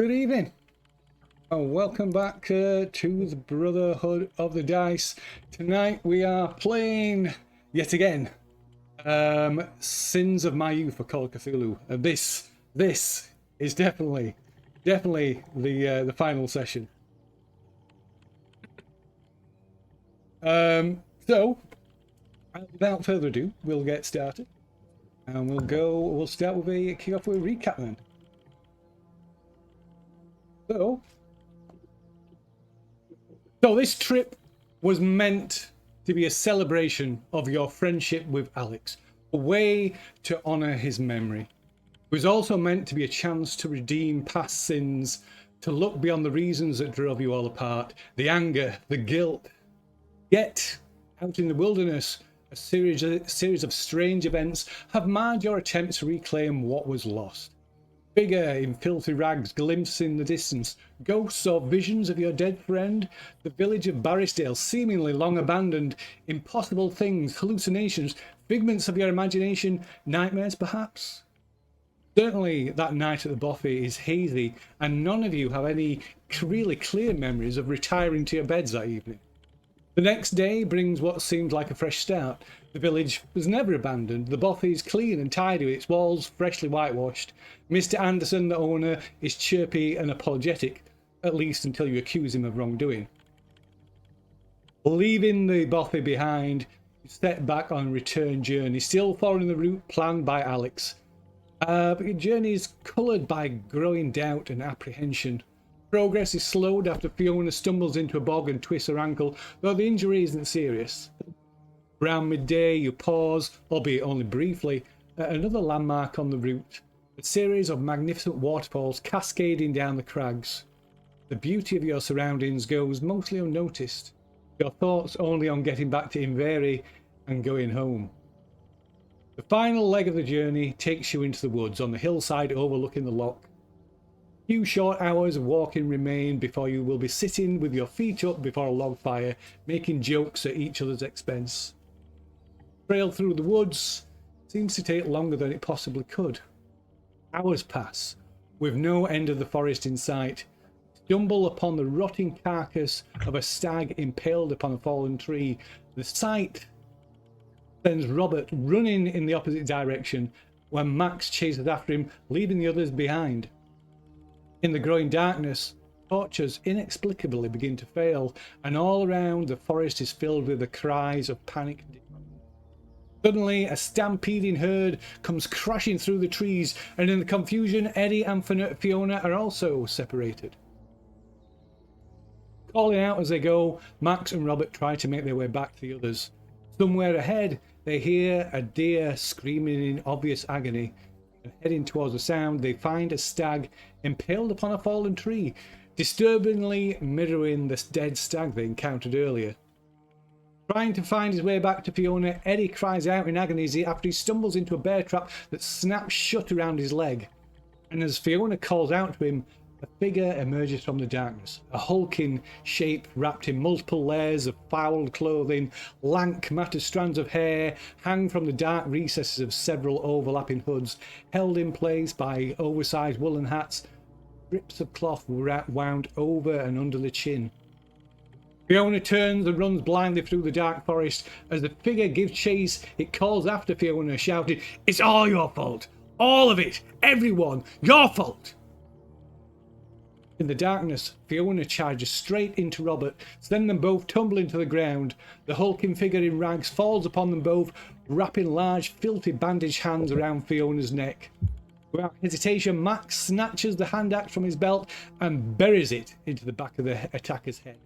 Good evening, and welcome back to the Brotherhood of the Dice. Tonight we are playing, yet again, Sins of My Youth for Call of Cthulhu. This is definitely the final session. So, without further ado, we'll get started. And we'll start with kick off with a recap then. So this trip was meant to be a celebration of your friendship with Alex, a way to honour his memory. It was also meant to be a chance to redeem past sins, to look beyond the reasons that drove you all apart, the anger, the guilt. Yet, out in the wilderness, a series of strange events have marred your attempts to reclaim what was lost. Figure in filthy rags glimpse in the distance, ghosts or visions of your dead friend, the village of Barrisdale seemingly long abandoned, impossible things, hallucinations, figments of your imagination, nightmares perhaps? Certainly that night at the Bothy is hazy, and none of you have any really clear memories of retiring to your beds that evening. The next day brings what seemed like a fresh start. The village was never abandoned. The Bothy is clean and tidy with its walls freshly whitewashed. Mr. Anderson, the owner, is chirpy and apologetic, at least until you accuse him of wrongdoing. Leaving the Bothy behind, you set back on a return journey, still following the route planned by Alex. But your journey is coloured by growing doubt and apprehension. Progress is slowed after Fiona stumbles into a bog and twists her ankle, though the injury isn't serious. Around midday, you pause, albeit only briefly, at another landmark on the route, a series of magnificent waterfalls cascading down the crags. The beauty of your surroundings goes mostly unnoticed, your thoughts only on getting back to Inveri and going home. The final leg of the journey takes you into the woods on the hillside overlooking the loch. Few short hours of walking remain before you will be sitting with your feet up before a log fire, making jokes at each other's expense. Trail through the woods seems to take longer than it possibly could. Hours pass, with no end of the forest in sight. Stumble upon the rotting carcass of a stag impaled upon a fallen tree. The sight sends Robert running in the opposite direction when Max chases after him, leaving the others behind. In the growing darkness, torches inexplicably begin to fail, and all around the forest is filled with the cries of panic. Suddenly, a stampeding herd comes crashing through the trees, and in the confusion, Eddie and Fiona are also separated. Calling out as they go, Max and Robert try to make their way back to the others. Somewhere ahead, they hear a deer screaming in obvious agony. And heading towards the sound, they find a stag impaled upon a fallen tree, disturbingly mirroring the dead stag they encountered earlier. Trying to find his way back to Fiona, Eddie cries out in agony after he stumbles into a bear trap that snaps shut around his leg. And as Fiona calls out to him, a figure emerges from the darkness, a hulking shape wrapped in multiple layers of fouled clothing. Lank, matted strands of hair hang from the dark recesses of several overlapping hoods, held in place by oversized woolen hats, strips of cloth wound over and under the chin. Fiona turns and runs blindly through the dark forest. As the figure gives chase, it calls after Fiona, shouting, "It's all your fault! All of it! Everyone! Your fault!" In the darkness, Fiona charges straight into Robert, sending them both tumbling to the ground. The hulking figure in rags falls upon them both, wrapping large, filthy bandaged hands around Fiona's neck. Without hesitation, Max snatches the hand axe from his belt and buries it into the back of the attacker's head.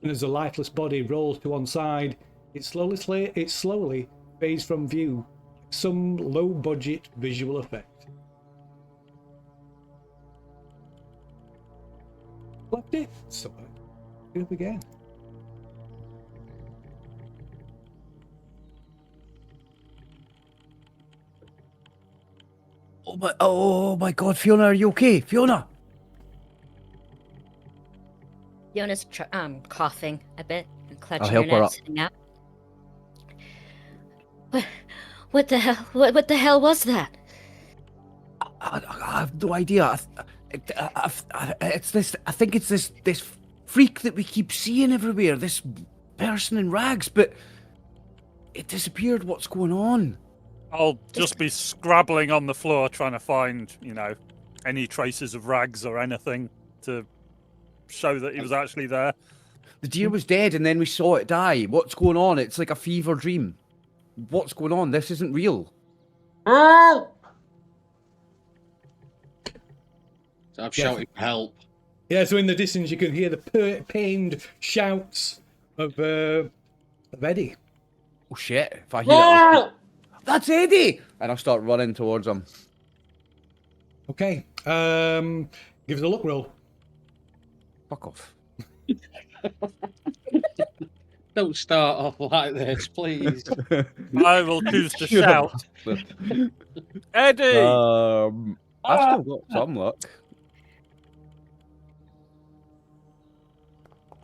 And as the lifeless body rolls to one side, it slowly fades from view, like some low-budget visual effect. Left it, so I do it again. Oh my God, Fiona, are you okay? Fiona! Fiona's coughing a bit and clutching help her neck, up. sitting up. What the hell? What the hell was that? I have no idea. It's this. I think it's this freak that we keep seeing everywhere. This person in rags, but it disappeared. What's going on? I'll just be scrabbling on the floor trying to find, any traces of rags or anything to show that he was actually there. The deer was dead, and then we saw it die. What's going on? It's like a fever dream. What's going on? This isn't real. So I'm shouting for help. Yeah, so in the distance you can hear the pained shouts of Eddie. Oh shit! If I hear it, that's Eddie, and I'll start running towards him. Okay, give us a look roll. Fuck off. Don't start off like this, please. I will choose to shout, Eddie! I've still got some luck.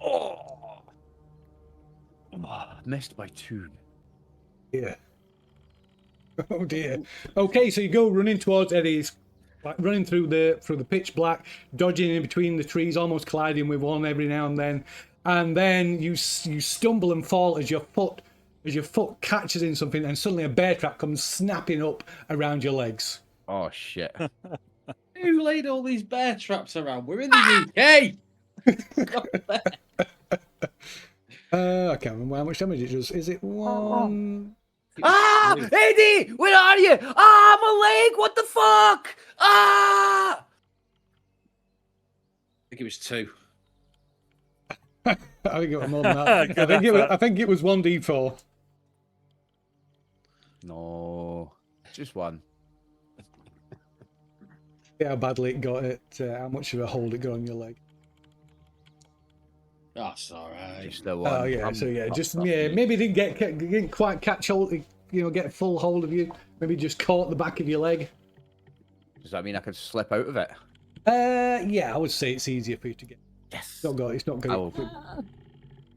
Oh, missed by 2. Yeah. Oh dear. Okay, so you go running towards Eddie's, like running through the pitch black, dodging in between the trees, almost colliding with one every now and then you stumble and fall as your foot catches in something, and suddenly a bear trap comes snapping up around your legs. Oh shit! Who laid all these bear traps around? We're in the UK. I can't remember how much damage it does. Is it 1? Ah, Eddie, where are you? Ah, my leg! What the fuck? Ah! I think it was 2. I think it was more than that. I think it was 1d4. No, just 1. Yeah, how badly it got it. How much of a hold it got on your leg. That's all right. Just the 1. Oh yeah, so yeah, maybe didn't quite catch hold, get full hold of you. Maybe just caught the back of your leg. Does that mean I can slip out of it? Yeah, I would say it's easier for you to get. Yes. It's not going.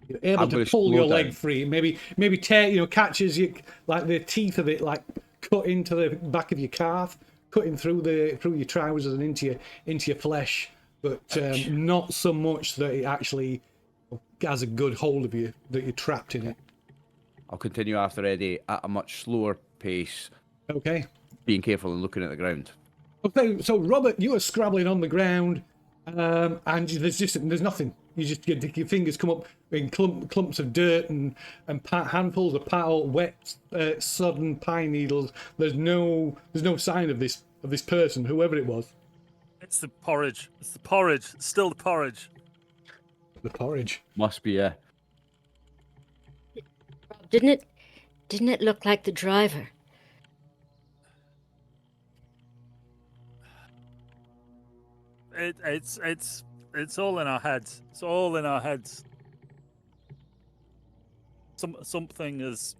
You're I'm able to gonna pull your slow leg down. free. Maybe tear. Catches you like the teeth of it, like cut into the back of your calf, cutting through your trousers and into your flesh, but not so much that it actually has a good hold of you, that you're trapped in it. I'll continue after Eddie at a much slower pace, Okay. being careful and looking at the ground. Okay, so Robert, you are scrabbling on the ground, and there's nothing. You just get your fingers come up in clumps of dirt and handfuls of wet, sodden pine needles. There's no sign of this person, whoever it was. It's the porridge. It's the porridge. It's still the porridge. The porridge. Must be, yeah. Didn't it look like the driver? It's all in our heads. It's all in our heads. Something has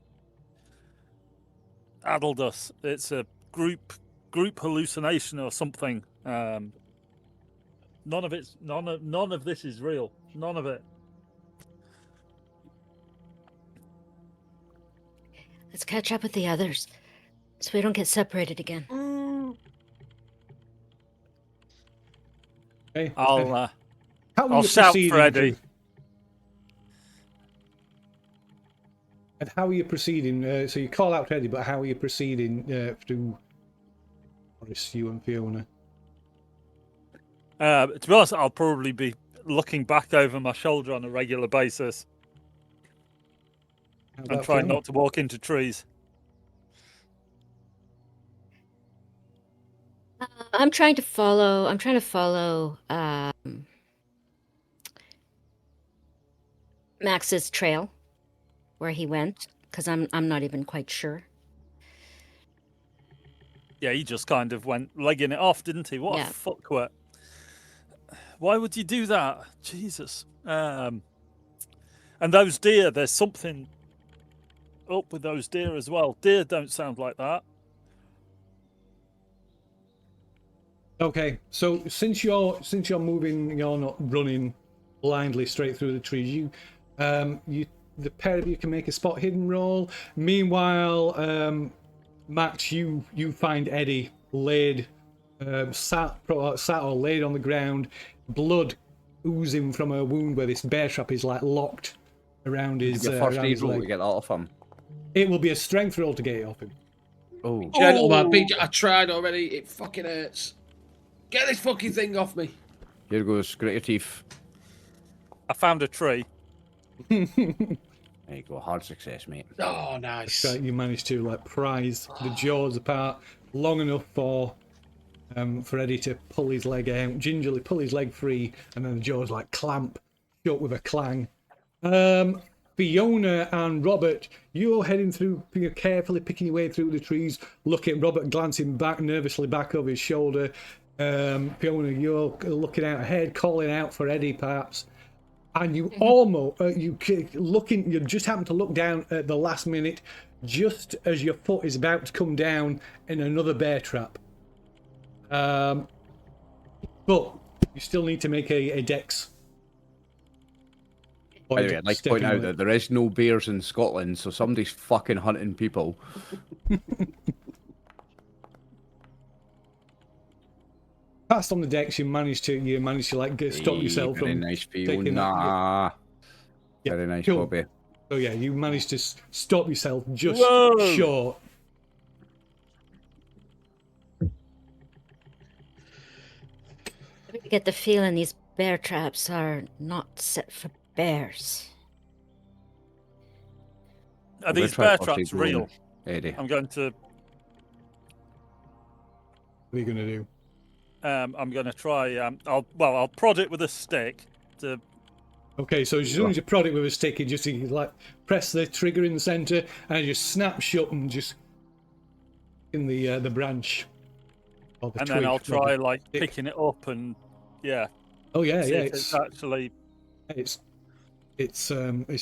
addled us. It's a group hallucination or something. None of this is real. None of it. Let's catch up with the others, so we don't get separated again. Okay. I'll How shout for Eddie. And how are you proceeding? So you call out to Eddie, but how are you proceeding through Boris, you and Fiona? To be honest, I'll probably be looking back over my shoulder on a regular basis How and about trying Fiona? not to walk into trees. I'm trying to follow Max's trail, where he went, because I'm not even quite sure. Yeah, he just kind of went legging it off, didn't he? What Yeah. a fuckwit. Why would you do that? Jesus. And those deer, there's something up with those deer as well. Deer don't sound like that. Okay, so since you're moving, you're not running blindly straight through the trees. The pair of you can make a spot hidden roll. Meanwhile, Max, you find Eddie laid sat or laid on the ground, blood oozing from a wound where this bear trap is like locked around his, Your first around aid his roll to leg. get that off him. It will be a strength roll to get it off him. Oh. Gentlemen, I tried already. It fucking hurts. Get this fucking thing off me. Here goes. Grit your teeth. I found a tree. There you go. Hard success, mate. Oh, nice. So you manage to like prise the jaws apart long enough for Eddie to pull his leg out, gingerly pull his leg free, and then the jaws like clamp shut with a clang. Fiona and Robert, you're heading through, you're carefully picking your way through the trees, looking at Robert glancing back nervously back over his shoulder. Fiona, you're looking out ahead, calling out for Eddie perhaps. And you almost, you just happen to look down at the last minute, just as your foot is about to come down in another bear trap. But you still need to make a dex. By the way, I'd like to point out that there is no bears in Scotland, so somebody's fucking hunting people. Passed on the dex, you managed to like stop yourself very from nice, taking that. Fiona. Yeah, Very nice, cool. Bobby. So yeah, you managed to stop yourself just Whoa. short. I get the feeling these bear traps are not set for bears. Are these try bear first traps aid roll, real? Eddie. I'm going to. What are you gonna do? I'm going to try. I'll prod it with a stick to. Okay, so as soon as you prod it with a stick, you just like press the trigger in the center, and it just snaps shut and just in the branch. Or the And twig, then I'll or the try like stick. picking it up and yeah. Oh yeah, see yeah. if it's actually. It's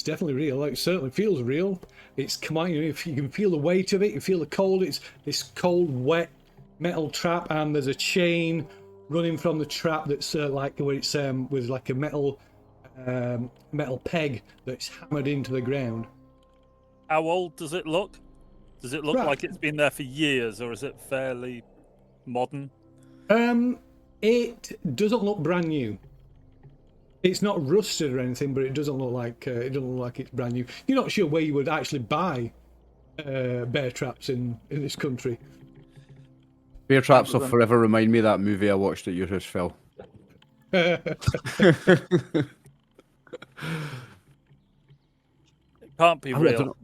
definitely real. Like, it certainly feels real. It's come on, if you can feel the weight of it, you feel the cold. It's this cold, wet metal trap, and there's a chain running from the trap that's like where it's with like a metal peg that's hammered into the ground. How old does it look? Does it look Right. like it's been there for years, or is it fairly modern? It doesn't look brand new. It's not rusted or anything, but it doesn't look like it's brand new. You're not sure where you would actually buy bear traps in this country. Bear traps will forever remind me of that movie I watched at your house, Phil. It can't be I don't real. know.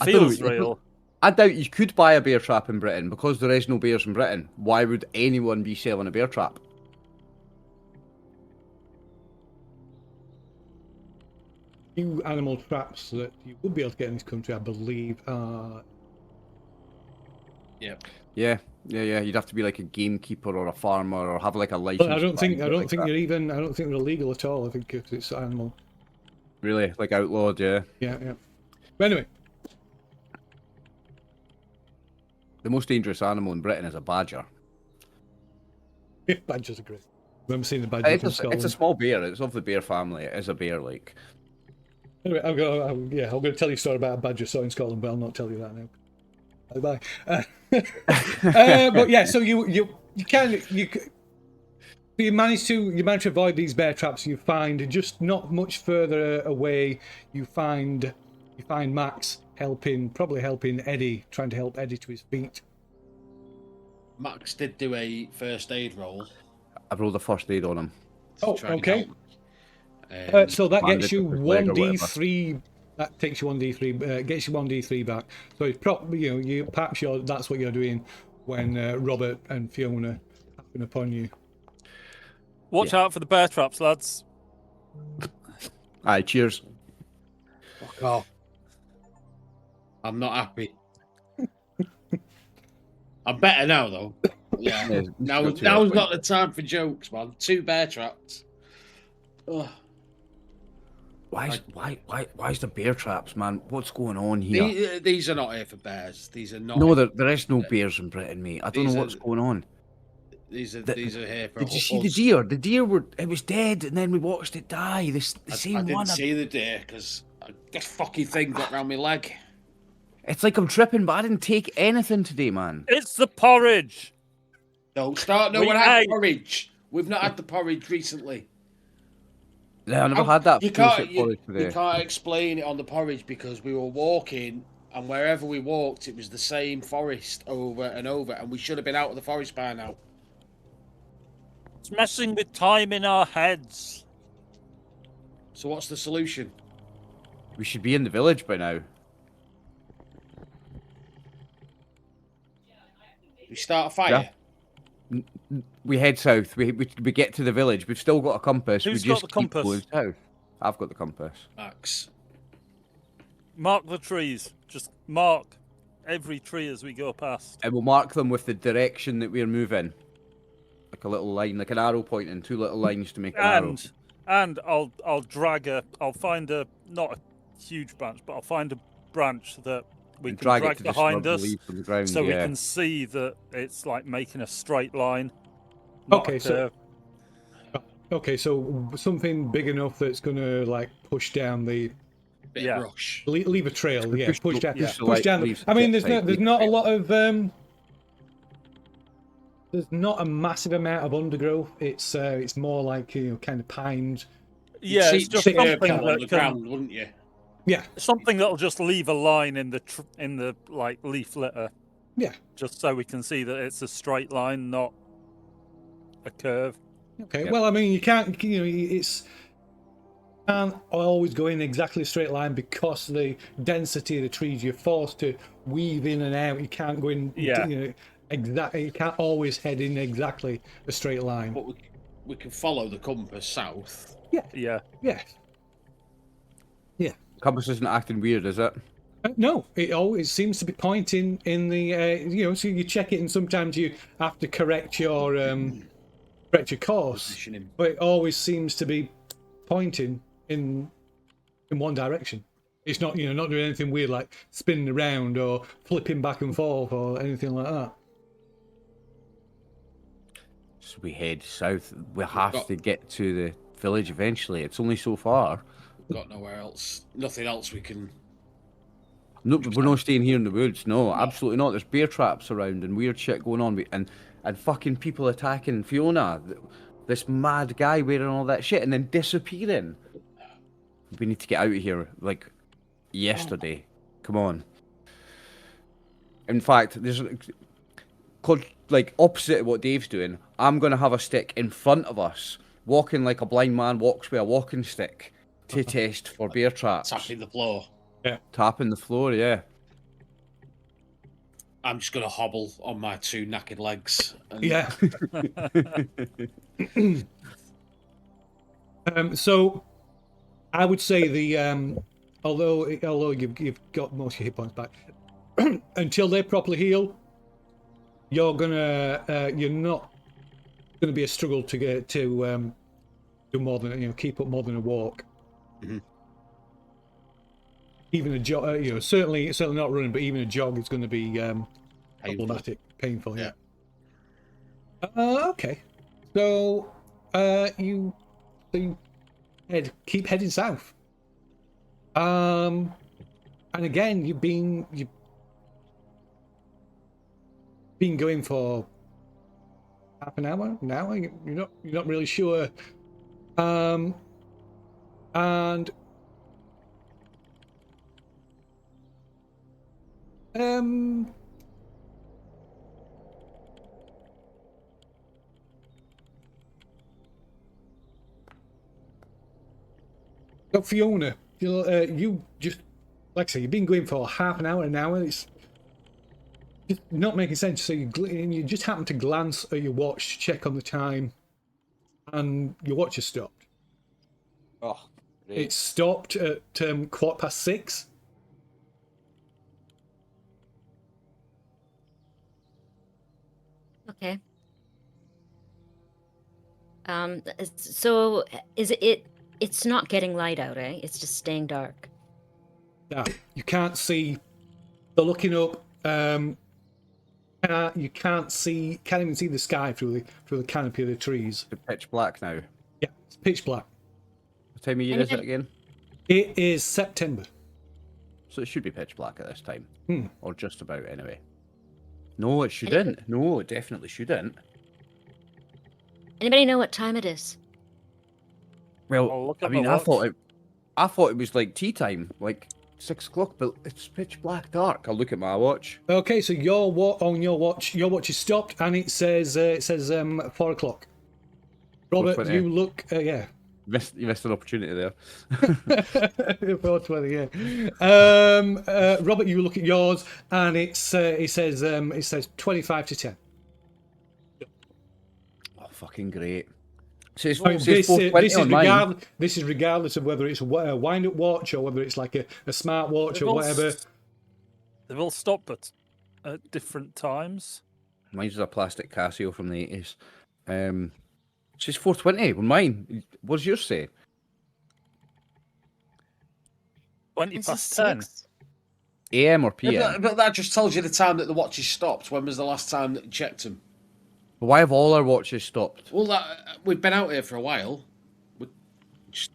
I don't Feels know. real. I doubt you could buy a bear trap in Britain because there is no bears in Britain. Why would anyone be selling a bear trap? Few animal traps that you would be able to get in this country, I believe, are Yep. Yeah. You'd have to be like a gamekeeper or a farmer or have like a license. but I don't think like that. you're even. I don't think they're legal at all. I think if it's animal. Really, like outlawed, yeah. Yeah. But anyway, The most dangerous animal in Britain is a badger. badgers are great. I remember seeing the badger from Scotland. It's a small bear. It's of the bear family. It is a bear, like. Anyway, I'm going to tell you a story about a badger saw in Scotland, but I'll not tell you that now. Bye. But yeah, so you manage to avoid these bear traps. You find just not much further away. You find Max probably helping Eddie, trying to help Eddie to his feet. Max did do a first aid roll. I've rolled a first aid on him. to Oh, try and okay. help. So that bandage gets you up his leg or whatever. 1d3. That takes you 1d3. Gets you 1d3 back. So it's probably that's what you're doing when Robert and Fiona happen upon you. Watch out for the bear traps, lads. Aye, cheers. Fuck off. I'm not happy. I'm better now, though. Yeah. Yeah, Now's got to that not the time for jokes, man. 2 bear traps. Ugh. Why is the bear traps, man? What's going on here? These are not here for bears. These are not. No, there is no bears in Britain, mate. I don't These know are- what's going on. These are here for. Did you see us. the deer? The deer it was dead, and then we watched it die. The I same didn't one. see the deer because this fucking thing got round my leg. It's like I'm tripping, but I didn't take anything today, man. It's the porridge. Don't start. No We one had ate. porridge. We've not had the porridge recently. Yeah, I never had that. You bullshit can't. porridge You today. can't explain it on the porridge because we were walking, and wherever we walked, it was the same forest over and over, and we should have been out of the forest by now. It's messing with time in our heads. So what's the solution? We should be in the village by now. We start a fire. We head south. We get to the village. We've still got a compass. Who's we just got the keep compass? going south. I've got the compass. Max. Mark the trees. Just mark every tree as we go past. And we'll mark them with the direction that we're moving. Like a little line, like an arrow pointing, two little lines to make an arrow. And I'll drag I'll find not a huge branch, but I'll find a branch that we And can drag it drag to behind disturb us, the leaf from the ground, so we yeah. can see that it's like making a straight line. Not Okay, a so curve. okay, so something big enough that's gonna like push down the Bit Yeah. of rush. leave a trail. Yeah, push down. yeah. Push down. Leaves I mean, tip there's type, there's leaf not a trail. lot of there's not a massive amount of undergrowth. It's more like kind of pines. Yeah, You'd it's see just thick something on the that ground, wouldn't you? Yeah, something that'll just leave a line in the like leaf litter, yeah. just so we can see that it's a straight line, not a curve. Okay. Yep. Well, I mean, you can't. It's can't always go in exactly a straight line because of the density of the trees. You're forced to weave in and out. You can't go in. Yeah. Exactly. You can't always head in exactly a straight line. But we can follow the compass south. Yeah. Yes. Compass isn't acting weird, is it? No, it always seems to be pointing in the so you check it and sometimes you have to correct your course, Positioning. but it always seems to be pointing in one direction. It's not not doing anything weird like spinning around or flipping back and forth or anything like that. So we head south. We have got- to get to the village eventually. It's only so far. Got nowhere else. Nothing else we can. No, we're not staying here in the woods. No, absolutely not. There's bear traps around and weird shit going on. And fucking people attacking Fiona. This mad guy wearing all that shit and then disappearing. We need to get out of here like yesterday. Come on. In fact, there's like opposite of what Dave's doing. I'm gonna have a stick in front of us, walking like a blind man walks with a walking stick to test for bear traps. Tapping the floor. Tapping the floor, yeah. I'm just gonna hobble on my two knackered legs. And Yeah. So I would say the although you've got most of your hit points back, until they properly heal, you're not gonna be a struggle to get to do more than keep up more than a walk. Mhm. Even a jog, certainly not running, but even a jog is going to be problematic, painful. Yeah. Okay. So you keep heading south. And again, you've been going for half an hour. You're not really sure. And so Fiona, you just like I say, you've been going for half an hour. It's just not making sense. So you just happen to glance at your watch, check on the time, and your watch has stopped. Oh, It stopped at 6:15. Okay. So is it? It's not getting light out, eh? It's just staying dark. Now you can't see. They're looking up. You can't even see the sky through the canopy of the trees. it's pitch black now. Yeah, it's pitch black. What time of year is it again? It is September. So it should be pitch black at this time. Hmm. Or just about, anyway. No, it shouldn't. No, it definitely shouldn't. Anybody know what time it is? Well, I'll look I at my mean, I watch. thought it was like tea time, like 6 o'clock, but it's pitch black dark. I'll look at my watch. Okay, so on your watch is stopped, and it says 4 o'clock. Robert, 4:20. you look, yeah. You missed an opportunity there. 4:20, yeah. Robert, you look at yours, and it says 25 to 10. Oh, fucking great. So it's, I mean, it says 4:20 on mine. this is regardless of whether it's a wind-up watch or whether it's like a smart watch or whatever. They've all stopped at different times. Mine's a plastic Casio from the 80s. It says 4:20 on mine. What does yours say? 20 It's past a 10. 6. AM or PM? Yeah, but that just tells you the time that the watches stopped. When was the last time that you checked them? Why have all our watches stopped? Well, we've been out here for a while.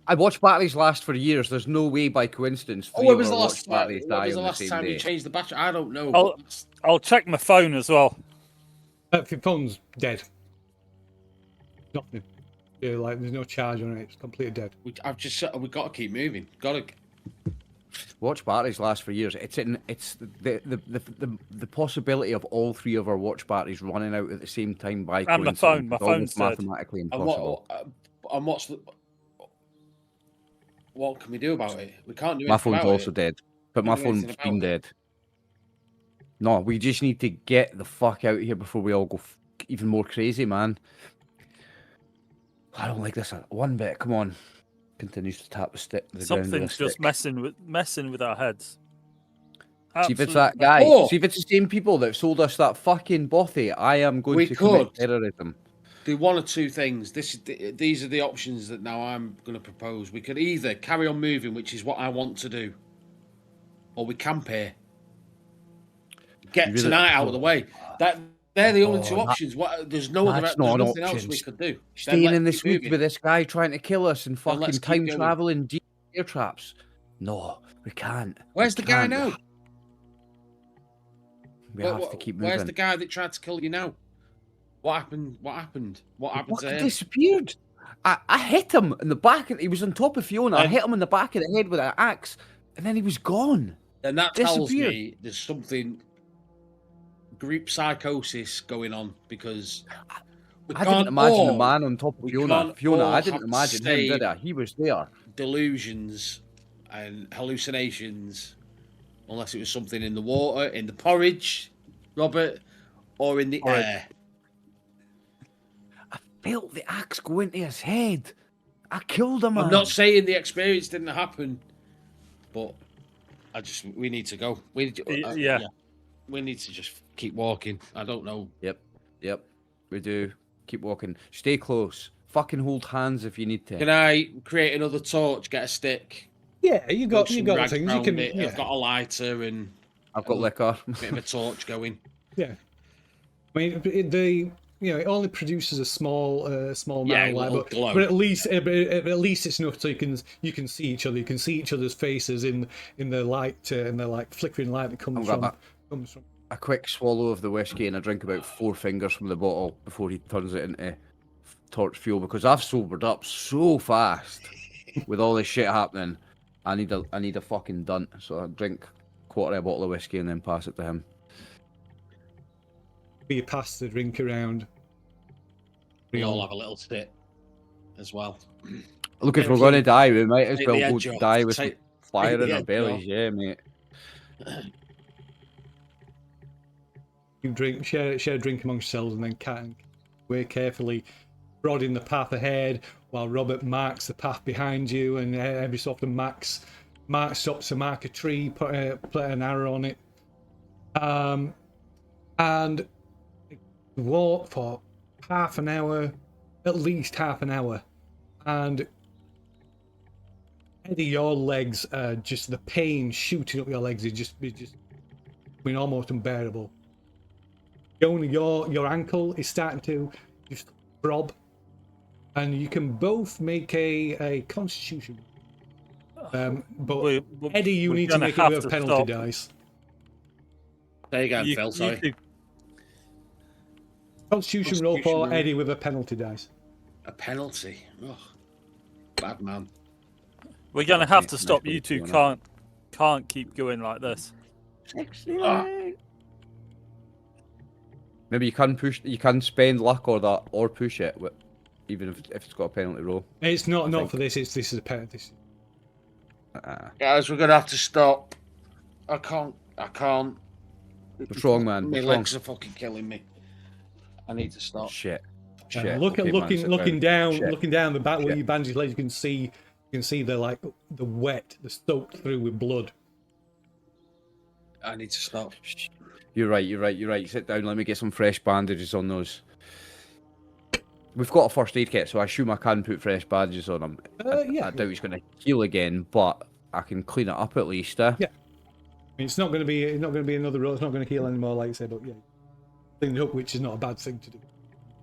I watch batteries last for years. There's no way by coincidence Oh, three when of was our the watch last batteries die on the same time day. you changed the battery? I don't know. I'll, I'll check my phone as well. If your phone's dead. Nothing. Yeah, like there's no charge on it. It's completely dead. We've got to keep moving. Got to. Watch batteries last for years. It's the possibility of all three of our watch batteries running out at the same time by And my coincidence phone. My is almost phone's dead. mathematically And impossible. what can we do about it? We can't do anything My phone's about also it. dead, but my Can't do anything phone's about been it. dead. No, we just need to get the fuck out of here before we all go even more crazy, man. I don't like this one bit. Come on. Continues to tap the stick. The ground with a Something's just stick. messing with our heads. See if it's Absolute that guy. Oh! See if it's the same people that sold us that fucking bothy. I am going We to commit could. terrorism. Do one or two things. These are the options that now I'm going to propose. We could either carry on moving, which is what I want to do, or we camp here. Get You really- tonight out of the way. They're the only two that- options. There's no other. that's There's not an nothing else option. we could do. Then Staying let's in this keep week moving. with this guy trying to kill us and Then let's fucking keep time going. traveling air traps. No, we can't. Where's We the guy can't. now? We have to keep moving. Where's the guy that tried to kill you now? What happened? What happened? What happened to Fucking him? disappeared. I hit him in the back. He was on top of Fiona. I And- hit him in the back of the head with an axe, and then he was gone. And that tells disappeared. me there's something group psychosis going on because we I can't didn't imagine the all man on top of we Fiona. can't Fiona, all I didn't have imagine him, same- did I? He was there. delusions and hallucinations unless it was something in the water, in the porridge, Robert, or in the Porridge. air. I felt the axe go into his head. I killed him, man. I'm not saying the experience didn't happen, but we need to go. Yeah. We need to just keep walking. I don't know. Yep, we do. Keep walking. Stay close. Fucking hold hands if you need to. Can I create another torch? Get a stick. Yeah, you got some things rags you round can. it. Yeah. I've got a lighter and I've got liquor. a bit of a torch going. Yeah. I mean, it only produces a small amount Yeah, of it light, will but, glow. but at least it's enough so you can see each other. You can see each other's faces in the light, in the like flickering light that comes I've got from. A quick swallow of the whiskey and I drink about 4 fingers from the bottle before he turns it into torch fuel because I've sobered up so fast with all this shit happening. I need a fucking dunt, so I drink quarter of a bottle of whiskey and then pass it to him. You pass the drink around. We all have a little sip as well. Look, if Take we're the- going to die, we might as take well the go edge off. die with Take- some fire the in our edge bellies, off. yeah, mate. You share a drink amongst yourselves, and then Cat and way carefully prodding the path ahead, while Robert marks the path behind you, and every so often Mark stops to mark a tree, put an arrow on it, and walk for half an hour, at least half an hour, and Eddie, your legs, just the pain shooting up your legs is just been almost unbearable. Only your ankle is starting to just throb, and you can both make a constitution. But Eddie, you we're need to gonna make it have with a to penalty stop. dice. There you go, Phil. You Sorry. two- Constitution roll for Constitution roll. Eddie with a penalty dice. A penalty. Oh, bad man. We're gonna have Okay, to nice stop. way You to two go now. can't keep going like this. Ah. Maybe you can spend luck or that, or push it, even if it's got a penalty roll. It's not I not think. for this. This is a penalty. Guys, we're gonna have to stop. I can't. What's wrong, man? My What's wrong? legs are fucking killing me. I need to stop. Shit. Uh, Shit. look at Okay, man, sit down. Shit. looking down the back where Shit. you bandage legs. You can see the like the wet, the soaked through with blood. I need to stop. You're right. Sit down. Let me get some fresh bandages on those. We've got a first aid kit, so I assume I can put fresh bandages on him. Yeah. I doubt he's going to heal again, but I can clean it up at least. Yeah. I mean, it's not going to be another roll. It's not going to heal anymore, like I said. But yeah, clean it up, which is not a bad thing to do.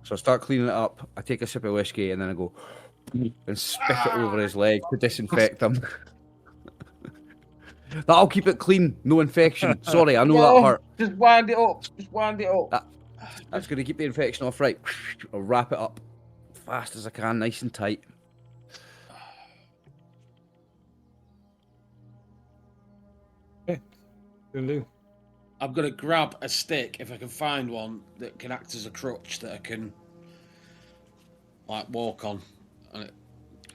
So I start cleaning it up. I take a sip of whiskey and then I go and spit it over his leg to disinfect him. That'll keep it clean, no infection. Sorry, I know that hurt. Just wind it up. That's going to keep the infection off, right? I'll wrap it up fast as I can, nice and tight. Okay, gonna do. I'm gonna grab a stick if I can find one that can act as a crutch that I can like walk on and it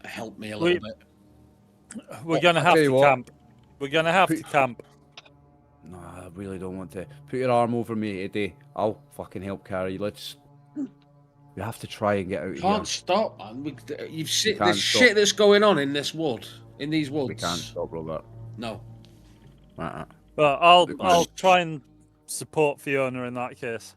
help me a little bit. We're gonna I'll have tell you to what. camp. We're gonna have to camp. No, I really don't want to. Put your arm over me today. I'll fucking help carry. We have to try and get out of Can't here. stop, man. You've seen can't the stop. shit that's going on in this wood, in these woods. We can't stop, Robert. No. Uh-uh. But I'll try and support Fiona in that case.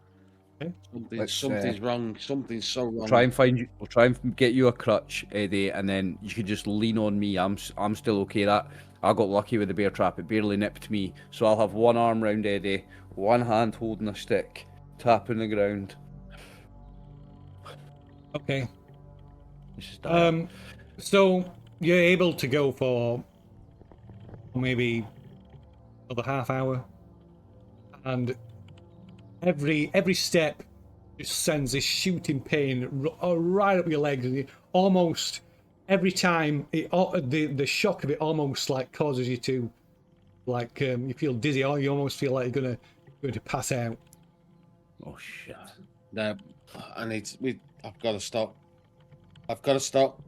Something's wrong. Something's so wrong. We'll try and find you. We'll try and get you a crutch, Eddie, and then you can just lean on me. I'm still okay. That I got lucky with the bear trap. It barely nipped me, so I'll have one arm round Eddie, one hand holding a stick, tapping the ground. Okay. This is dire. So you're able to go for maybe another half hour, and every step just sends this shooting pain right up your legs, and you almost every time the shock of it almost like causes you to like you feel dizzy, or you almost feel like you're going to pass out. Oh shit! No, I've got to stop. I've got to stop.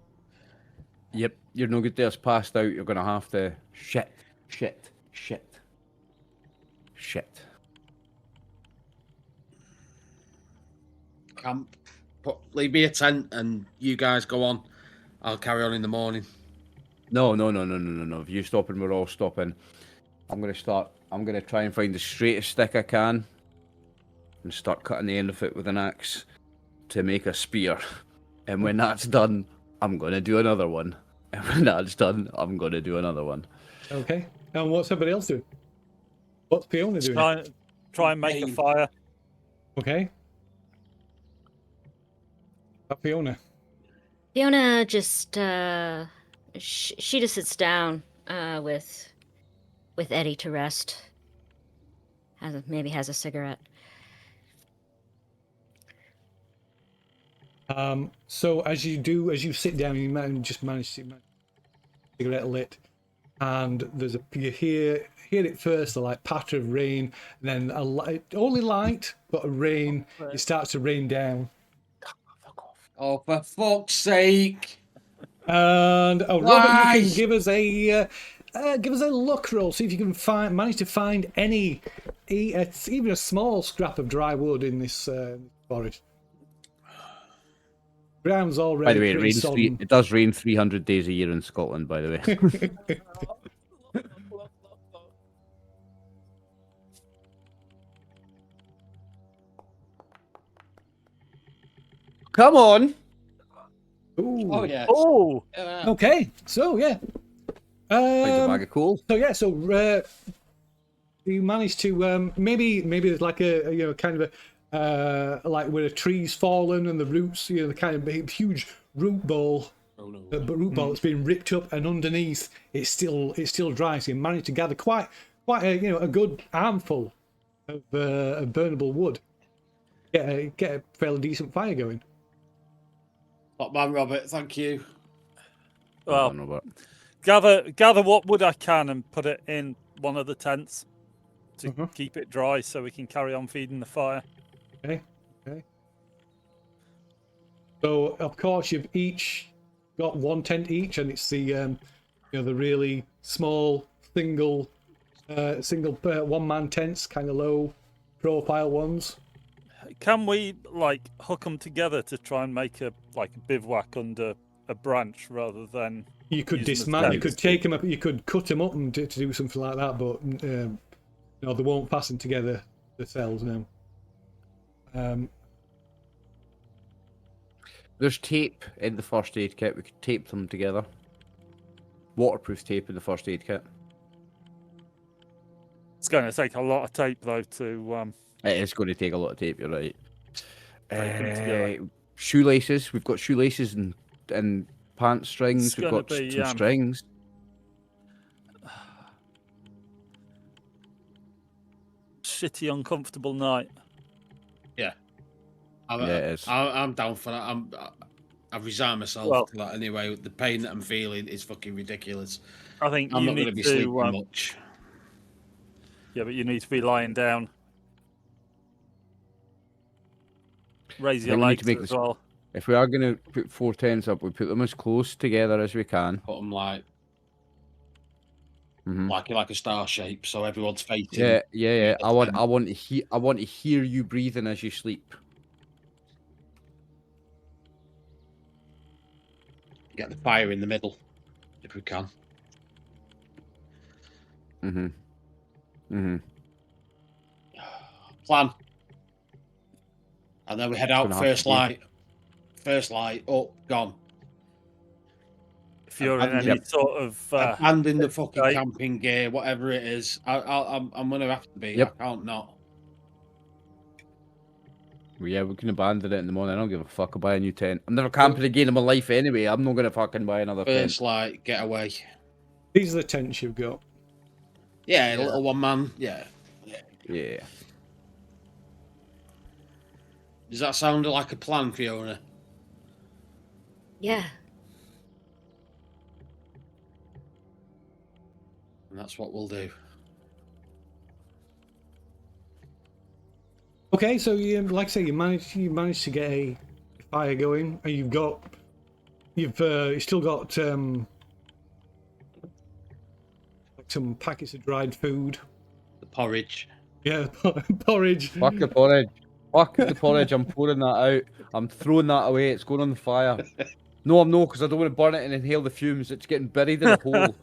Yep, you're no good there. It's passed out. You're gonna have to shit. Camp. Leave me a tent and you guys go on. I'll carry on in the morning. No. If you stopping, we're all stopping. I'm gonna try and find the straightest stick I can and start cutting the end of it with an axe to make a spear. And when that's done, I'm gonna do another one. And when that's done, I'm gonna do another one. Okay. And what's everybody else doing? What's Fiona doing? Try and make a fire. Okay. Fiona. Fiona just she just sits down with Eddie to rest. Maybe has a cigarette. So as you sit down, you manage to cigarette lit, and you hear it first, the like patter of rain, and then only light, but a rain. It starts to rain down. Oh, for fuck's sake! And Robert, Why? you can give us a luck roll. See if you can manage to find any, even a small scrap of dry wood in this forest. Ground's already By the way, pretty sodden. it does rain 300 days a year in Scotland, by the way. Come on! Ooh. Oh yeah. Oh, Okay, so yeah. Finds a bag of coal. So you managed to maybe there's like a kind of a like where a tree's fallen and the roots, the kind of big, huge root ball. Oh no. The root ball that's been ripped up, and underneath it's still dry. So you managed to gather quite a good armful of burnable wood. Get a fairly decent fire going. Top man, Robert. Thank you. Well, Done, Robert. gather what wood I can and put it in one of the tents to Mhm. keep it dry so we can carry on feeding the fire. Okay. So of course you've each got one tent each, and it's the the really small single one-man tents, kind of low profile ones. Can we like hook them together to try and make a bivouac under a branch rather than You could use them as dismantle. You tents? could take them up. You could cut them up and to do something like that, but no, they won't fasten together themselves now. There's tape in the first aid kit. We could tape them together. Waterproof tape in the first aid kit. It's going to take a lot of tape though to It is going to take a lot of tape. You're right. Tape 'em together. Shoelaces. We've got shoelaces and pants strings. It's We've gonna got be, some strings. shitty, uncomfortable night. I'm, Yeah, it is. I'm down for that. I've resigned myself Well- to that anyway. The pain that I'm feeling is fucking ridiculous. I think I'm you not going to need be to. sleeping much. Yeah, but you need to be lying down. Raise your think we need legs to make as this- well. If we are going to put 4 tents up, we put them as close together as we can. Put them like Mhm. like a star shape, so everyone's facing. Yeah. the I want tent. I want to hear you breathing as you sleep. Get the fire in the middle, if we can. Plan. And then we head out gonna have to first be. light. First light up, gone. If you're in Abandon- any sort of Abandon the fucking right. camping gear, whatever it is. I'm gonna have to be. Yep. I can't not. Well, yeah, we can abandon it in the morning. I don't give a fuck. I'll buy a new tent. I'm never camping again in my life anyway. I'm not gonna fucking buy another tent. First light, get away. These are the tents you've got. Yeah, a little one man. Yeah. Yeah. Does that sound like a plan, Fiona? Yeah. And that's what we'll do. Okay, so you, like I say, you managed to get a fire going, and you've still got like some packets of dried food. The porridge. Yeah, porridge. Fuck the porridge. Fuck the porridge. I'm pouring that out. I'm throwing that away. It's going on the fire. No, I'm not, because I don't want to burn it and inhale the fumes. It's getting buried in a hole.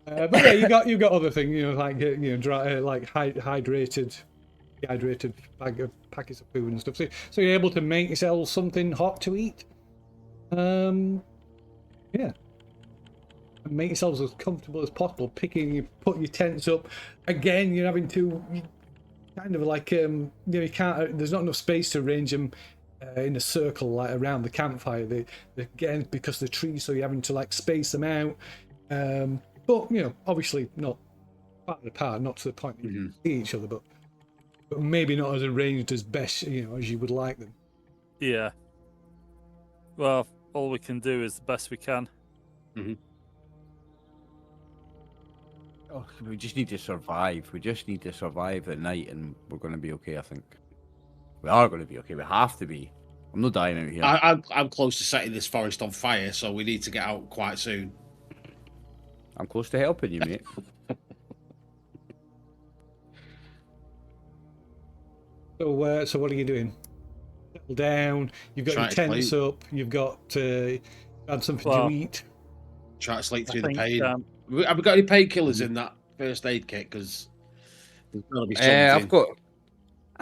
But yeah, you got other things, like hydrated packets of food and stuff. So you're able to make yourself something hot to eat. Yeah, and make yourselves as comfortable as possible. You put your tents up. Again, you're having to kind of like you can't. There's not enough space to arrange them in a circle like around the campfire. They again, because the trees, so you're having to like space them out. But obviously not far apart, not to the point that you can see each other, but maybe not as arranged as best as you would like them. Yeah. Well, all we can do is the best we can. Oh, we just need to survive. We just need to survive the night, and we're going to be okay, I think. We are going to be okay. We have to be. I'm not dying out here. I'm close to setting this forest on fire, so we need to get out quite soon. I'm close to helping you, mate. So what are you doing? Settle down. You've got Try your to tents sleep. up. You've got had something Well, to eat. Try to sleep I through the think, pain. Have we got any painkillers in that first aid kit? Because there's got to be something.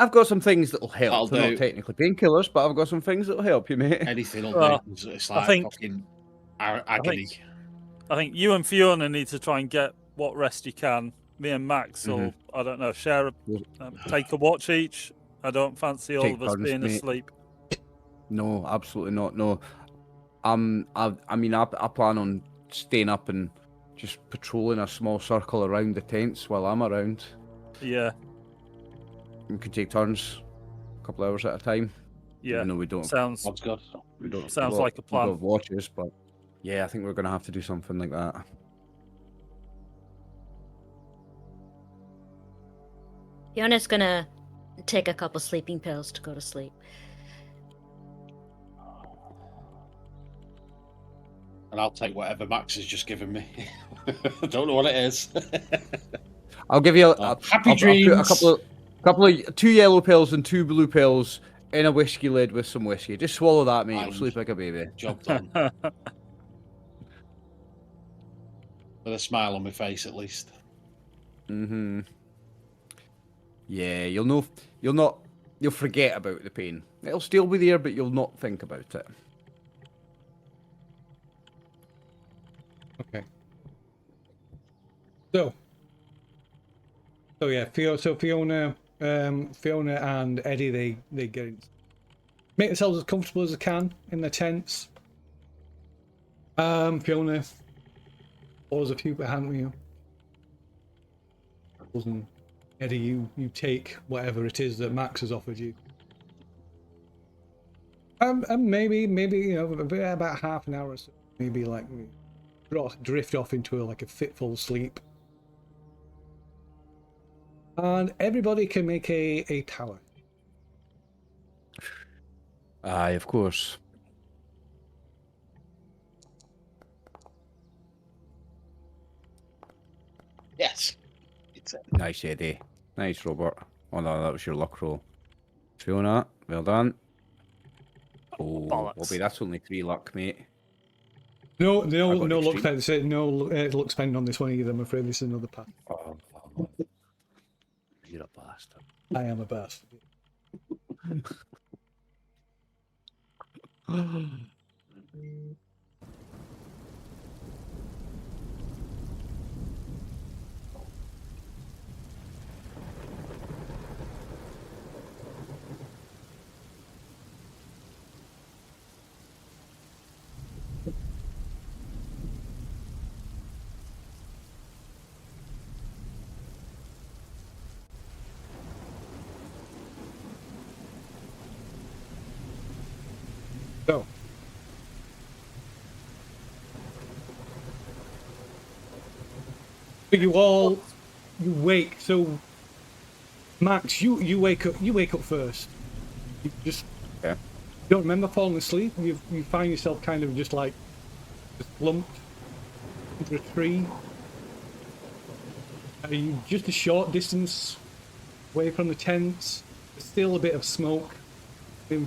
I've got some things that'll help. That'll They're do. not technically painkillers, but I've got some things that'll help you, mate. Anything will Well, do. It's I like think- fucking agony. I think you and Fiona need to try and get what rest you can. Me and Max will, I don't know, take a watch each. I don't fancy all Take of us turns, being mate. asleep. No, absolutely not. No, I plan on staying up and just patrolling a small circle around the tents while I'm around. Yeah. We could take turns, a couple hours at a time. Yeah. Even though we don't, Sounds Odds God. we don't sounds we like a don't- we don't plan. have watches, but yeah, I think we're gonna have to do something like that. Fiona's gonna take a couple sleeping pills to go to sleep. And I'll take whatever Max has just given me. I don't know what it is. I'll give you Happy I'll put dreams. a couple of 2 yellow pills and 2 blue pills in a whiskey lid with some whiskey. Just swallow that, mate. You'll Fine. sleep like a baby. Job done. With a smile on my face, at least. Mm-hmm. Yeah, you'll forget about the pain. It'll still be there, but you'll not think about it. Okay. So yeah, Fiona and Eddie, they get in, make themselves as comfortable as they can in their tents. Fiona pours a few behind you. And Eddie, you take whatever it is that Max has offered you. And maybe about half an hour or so, maybe like drift off into like a fitful sleep. And everybody can make a power. Aye, of course. Yes. It's it. Nice, Eddie. Nice, Robert. Oh no, that was your luck roll. Fiona, well done. Oh, Bollocks. Bobby, that's only 3 luck, mate. No got luck extreme. spend. No luck spend on this one either. I'm afraid this is another path. Oh, you're a bastard. I am a bastard. So, you wake. So, Max, you wake up. You wake up first. You just Okay. don't remember falling asleep. You find yourself kind of just slumped into a tree. You just a short distance away from the tents. There's still a bit of smoke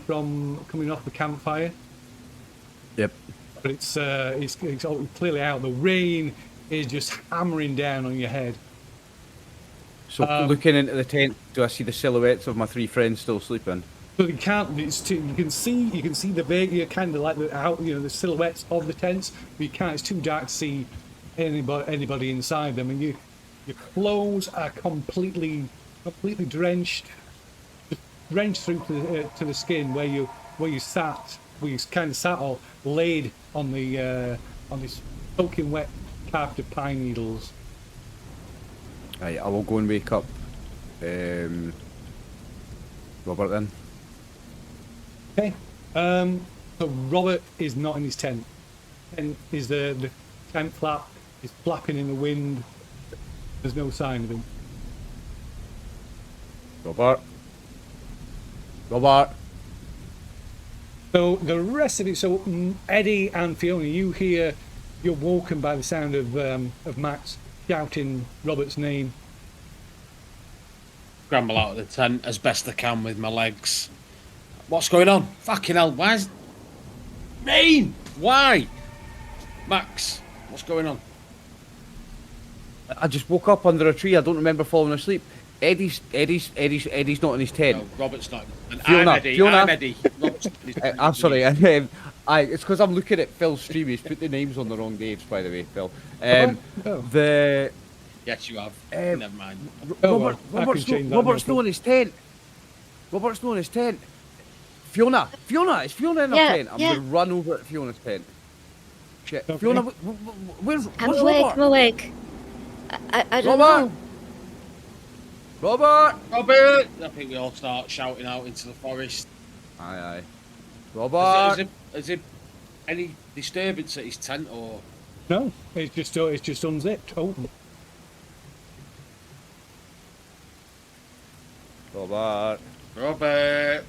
coming off the campfire, Yep. but it's all clearly out. The rain is just hammering down on your head. So looking into the tent, do I see the silhouettes of my 3 friends still sleeping? So you can't. You can see the vague, kind of like the silhouettes of the tents, but you can't. It's too dark to see anybody inside them, and your clothes are completely drenched through to the skin where you kind of sat or laid on this soaking wet carpet of pine needles. Right, I will go and wake up Robert then. Okay. So Robert is not in his tent. And is the tent flap is flapping in the wind. There's no sign of him. Robert. Robert. So the rest of it. So Eddie and Fiona, you're woken by the sound of Max shouting Robert's name. Scramble out of the tent as best I can with my legs. What's going on? Fucking hell, why is... Rain! Why? Max, what's going on? I just woke up under a tree. I don't remember falling asleep. Eddie's not in his tent. No, Robert's not. And Fiona, I'm Eddie. Fiona. I'm Eddie. Robert's not in his tent. I'm sorry. It's because I'm looking at Phil's stream. He's put the names on the wrong dates, by the way, Phil. Oh. The Yes, you have. Never mind. Oh, well, I can change that, Robert's no not in his tent. Robert's not in his tent. Fiona, is Fiona in her Yeah, tent? I'm yeah. gonna run over to Fiona's tent. Shit, Okay. Fiona, where's I'm Robert? awake. I'm awake. I don't Robert! know. Robert! Robert! I think we all start shouting out into the forest. Aye. Is Robert! there any disturbance at his tent or? No, it's just unzipped. Oh, Robert! Robert,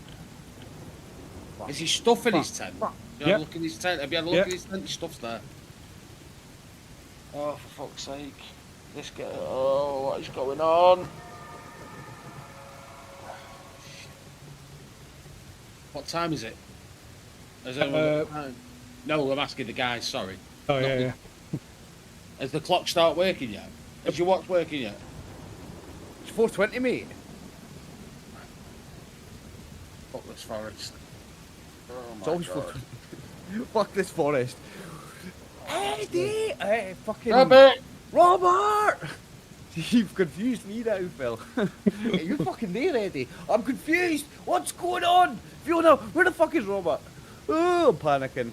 is he stuff in his tent? Fuck. You had Yep. a look in his tent. Have you had a look Yep. in his tent? His stuff's there. Oh, for fuck's sake! This guy. Oh, what is going on? What time is it? Has anyone got time? No, I'm asking the guys. Sorry. oh Not yeah, the- yeah. Has the clock start working yet? Has your watch working yet? It's 4:20, mate. Fuck this forest. Oh It's my always God. 4:20. Fuck this forest. Eddie! Hey, fucking... Robert! Robert! You've confused me now, Phil. Hey, you're fucking there, Eddie. I'm confused. What's going on? Fiona, where the fuck is Robert? Oh, I'm panicking.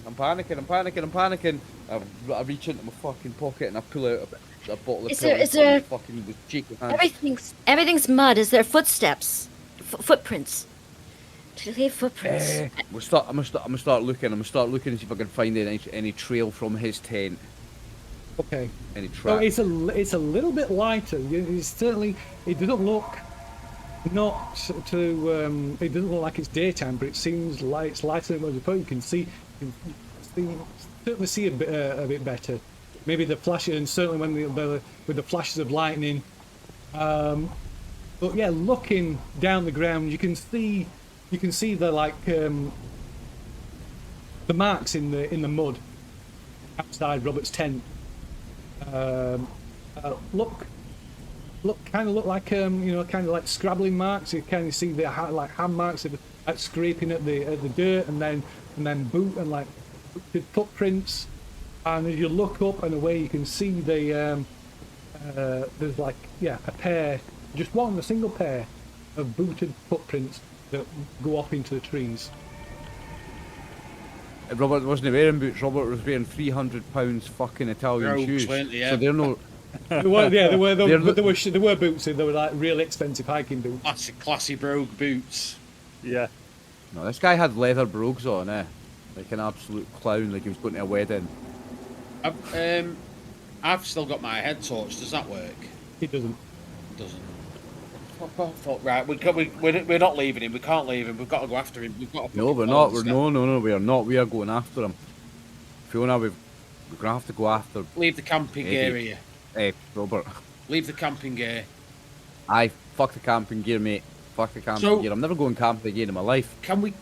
I reach into my fucking pocket and I pull out a bottle of Is there- pills is there- and fucking with shaking hands. Everything's mud. Is there footsteps? Footprints? Did he leave footprints? I'm gonna start looking and see if I can find any trail from his tent. Okay. Any So tracks. it's a little bit lighter. It's certainly, it doesn't look not to it doesn't look like it's daytime, but it seems like it's lighter than it was before. You can certainly see a bit better. Maybe the flashes, and certainly when with the flashes of lightning. But yeah, looking down the ground, you can see the marks in the mud outside Robert's tent. Look like kind of like scrabbling marks. You kind of see the like hand marks of like scraping at the dirt, and then boot and like booted footprints. And as you look up and away, you can see there's like a single pair of booted footprints that go off into the trees. Robert wasn't wearing boots. Robert was wearing £300 fucking Italian Rogues, shoes. weren't they, yeah? So they're no. They were They're but they were boots. They were like really expensive hiking boots. Classy brogue boots. Yeah. No, this guy had leather brogues on, like an absolute clown, like he was going to a wedding. I've still got my head torch. Does that work? It doesn't. It doesn't. Fuck, right, we're not leaving him. We can't leave him. We've got to go after him. We've got to. No, we're not. No, we are not. We are going after him. Fiona, we're gonna have to go after. Leave the camping gear here. Hey, Robert. Leave the camping gear. Aye, fuck the camping gear, mate. Fuck the camping So- gear. I'm never going camping again in my life. Can we?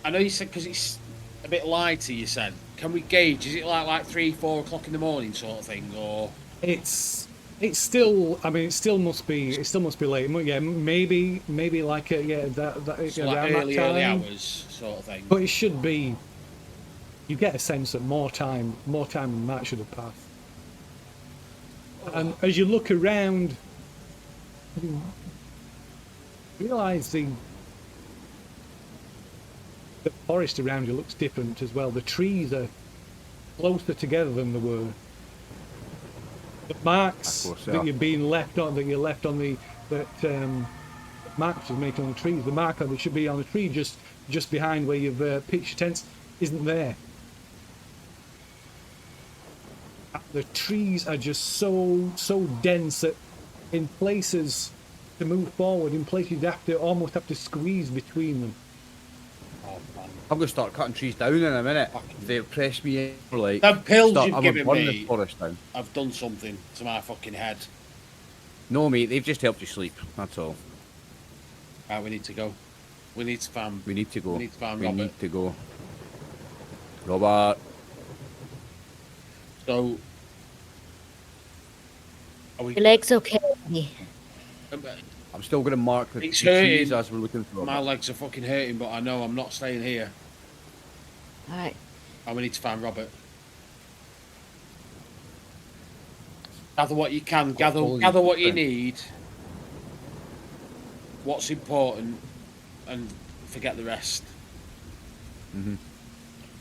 I know you said because it's a bit lighter. You said. Can we gauge? Is it like 3-4 o'clock in the morning sort of thing, or? It's still. I mean, it still must be late. Yeah, maybe like that So around like that early time. hours sort of thing. But it should be. You get a sense that more time than that should have passed. And as you look around, you realise the forest around you looks different as well. The trees are closer together than they were. The marks Of course they that are. you're left on the marks you've made on the trees, the marker that should be on the tree just behind where you've pitched your tents isn't there. The trees are just so dense that in places to move forward, in places you almost have to squeeze between them. Oh, man. I'm gonna start cutting trees down in a minute. If they press me in for like. Them pills you've I'm gonna given burn me. this forest down. I've done something to my fucking head. No, mate, they've just helped you sleep. That's all. Right, we need to go. We need to find. We need to go. We need to find We Robert. need to go. Robert. So. Are we? Your leg's okay. I'm still gonna mark the It's trees hurting. as we're looking for My Robert. legs are fucking hurting, but I know I'm not staying here. All right. And we need to find Robert. Gather what you can. Gather what you need. What's important, and forget the rest.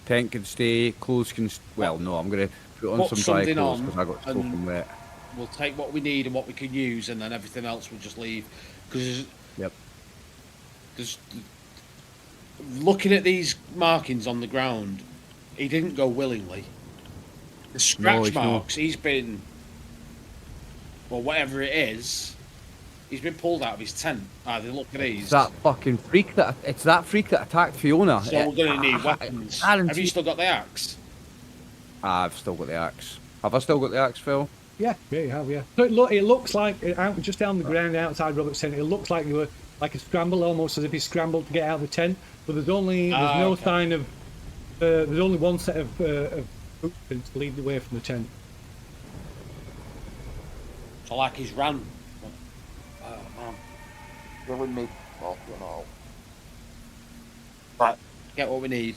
Tent can stay, clothes can. Well, no, I'm gonna put on Put some dry something clothes on because I got soaking and- wet. We'll take what we need and what we can use, and then everything else we'll just leave. Because Yep. looking at these markings on the ground, he didn't go willingly. The scratch he's not. marks, he's been, well, whatever it is, he's been pulled out of his tent. Look at these. It's that fucking freak that attacked Fiona. So we're going to need weapons. Have you still got the axe? I've still got the axe. Have I still got the axe, Phil? Yeah, you have, yeah. So it looks like just down the ground outside Robert's tent. It looks like you were like a scramble, almost as if he scrambled to get out of the tent. But there's no sign of. There's only one set of footprints leading away from the tent. So like he's ran. Oh man, killing me. Oh, no. Right, get what we need,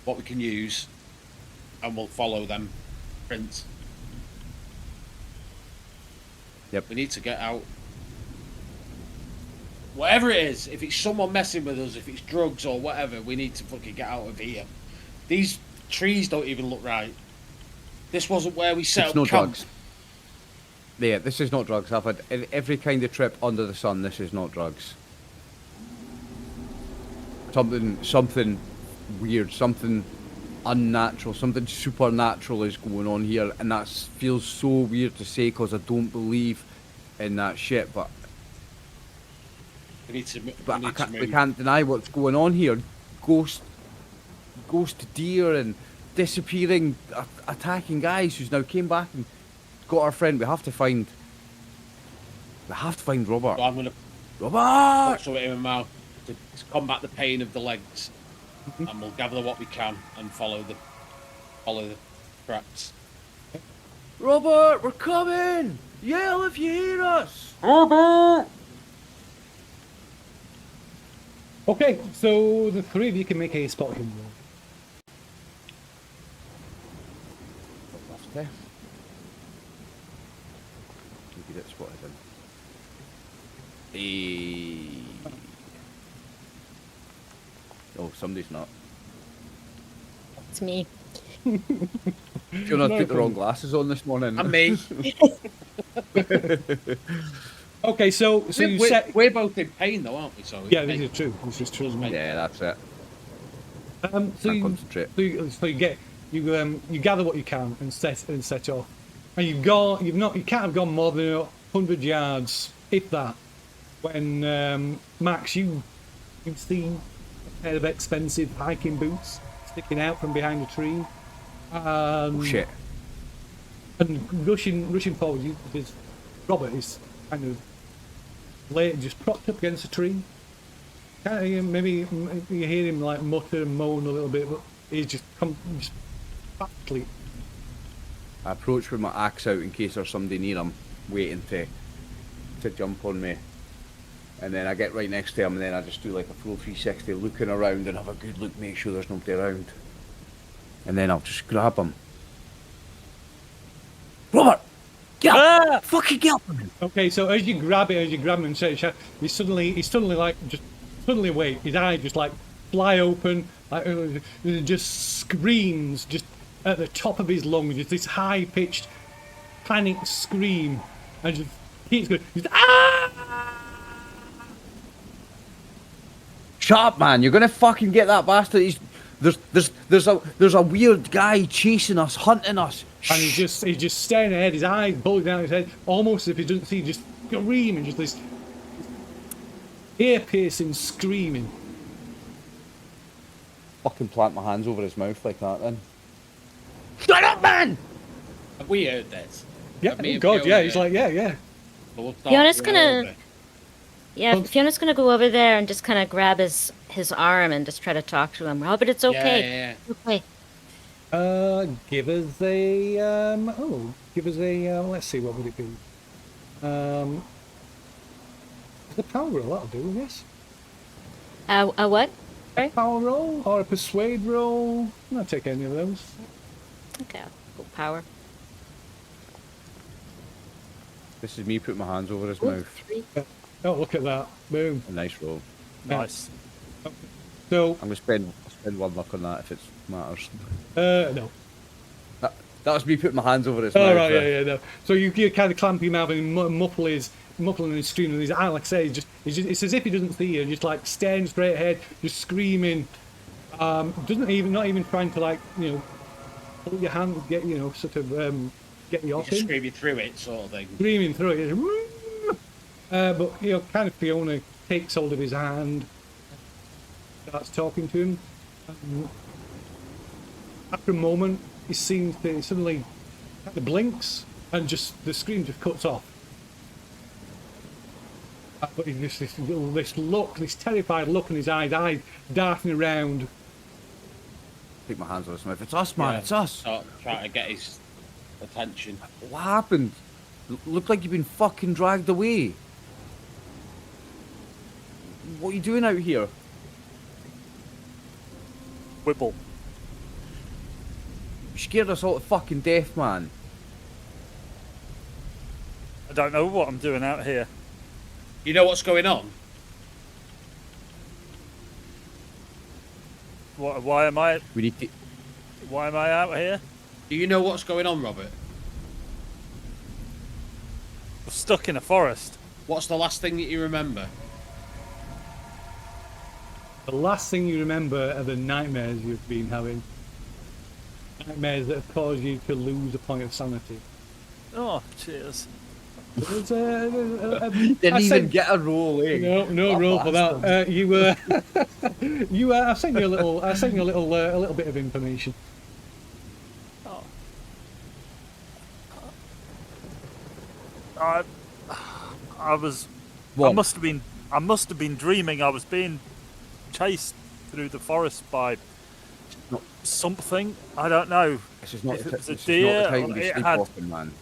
what we can use, and we'll follow them prints. Yep. We need to get out. Whatever it is, if it's someone messing with us, if it's drugs or whatever, we need to fucking get out of here. These trees don't even look right. This wasn't where we set It's up no camp. drugs. Yeah, this is not drugs. I've had every kind of trip under the sun. This is not drugs. Something weird, something unnatural, something supernatural is going on here, and that feels so weird to say because I don't believe in that shit. But We need to we move. can't deny what's going on here. Ghost deer and disappearing, attacking guys who's now came back and got our friend. We have to find Robert. So I'm going to Robert! put something in my mouth to combat the pain of the legs, and we'll gather what we can and follow the tracks. Robert, we're coming! Yell if you hear us! Okay, so the three of you can make a spot hidden roll. Okay. You get it spotted in. Oh, somebody's not. It's me. Fiona's put the wrong glasses on this morning. And me. Okay, so We're both in pain though, aren't we? So yeah, this is true. This is true. Yeah, that's it. So Can't you, concentrate. so you gather what you can and set off, and you can't have gone more than 100 yards, if that. When Max, you see a pair of expensive hiking boots sticking out from behind a tree. Oh shit. And rushing forward, there's Robert is kind of just propped up against a tree. Maybe you hear him like mutter and moan a little bit, but he's just back asleep. I approach with my axe out in case there's somebody near him waiting to jump on me. And then I get right next to him, and then I just do like a full 360, looking around and have a good look, make sure there's nobody around. And then I'll just grab him. Robert! Get up! Ah! Fucking get up! Okay, so as you grab him and say, he's suddenly like just suddenly awake. His eyes just like fly open, like just screams just at the top of his lungs, just this high pitched panic scream, and just keeps going. Just, ah! Shut up, man! You're gonna fucking get that bastard. There's a weird guy chasing us, hunting us. And he's just staring ahead, his eyes bulging out his head, almost as if he doesn't see, just screaming, just this ear-piercing screaming. Fucking plant my hands over his mouth like that then. Shut up, man! Have we heard this? Yeah, Have me oh and God, Fiona yeah, heard he's it? like, yeah. So we'll start Fiona's going gonna- over. Yeah, Well- Fiona's gonna go over there and just kind of grab his arm and just try to talk to him. Robert, it's okay. Yeah. Okay. Give us a let's see, what would it be? The power roll, that'll do, yes. A what? Sorry? Power roll or a persuade roll. I'll take any of those. Okay, I'll go power. This is me putting my hands over his Ooh, mouth. 3. Oh, look at that. Boom. A nice roll. Nice. So, I'm gonna spend one luck on that if it matters. no. That was me putting my hands over his Oh mouth. right, yeah, no. So you kind of clamp him out and muffling his screaming. And he's like I say, it's as if he doesn't see you, just like staring straight ahead, just screaming. Not even trying to like pull your hand, get sort of get you off Just him. screaming through it, sort of thing. Screaming through it. But kind of Fiona takes hold of his hand, starts talking to him. After a moment, he seems to suddenly kind of blinks and just the scream just cuts off. But he's just this terrified look in his eyes darting around. Take my hands over his mouth. It's us, man. Yeah, It's us. Start trying to get his attention. What happened? Looked like you've been fucking dragged away. What are you doing out here? Whipple. You scared us all to fucking death, man. I don't know what I'm doing out here. You know what's going on? Why am I We need to. out here? Do you know what's going on, Robert? I'm stuck in a forest. What's the last thing that you remember? The last thing you remember are the nightmares you've been having. Nightmares that have caused you to lose a point of sanity. Oh, cheers. There's Didn't I even said- get a roll, eh? No What roll for that. bastard. I sent you a little bit of information. Oh. I was. What? I must have been dreaming. I was being chased through the forest by No. something. I don't know. This is not If the it was a this is deer, not the time to be it had- sleepwalking, man.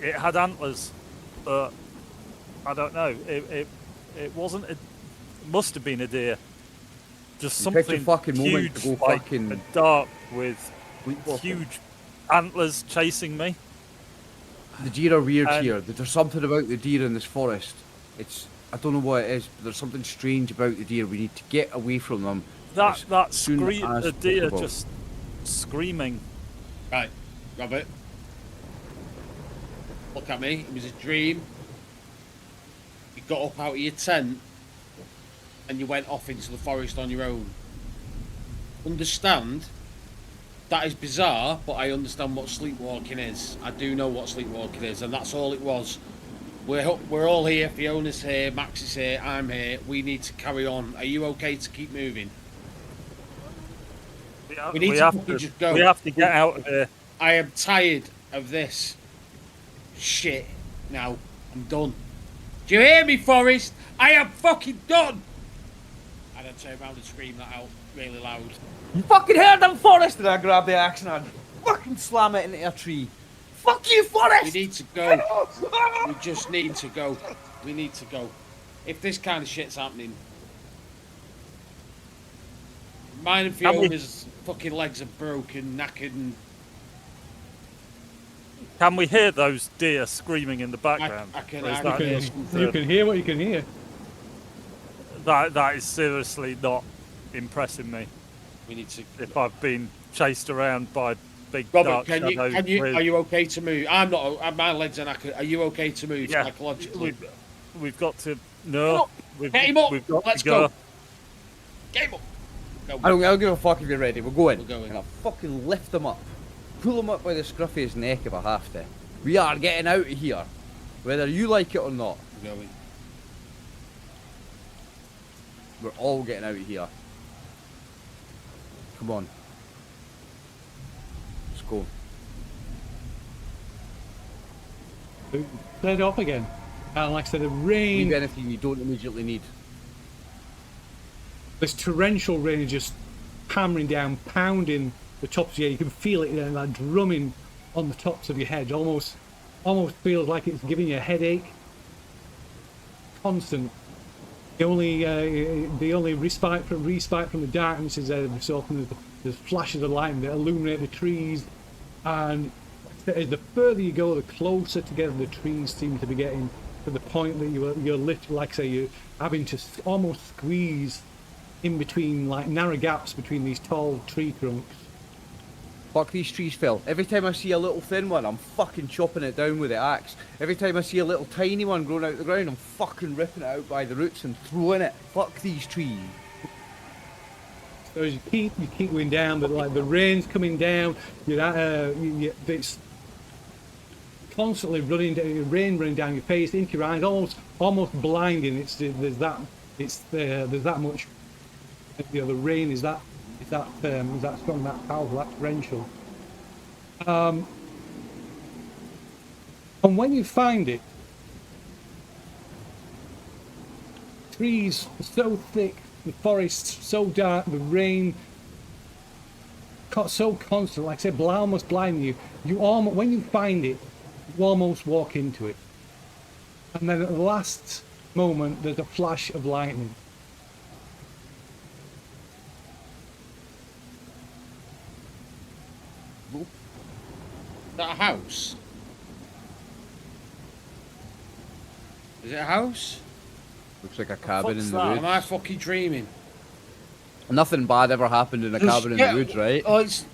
It had antlers, but I don't know. It wasn't. It must have been a deer. Just You something picked a fucking moment huge, to go like fucking a dark with sleepwalking. huge antlers chasing me. The deer are weird And- here. There's something about the deer in this forest. I don't know what it is, but there's something strange about the deer. We need to get away from them. as soon as The deer possible. just screaming. Right, Robert. Look at me. It was a dream. You got up out of your tent and you went off into the forest on your own. Understand? That is bizarre, but I understand what sleepwalking is. I do know what sleepwalking is, and that's all it was. We're all here. Fiona's here. Max is here. I'm here. We need to carry on. Are you okay to keep moving? We need to have fucking to. just go. We have to get out of here. I am tired of this shit now. I'm done. Do you hear me, Forrest? I am fucking done! And I turn around and scream that out really loud. You fucking heard them, Forrest! And I grab the axe and I fucking slam it into a tree. Fuck you, We Forrest! need to go. We just need to go. We need to go. If this kind of shit's happening. Mine and Can we- Fiona's fucking legs are broken, knackered, and Can we hear those deer screaming in the background? I can- Or is I that can- just You can hear what you can hear. that is seriously not impressing me. we need to. If I've been chased around by big Robert, dark can you, shadows. are you okay to move? I'm not. My legs are knackered. Are you okay to move Yeah, psychologically? we've got to. No, we've, Get him up. we've got Let's to go. Get him up. Go. I don't give a fuck if you're ready. We're going. We're going. And I'll fucking lift him up. Pull him up by the scruff of his neck if I have to. We are getting out of here. Whether you like it or not. We're going. We're all getting out of here. Come on. Let's go. Set it off again. And like I said, the rain, Leave anything you don't immediately need. this torrential rain is just hammering down, pounding the tops of your head. You can feel it, like drumming on the tops of your head. Almost feels like it's giving you a headache. Constant. The only respite from the darkness is there. So there's flashes of light that illuminate the trees, and as the further you go, the closer together the trees seem to be getting, to the point that you're literally, like I say, you're having to almost squeeze in between, like narrow gaps between these tall tree trunks. Fuck these trees, Phil. Every time I see a little thin one, I'm fucking chopping it down with the axe. Every time I see a little tiny one growing out the ground, I'm fucking ripping it out by the roots and throwing it. Fuck these trees. So as you keep going down, but like the rain's coming down, it's constantly rain running down your face, into your eyes, almost blinding. There's that much. The rain is that strong, that powerful, that torrential. And when you find it, trees so thick, the forest so dark, the rain so constant, like I said, almost blinding you. When you find it, you almost walk into it, and then at the last moment, there's a flash of lightning. Is that a house? Is it a house? Looks like a cabin in the that? woods. Am I fucking dreaming? Nothing bad ever happened in a cabin in the woods, right? Oh, let's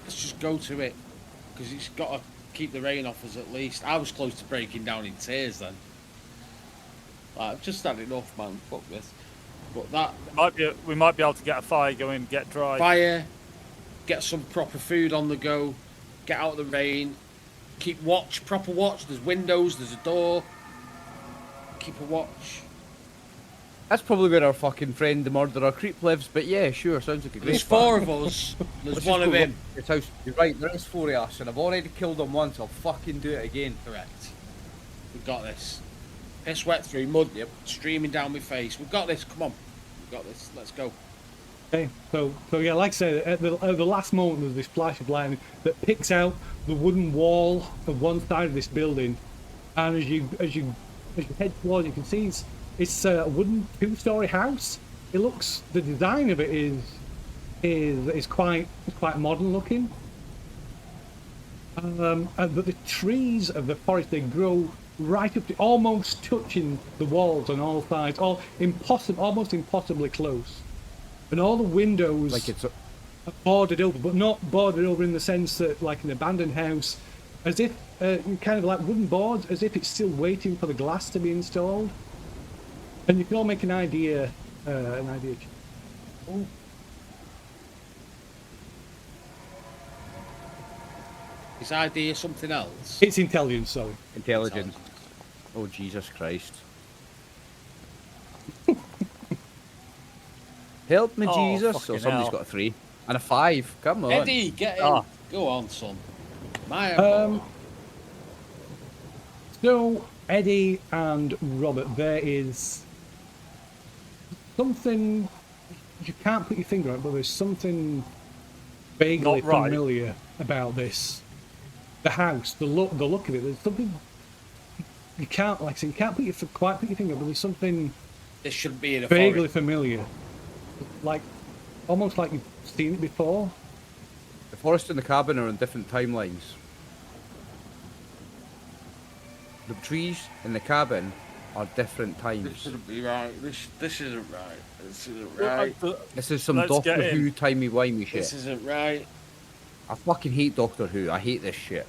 just go to it, because it's got to keep the rain off us at least. I was close to breaking down in tears then. Like, I've just had enough, man. Fuck this. But that We might be able to get a fire going, get dry. fire, get some proper food on the go, get out of the rain, keep watch, proper watch. There's windows, there's a door. Keep a watch. That's probably where our fucking friend, the murderer creep, lives. But yeah, sure, sounds like a great There's plan. 4 of us. There's Let's one just of go him. look at his house. You're right, there is 4 of us, and I've already killed him once. I'll fucking do it again. Correct. We've got this. Piss wet through mud, streaming down my face. We've got this. Come on. We've got this. Let's go. Okay, so yeah, like I said, at the last moment, there's this flash of lightning that picks out the wooden wall of one side of this building, and as you head towards, you can see it's a wooden 2-story house. It looks, the design of it is quite modern looking. But the trees of the forest, they grow right up to almost touching the walls on all sides, almost impossibly close. And all the windows Like it's are boarded over, but not boarded over in the sense that like an abandoned house, as if kind of like wooden boards, as if it's still waiting for the glass to be installed. And you can all make an idea. Oh. His idea something else. It's intelligence, sorry. intelligent. Oh, Jesus Christ. Help me, Oh, Jesus. Oh, fucking somebody's hell. got a 3 and a 5. Come on. Eddie, get in. Ah. Go on, son. My So Eddie and Robert, there is something you can't put your finger on, but there's something vaguely Not right. familiar about this. The house, the look of it. There's something you can't, like I said, you can't quite put your finger, but there's something This shouldn't be in a vaguely forest. familiar, like almost like you've seen it before. The forest and the cabin are on different timelines. The trees in the cabin are different This times. shouldn't be right. This isn't right. This isn't Well, right. This is some Let's Doctor get in. Who timey-wimey shit. This isn't right. I fucking hate Doctor Who. I hate this shit.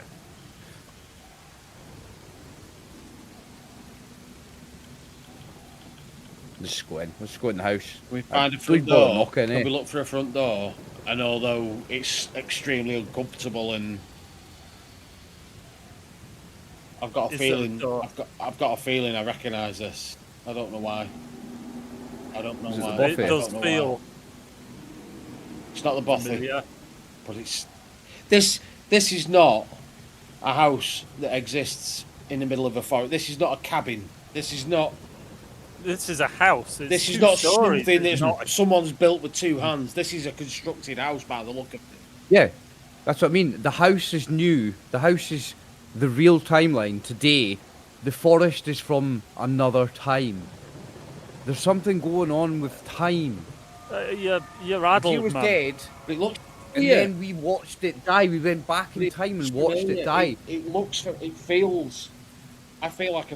Let's go in. Let's go in the house. We find a Don't front bother door. knocking, Can eh? we look for a front door? And although it's extremely uncomfortable, and I've got a Is there a feeling, door? I've got a feeling I recognise this. I don't know why. I don't know Is it the why. Buffet? It I does don't know feel why. It's not the Bothy, familiar. but it's this. This is not a house that exists in the middle of a forest. This is not a cabin. This is not. This is a house. It's This is 2 not stories. something It's that not someone's built with 2 hands. This is a constructed house by the look of it. Yeah, that's what I mean. The house is new. The house is the real timeline today. The forest is from another time. There's something going on with time. you're He addled, was man. dead, But it looks. and then we watched it die. We went back in time and watched it die. It looks. It feels. I feel like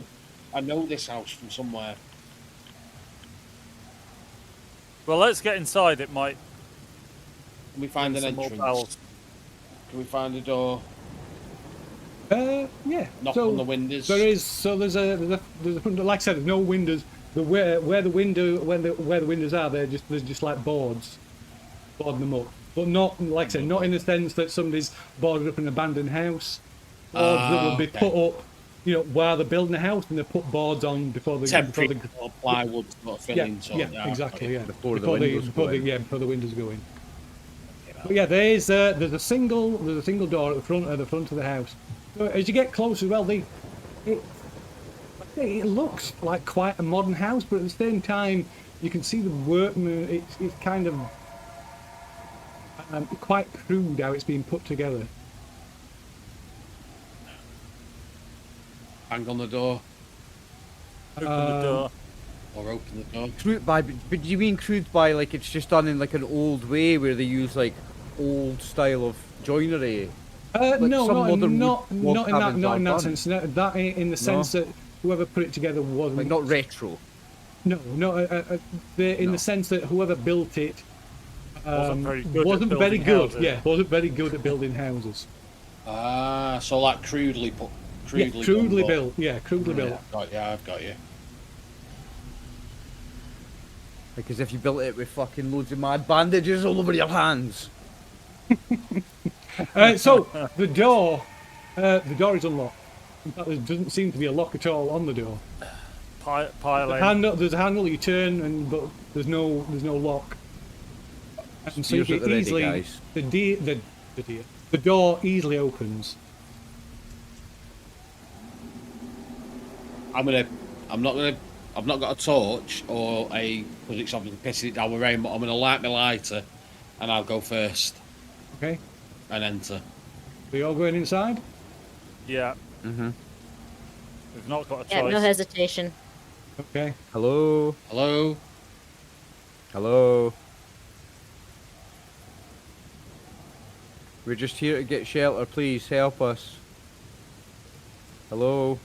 I know this house from somewhere. Well, let's get inside. It might We find an some more entrance. bells. Can we find a door? Yeah. Knock so on the windows. There is. So there's a front. Like I said, there's no windows. Where the windows are, there's just like boarding them up. But not, like I said, not in the sense that somebody's boarded up an abandoned house. Boards that will be put up, while they're building a house, and they put boards on before the Temporary or plywood sort of filling. Exactly. Yeah, Before the windows go in. before the windows go in. But yeah, there's a single door at the front of the house. So as you get closer, well, it looks like quite a modern house, but at the same time, you can see the workman. It's kind of quite crude how it's been put together. Bang on the door Open the door. or open the door. Crude by, but do you mean crude by like it's just done in like an old way where they use like old style of joinery? No, some not modern in that cabins are in that done. sense. No, that in the sense that whoever put it together wasn't Like not retro. No, in the sense that whoever built it Wasn't very good. wasn't at very building good. houses. Yeah, wasn't very good at building houses. So like crudely put. Crudely done, built. Yeah, crudely built. I've got you. Like as if you built it with fucking loads of mad bandages all over your hands. So the door is unlocked. In fact, there doesn't seem to be a lock at all on the door. Piling. There's a handle you turn, but there's no lock. And so you Spears at can the ready, easily guys. the door easily opens. I've not got a torch or because it's obviously pissing it down with rain, but I'm gonna light my lighter, and I'll go first Okay, and enter. so you're all going inside. Yeah. Mm-hmm. We've not got a Yeah, choice. no hesitation. Okay. Hello. Hello. Hello. We're just here to get shelter. Please help us. Hello.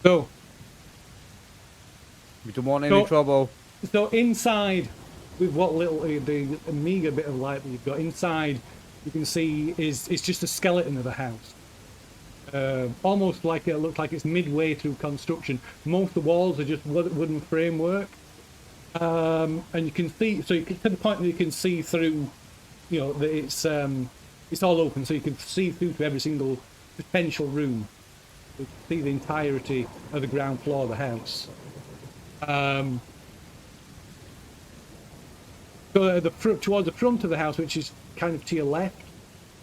So We don't want any So- trouble. So inside, with what little the meager bit of light that you've got inside, you can see it's just a skeleton of a house. Almost like it looks like it's midway through construction. Most of the walls are just wooden framework, and you can see. So you can, to the point that you can see through. That it's all open, so you can see through to every single potential room. You can see the entirety of the ground floor of the house. So towards the front of the house, which is kind of to your left,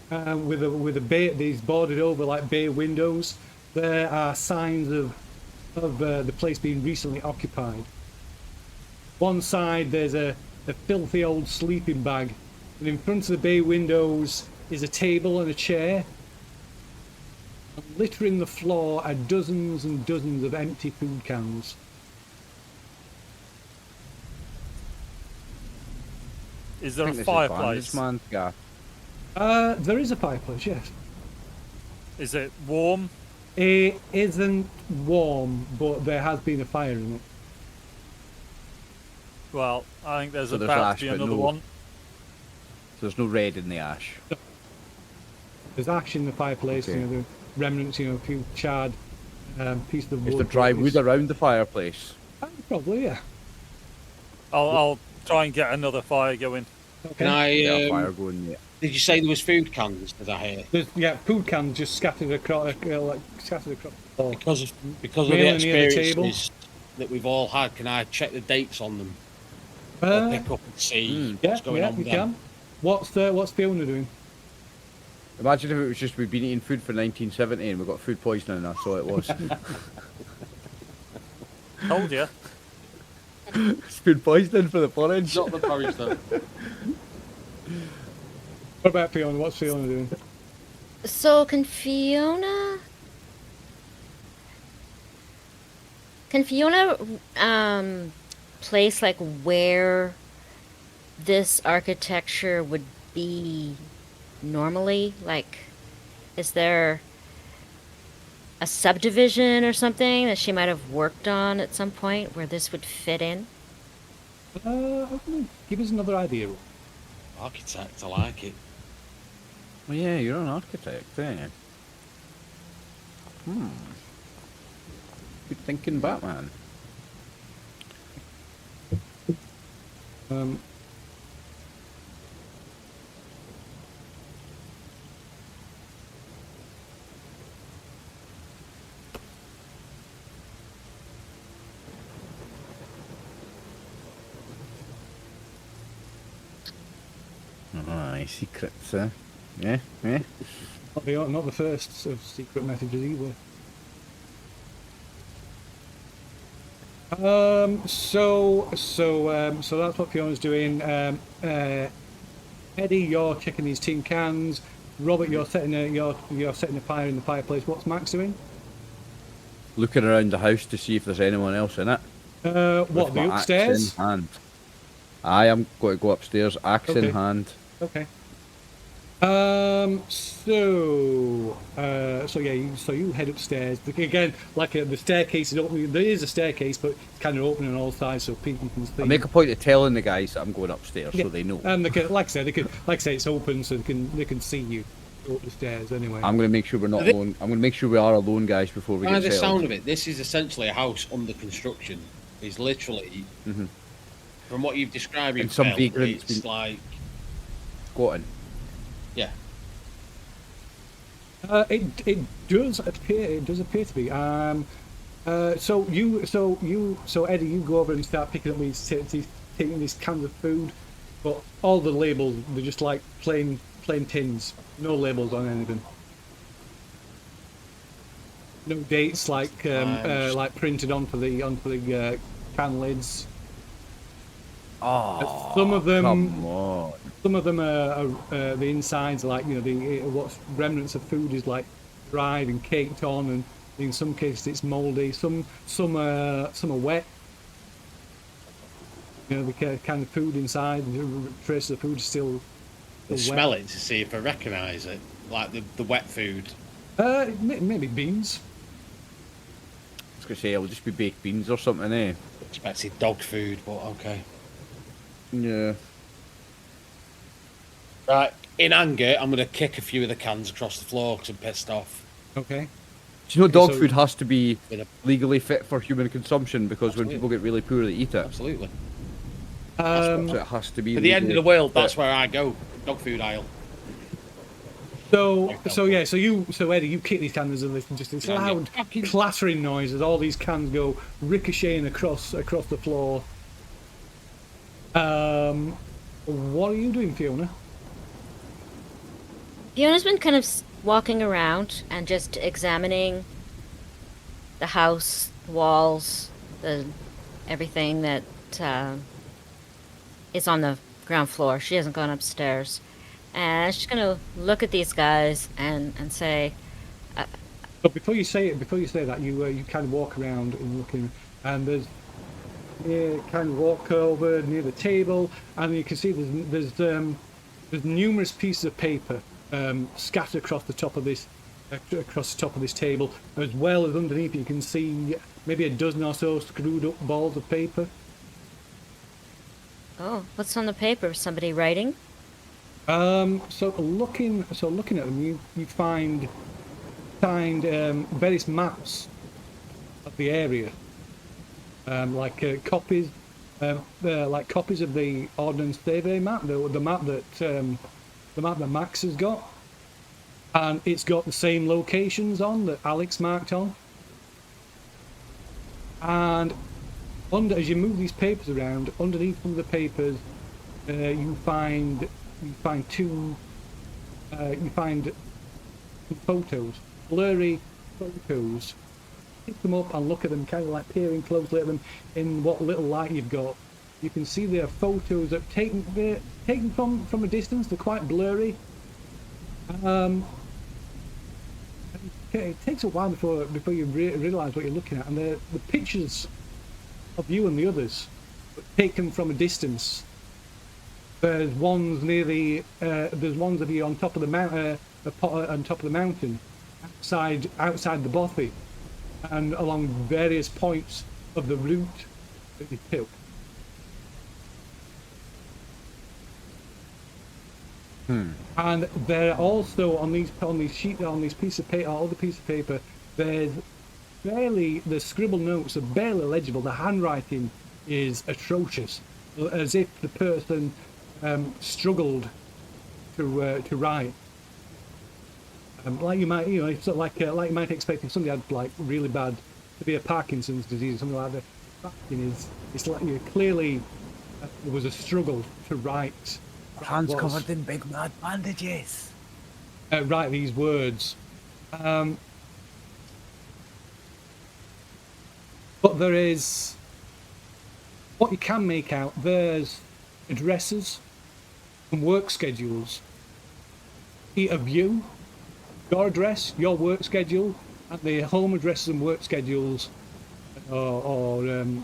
with a bay, these boarded over like bay windows, there are signs of the place being recently occupied. One side there's a filthy old sleeping bag, and in front of the bay windows is a table and a chair. And littering the floor are dozens and dozens of empty food cans. Is there I a think this is fireplace? bandits, man. There is a fireplace, yes. Is it warm? It isn't warm, but there has been a fire in it. Well, I think there's So there's about ash, to be but another no- one. There's no red in the ash. There's ash in the fireplace, Okay. the remnants, a few charred pieces of wood. Is there dry but wood it's- around the fireplace? Probably, yeah. I'll try and get another fire going. Okay. Can I? Yeah, fire going. Yeah. Did you say there was food cans? Did I hear? There's, food cans just scattered across, scattered across the floor. Because of the Mainly near the table. experiences that we've all had, can I check the dates on them? Or pick up and see Yeah, what's going on you with can. them? What's the owner doing? Imagine if it was just we'd been eating food for 1970 and we got food poisoning. That's all it was. Told you. It's food poisoning for the porridge. Not the porridge though. What about Fiona? What's Fiona doing? So can Fiona place like where this architecture would be normally? Like, is there a subdivision or something that she might have worked on at some point where this would fit in? Give us another idea. Architect, I like it. Well, yeah, you're an architect, eh? Good thinking, Batman. Um, Aye, secrets, eh? Yeah, yeah. not the first of secret messages either. So that's what Fiona's doing. Eddie, you're checking these tin cans. Robert, you're setting a fire in the fireplace. What's Max doing? Looking around the house to see if there's anyone else in it. What, With the my upstairs? axe in hand. I am going to go upstairs, axe in Okay. hand. Okay. So you head upstairs. Again, like the staircase is open. There is a staircase, but it's kind of open on all sides, so people can see. I make a point of telling the guys that I'm going upstairs, Yeah. so they know. And like I say, it's open, so they can see you go up the stairs anyway. I'm going to make sure we're not alone. I'm going to make sure we are alone, guys, before we By get the settled. sound of it, this is essentially a house under construction. It's literally, from what you've described, And some vagrants it's been- like, Got in. yeah. It does appear to be. So Eddie, you go over and start picking up taking these cans of food, but all the labels, they're just like plain tins, no labels on anything. No dates like printed onto the can lids. Oh, Some of them, come on. some of them are the insides, like what's remnants of food is like dried and caked on, and in some cases it's mouldy. Some are wet. The kind of food inside, the traces of food is still wet. Smell it to see if I recognise it, like the wet food. Maybe beans. I was going to say, it'll just be baked beans or something, eh? Expected dog food, but okay. Yeah. Right, in anger, I'm going to kick a few of the cans across the floor because I'm pissed off. Okay. Do you know dog so- food has to be With a- legally fit for human consumption because when Absolutely. people get really poor, they eat it. Absolutely. So it has to be. At the end of the legally world, fit. that's where I go. Dog food aisle. So Eddie, you kick these cans and listen just this Yeah, loud fucking- clattering noise as all these cans go ricocheting across the floor. What are you doing, Fiona? Fiona's been kind of walking around and just examining the house, the walls, everything that is on the ground floor. She hasn't gone upstairs. And she's going to look at these guys and say, But before you say that, you kind of walk around and looking, and you kind of walk over near the table, and you can see there's numerous pieces of paper scattered across the top of this table, as well as underneath you can see maybe a dozen or so screwed up balls of paper. oh, what's on the paper? Somebody writing? So looking at them, you find various maps of the area, copies of the Ordnance Survey map, the map that Max has got, and it's got the same locations on that Alex marked on. And as you move these papers around, underneath some of the papers, you find some photos, blurry photos. Pick them up and look at them, kind of like peering closely at them in what little light you've got. You can see they're photos that taken from a distance. They're quite blurry. It takes a while before you realise what you're looking at, and the pictures of you and the others taken from a distance. There's ones there's ones of you on top of the mountain, outside the bothy, and along various points of the route that you took. And there are also on these piece of paper, all the piece of paper, there's the scribbled notes are barely legible. The handwriting is atrocious, as if the person struggled to write. Like you might, it's sort of like you might expect if somebody had like really bad, severe Parkinson's disease or something like that. It's like clearly there was a struggle to write. Hands covered in big mad bandages. Write these words. But there is what you can make out. There's addresses and work schedules. Of you, your address, your work schedule, and the home addresses and work schedules, of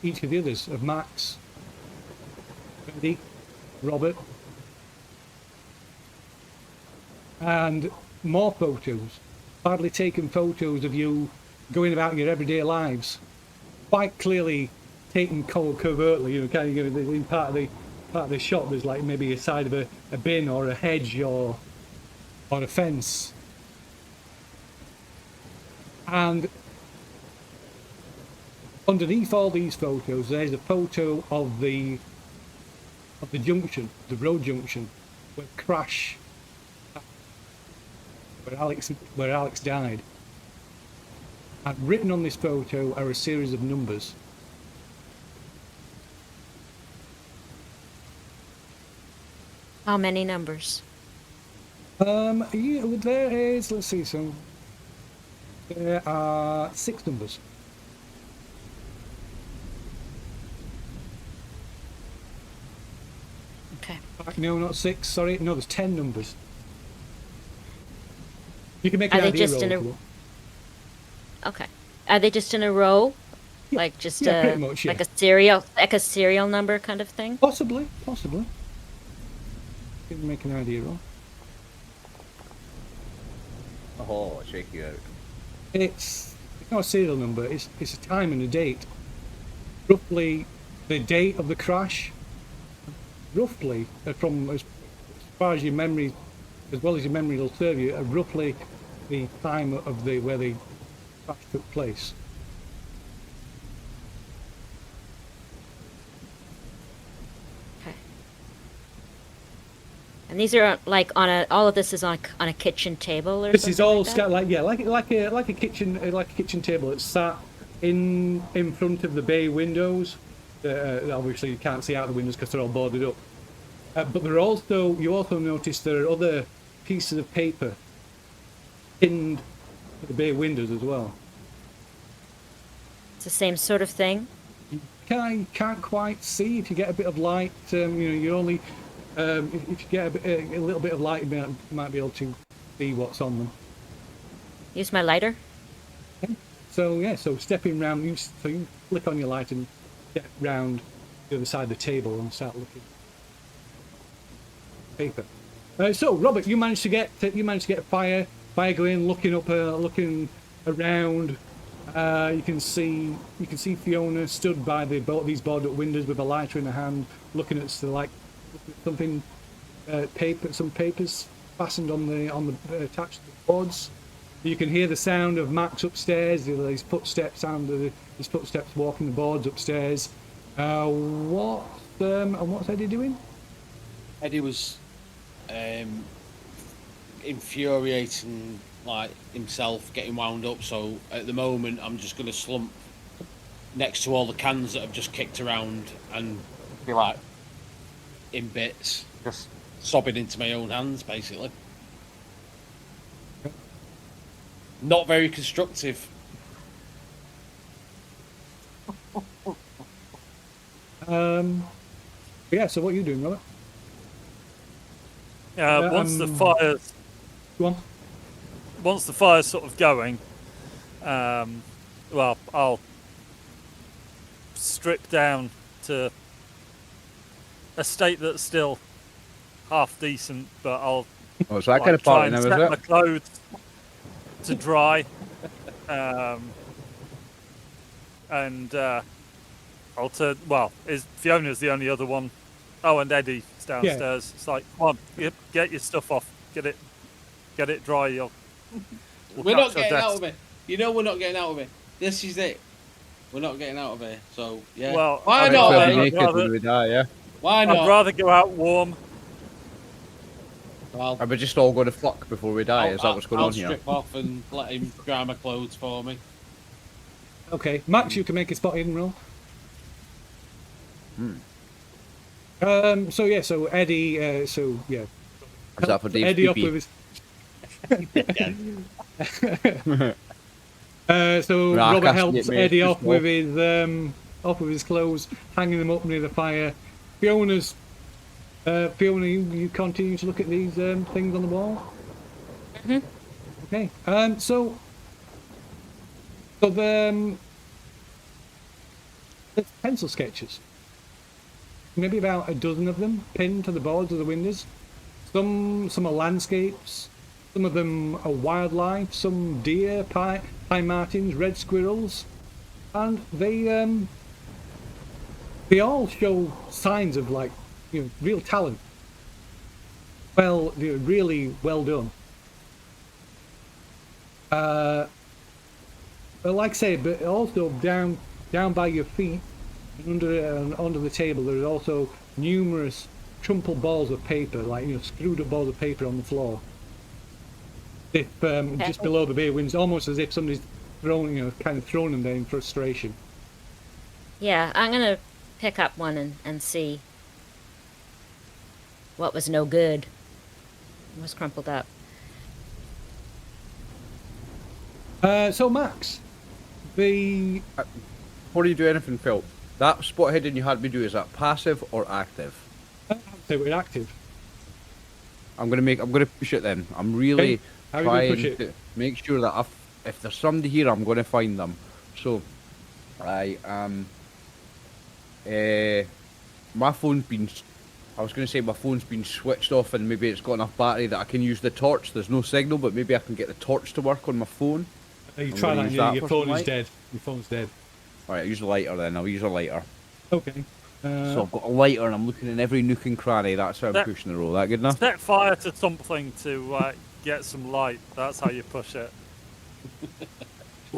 each of the others, of Max, Eddie, Robert, and more photos, badly taken photos of you going about your everyday lives, quite clearly taken covertly. Kind of in part of the shot. There's like maybe a side of a bin or a hedge or a fence, and underneath all these photos, there's a photo of the junction, the road junction, where Alex died. And written on this photo are a series of numbers. How many numbers? Yeah, there is. Let's see. So there are 6 numbers. Okay. No, not 6. Sorry, no. There's 10 numbers. You can make an Are they idea just roll in if you a? want. Okay. Are they just in a row? Like just yeah, pretty much, yeah. like a serial number kind of thing? Possibly. You can make an idea roll. Oh, check you out. It's not a serial number. It's a time and a date. Roughly, the date of the crash. Roughly, from as far as your memory, as well as your memory will serve you, roughly the time of where the crash took place. Okay. And these are like all of this is on a kitchen table or This something is all like that? like a kitchen table. It's sat in front of the bay windows. Obviously, you can't see out the windows because they're all boarded up. But you also notice there are other pieces of paper pinned to the bay windows as well. It's the same sort of thing? Can't quite see. If you get a bit of light, you only if you get a little bit of light, you might be able to see what's on them. Use my lighter? So stepping round, you flick on your light and get round the other side of the table and start looking. Paper. So Robert, you managed to get fire going, looking around. You can see Fiona stood by these boarded up windows with a lighter in her hand, looking at something, some papers fastened on the attached to the boards. You can hear the sound of Max upstairs. His footsteps walking the boards upstairs. What's Eddie doing? Eddie was infuriating like himself, getting wound up. So at the moment, I'm just going to slump next to all the cans that have just kicked around and be like in bits, just sobbing into my own hands, basically. Not very constructive. Yeah. So what are you doing, Robert? Once the fire's Go on. once the fire's sort of going, well, I'll strip down to a state that's still half decent, but I'll Oh, so I kind of try party and now, is set my it? clothes to dry, and I'll turn. Well, Fiona's the only other one Oh, and Eddie's downstairs. It's like, come on, get your stuff off. Get it dry. We're not catch our getting out deaths. of it. You know we're not getting out of it. This is it. We're not getting out of here. So yeah. Well, why I'd not? We'll rather- be eh? naked rather- when we die, yeah. Why I'd not? rather go out warm. Well, Are we just all going to fuck before we die? Is that what's going I'll on here? strip off and let him dry my clothes for me. Okay, Max, you can make a spot hidden roll. So yeah, so Eddie, so yeah, Is that for Dave's Eddie up pee-pee? with his. So Right, I Robert can't helps get me, Eddie it's off with his clothes, hanging them up near the fire. Fiona, you continue to look at these things on the wall. Okay. So there's pencil sketches. Maybe about a dozen of them pinned to the boards of the windows. Some are landscapes. Some of them are wildlife. Some deer, pine martens, red squirrels, and they all show signs of like real talent. Well, really well done. But like I say, but also down by your feet, under the table, there are also numerous crumpled balls of paper, like screwed up balls of paper on the floor. If just below the bay windows, almost as if somebody's thrown them there in frustration. Yeah, I'm gonna pick up one and see what was no good. What was crumpled up. So Max, the Before you do anything, Phil, that spot hidden you had me do, is that passive or active? they were active. I'm gonna push it then. I'm really Okay. How are you gonna trying push it? to make sure that if there's somebody here, I'm gonna find them. So I am. My phone's been. I was gonna say my phone's been switched off, and maybe it's got enough battery that I can use the torch. There's no signal, but maybe I can get the torch to work on my phone. You I'm try gonna that. use that Your for phone some is light. dead. Your phone's dead. All right, I'll use a lighter then. I'll use a lighter. Okay. So I've got a lighter, and I'm looking in every nook and cranny. That's how I'm That- pushing the roll. That good enough? Set fire to something to get some light. That's how you push it. Oh,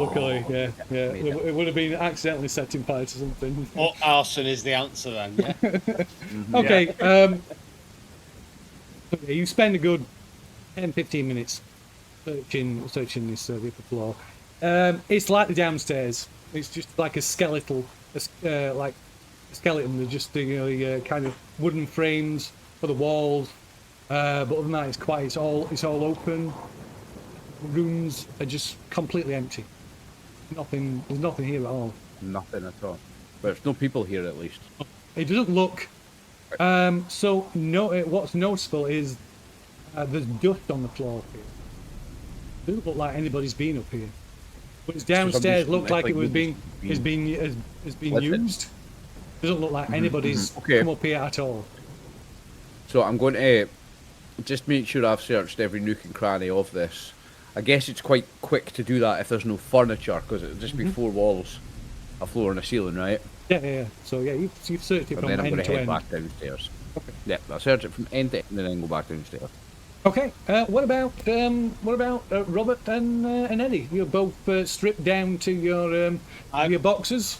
luckily, yeah. Made it. It would have been accidentally setting fire to something. Or arson is the answer then, yeah? Okay. Okay, you spend a good 10-15 minutes searching this the upper floor. It's like the downstairs. It's just like a skeletal, like a skeleton. They're just kind of wooden frames for the walls. But other than that, it's all open. Rooms are just completely empty. There's nothing here at all. Nothing at all. But there's no people here at least. It doesn't look. So what's noticeable is there's dust on the floor here. It doesn't look like anybody's been up here. But it's downstairs. Looked like it was has been used. Doesn't look like anybody's Okay. come up here at all. So I'm going to just make sure I've searched every nook and cranny of this. I guess it's quite quick to do that if there's no furniture, because it'll just be four walls, a floor and a ceiling, right? Yeah. So yeah, you've searched it And from then I'm end going to to head end. back downstairs. Okay. Yeah, I'll search it from end to end and then go back downstairs. Okay. What about Robert and Eddie? You're both stripped down to your boxes.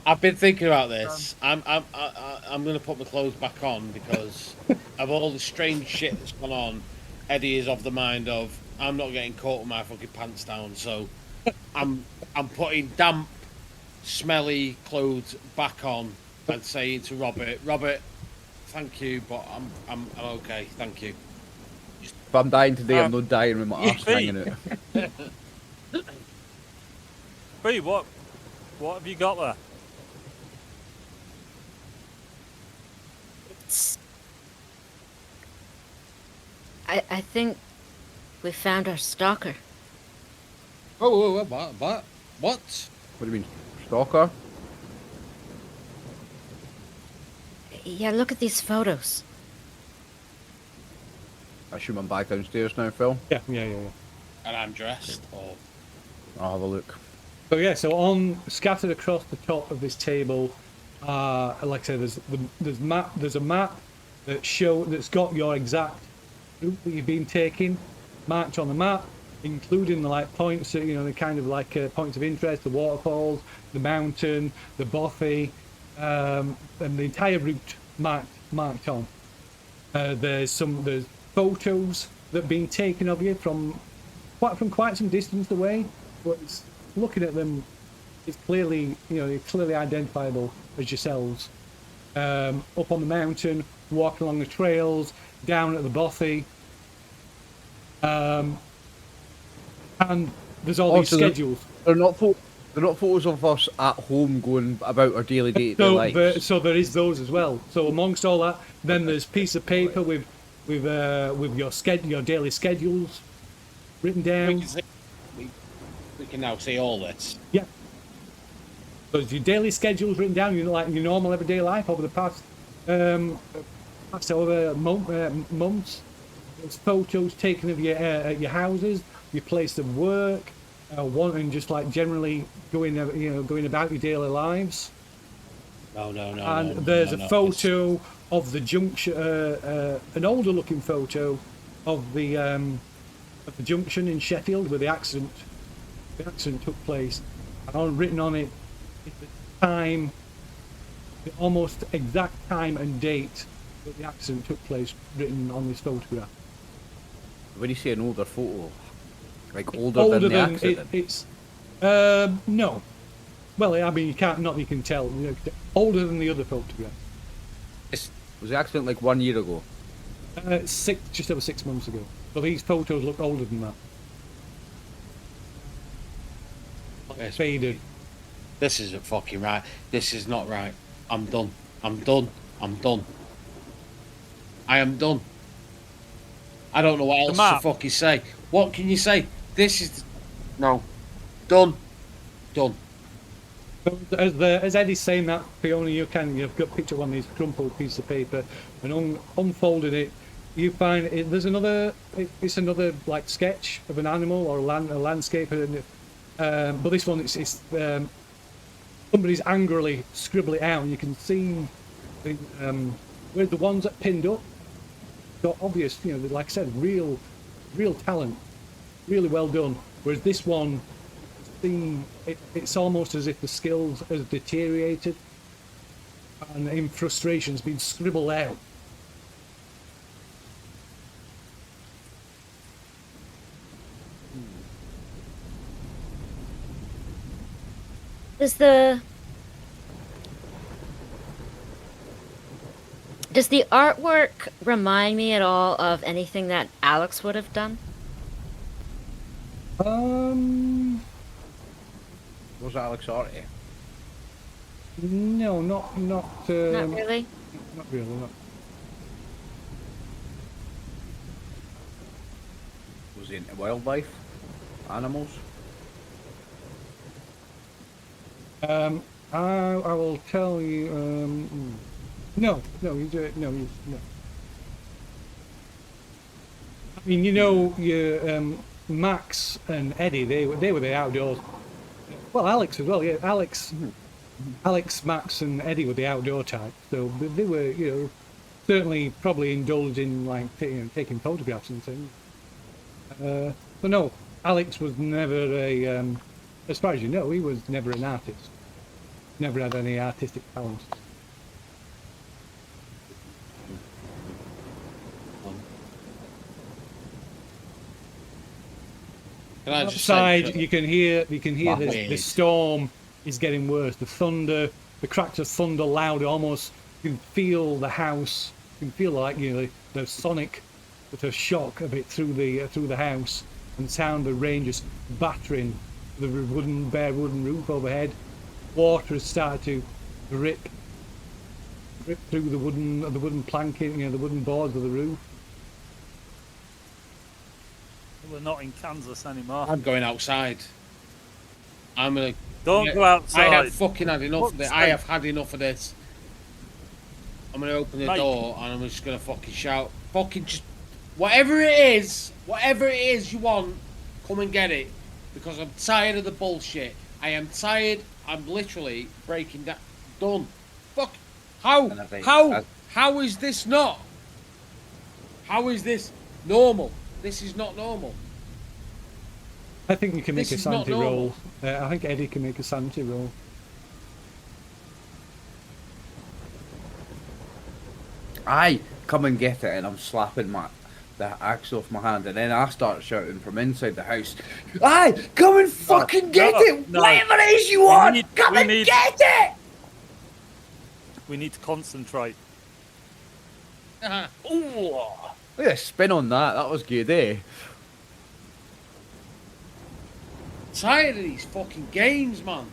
I've been thinking about this. I'm going to put my clothes back on because of all the strange shit that's gone on. Eddie is of the mind of I'm not getting caught with my fucking pants down, so I'm putting damp, smelly clothes back on and saying to Robert, thank you, but I'm okay, thank you. If I'm dying today, I'm not dying with my arse hanging out. Bree, what have you got there? I think we found our stalker. Oh, what? What do you mean, stalker? Yeah, look at these photos. I assume I'm back downstairs now, Phil. Yeah. And I'm dressed. Or I'll have a look. So yeah, so scattered across the top of this table like I said, there's a map that's got your exact route that you've been taking, marked on the map, including the like points, the kind of like points of interest, the waterfalls, the mountain, the bothy, and the entire route marked on. There's photos that have been taken of you from quite some distance away, but looking at them, it's clearly identifiable as yourselves. Up on the mountain, walking along the trails, down at the bothy, and there's all these schedules. They're not photos of us at home going about our daily lives. So there is those as well. So amongst all that, then there's a piece of paper with your daily schedules written down. We can now see all this. Yeah. So your daily schedules written down, like your normal everyday life over the past months. There's photos taken of your at your houses, your place of work, and just like generally going about your daily lives. No. And there's a photo of the junction, an older looking photo of the junction in Sheffield where the accident took place. And written on it is the time, the almost exact time and date that the accident took place, written on this photograph. When you say an older photo, like older than the accident? It's no. Well, I mean, you can tell. Older than the other photograph. Was the accident like 1 year ago? Just over 6 months ago. So these photos look older than that. Yes. Faded. This isn't fucking right. This is not right. I'm done. I am done. I don't know what else to fucking say. What can you say? This is... No. Done. As Eddie's saying that, Fiona, you've got a picture of one of these crumpled pieces of paper, and unfolding it, you find there's another. It's another like sketch of an animal or a landscape, but this one it's somebody's angrily scribbling it out, and you can see where the ones that pinned up got obvious, like I said, real talent, really well done. Whereas this one, it's almost as if the skills has deteriorated, and in frustration's been scribbled out. Does the artwork remind me at all of anything that Alex would have done? Was Alex arty? No, not Not really. Not really. No. Was he into wildlife? Animals? I will tell you. No. I mean, your Max and Eddie, they were the outdoors. Well, Alex as well. Yeah, Alex, Max, and Eddie were the outdoor type. So they were, certainly probably indulged in like taking photographs and things. But no, Alex was never as far as you know, he was never an artist. Never had any artistic talent. Can I just Outside, say, you can hear the storm is getting worse. The thunder, the cracks of thunder loud, almost you can feel the house. You can feel like the sonic sort of shock of it through the house, and sound the rain just battering the bare wooden roof overhead. Water has started to drip through the wooden planking, the wooden boards of the roof. We're not in Kansas anymore. I'm going outside. Don't go outside. I have fucking had enough of this. I have had enough of this. I'm going to open the door and I'm just going to fucking shout. Fucking just... Whatever it is you want, come and get it. Because I'm tired of the bullshit. I am tired. I'm literally breaking down. Done. fuck? How? And I think How? that's- How is this not? How is this normal? This is not normal. I think you can make This a is not sanity roll. normal. I think Eddie can make a sanity roll. I come and get it, and I'm slapping the axe off my hand, and then I start shouting from inside the house, "Aye, come and fucking get no, it! no. Whatever it is you want, need- come we and need- get it!" We need to concentrate. Uh-huh. Ooh. Look at the spin on that. That was good, eh? Tired of these fucking games, man.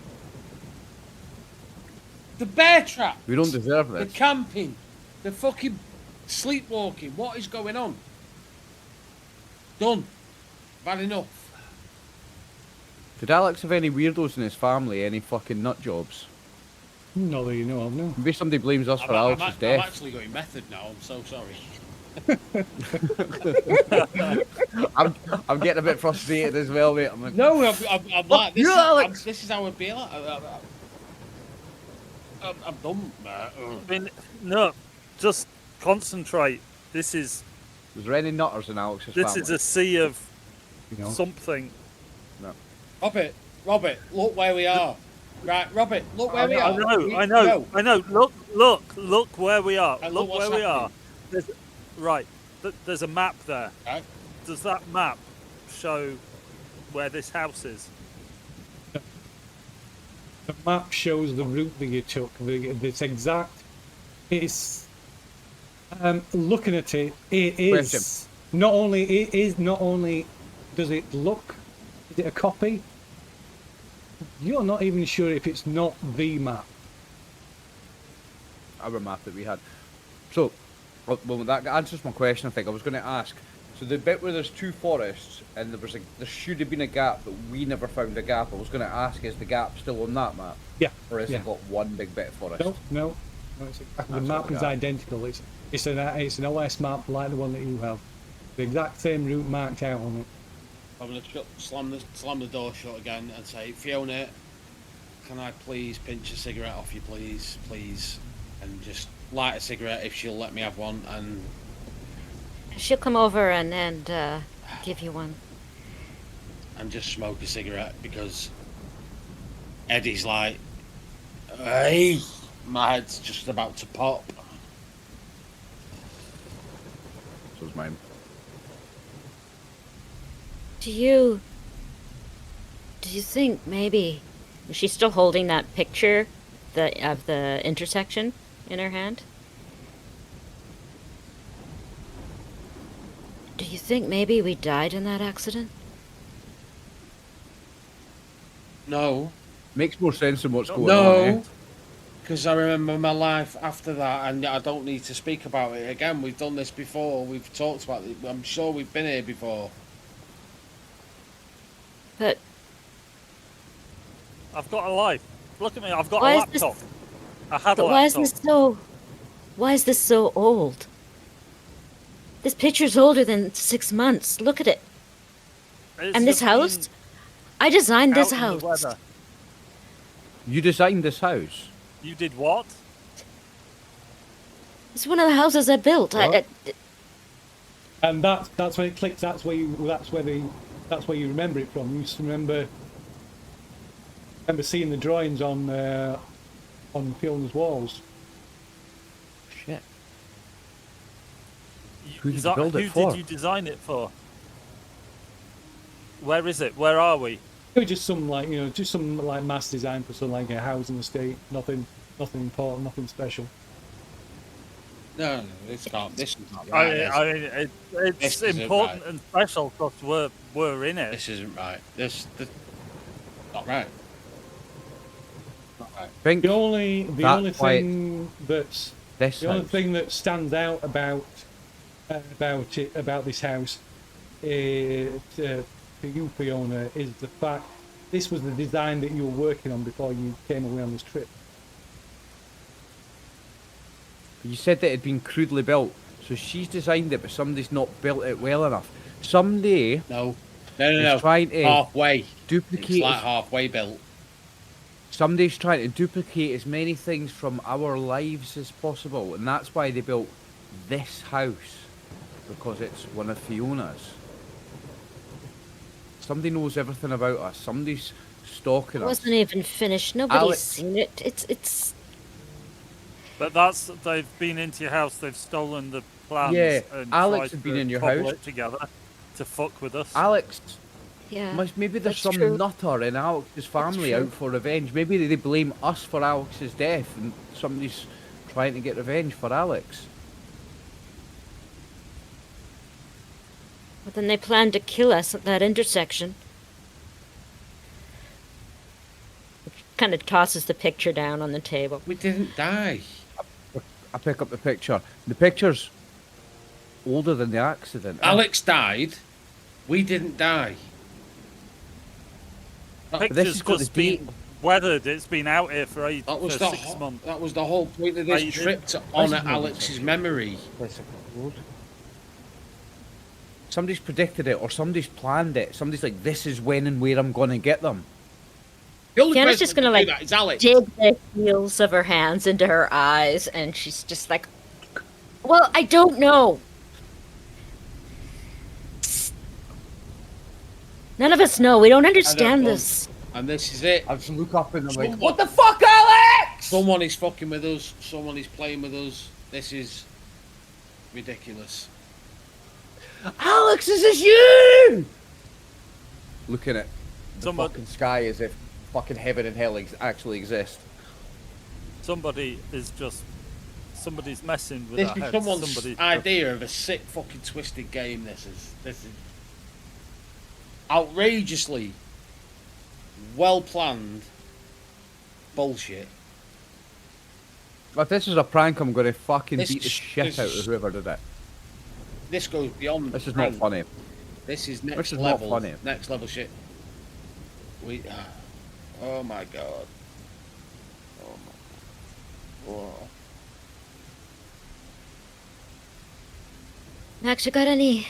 The bear trap. We don't deserve The this. camping. The fucking sleepwalking. What is going on? Done. I've had enough. Did Alex have any weirdos in his family? Any fucking nut jobs? Not that you know of, no. Maybe somebody blames us for Alex's I'm death. actually going method now. I'm so sorry. I'm getting a bit frustrated as well, mate. I'm like, No, I'm like this. you, Alex. This is how I'd be like. I'm done, mate. I mean, no, just concentrate. This is was there any nutters in Alex's this family? is a sea of You know. something. Robert, look where we are. Right, Robert, look where we are. I know. Look where we are. And Look look where what's we are. happening. Right, there's a map there. Right. Does that map show where this house is? The map shows the route that you took. This exact. It's looking at it. It is Question. not only. It is not only. Does it look? Is it a copy? You're not even sure if it's not the map. Our map that we had. So, well, that answers my question. I think I was going to ask. So the bit where there's two forests and there should have been a gap, but we never found a gap. I was going to ask, is the gap still on that map, Yeah. or has yeah. it got one big bit of forest? No. It's exactly, the That's map what we is got. identical. It's an OS map like the one that you have. The exact same route marked out on it. I'm gonna slam the door shut again and say, Fiona, can I please pinch a cigarette off you, please, and just light a cigarette if she'll let me have one, and She'll come over and give you one. just smoke a cigarette because Eddie's like, hey, my head's just about to pop. So it's mine. Do you think maybe is she still holding that picture of the intersection in her hand? Do you think maybe we died in that accident? No, Makes more sense than what's going on. no, Eh? because I remember my life after that, and I don't need to speak about it again. We've done this before. We've talked about it. I'm sure we've been here before. But I've got a life. Look at me. I've got Why a is this- laptop. I had a but why is laptop. this so old? This picture's older than 6 months. Look at it. It's And this just house? been I designed this out in the house. weather. You designed this house. You did what? It's one of the houses I built. What? And that's when it clicks. That's where you remember it from. You just remember seeing the drawings on Fiona's walls. Shit. You- Who did is you that- build it who for? did you design it for? Where is it? Where are we? It was just some mass design for some like a housing estate. Nothing important, nothing special. No, this can't. This is not right. I mean, it's This isn't important right. and special because we're in it. This isn't right. This not right. Not right. I think The only That's why thing that's this the only house. thing that stands out about this house for you, Fiona, is the fact this was the design that you were working on before you came away on this trip. You said that it had been crudely built, so she's designed it, but somebody's not built it well enough. Somebody No. is No. trying to Halfway. It's duplicate. like halfway built. Somebody's trying to duplicate as many things from our lives as possible, and that's why they built this house, because it's one of Fiona's. Somebody knows everything about us. Somebody's stalking It us. wasn't even finished. Nobody's Alex. seen it. It's. But they've been into your house, they've stolen the plans Yeah, and Alex tried had been to in your cobble house. it together to fuck with us. Alex, Yeah. maybe there's that's some true. nutter in Alex's family true. out for revenge. Maybe they blame us for Alex's death, and somebody's trying to get revenge for Alex. But then they planned to kill us at that intersection. Kind of tosses the picture down on the table. We didn't die. I pick up the picture. The picture's older than the accident. Alex died. We didn't die. this Picture's has got just the date. been weathered, it's been out here for, That was for the 6 months. that was the whole point of this Right, trip to This honour is not Alex's essential. memory. Somebody's predicted it, or somebody's planned it. Somebody's like, this is when and where I'm going to get them. The only Fiona person just that gonna can do like that is Alex. dig the heels of her hands into her eyes, and she's just like, "Well, I don't know. None of us know. We don't understand know. this." And this is it. I just look up and I'm like, Someone- what the fuck, Alex? Someone is fucking with us. Someone is playing with us. This is ridiculous. Alex, is this you? Looking at the Someone- fucking sky as if fucking heaven and hell actually exist. Somebody's messing with This our is heads. someone's Somebody idea of a sick fucking twisted game. This is outrageously well planned bullshit. If this is a prank, I'm going to fucking This beat the is- shit this out is- of whoever did it. This goes beyond. This is prank. not funny. This is next This is not level. funny. Next level shit. We. Oh my god. Oh my. Oh. Max, you got any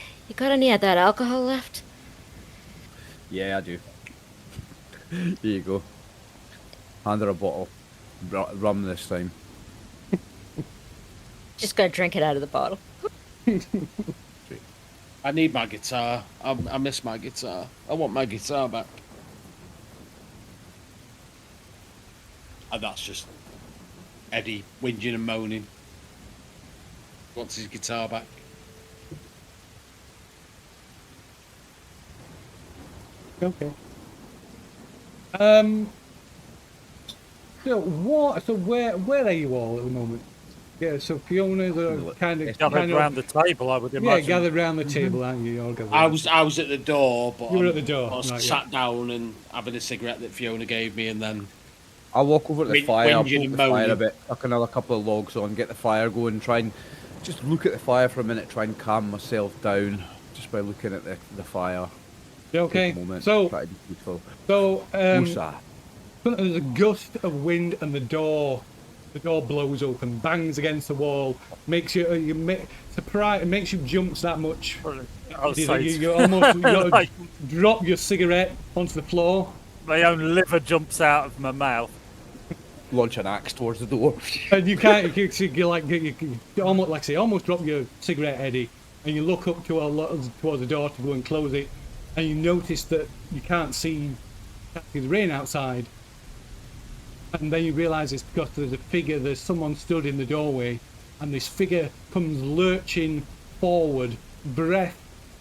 of that alcohol left? Yeah, I do. Here you go. Hand her a bottle. Rum this time. Just gonna drink it out of the bottle. I need my guitar. I miss my guitar. I want my guitar back. And that's just Eddie whinging and moaning. Wants his guitar back. Okay. So what? So where are you all at the moment? Yeah. So Fiona's kind of gathered around the table, I would yeah, imagine. gathered round the table, aren't you? You're all gathered I round. was at the door, but You were at the door, I was right, sat down and having a cigarette that Fiona gave me, and then I'll walk over to the Whinging fire, I'll and poke the fire a moaning. bit, chuck another couple of logs on, get the fire going, try and just look at the fire for a minute, try and calm myself down just by looking at the fire. Yeah, okay. Take a moment, So try to be peaceful. Musa, there's a gust of wind and the door blows open, bangs against the wall, makes surprise, it makes you jump that much. I was You, saying, you almost you gotta like, drop your cigarette onto the floor. my own liver jumps out of my mouth. Launch an axe towards the door. And you can't, you almost, like I say, almost drop your cigarette, Eddie, and you look up towards the door to go and close it, and you notice that you can't see the rain outside, and then you realise it's because there's someone stood in the doorway, and this figure comes lurching forward, breath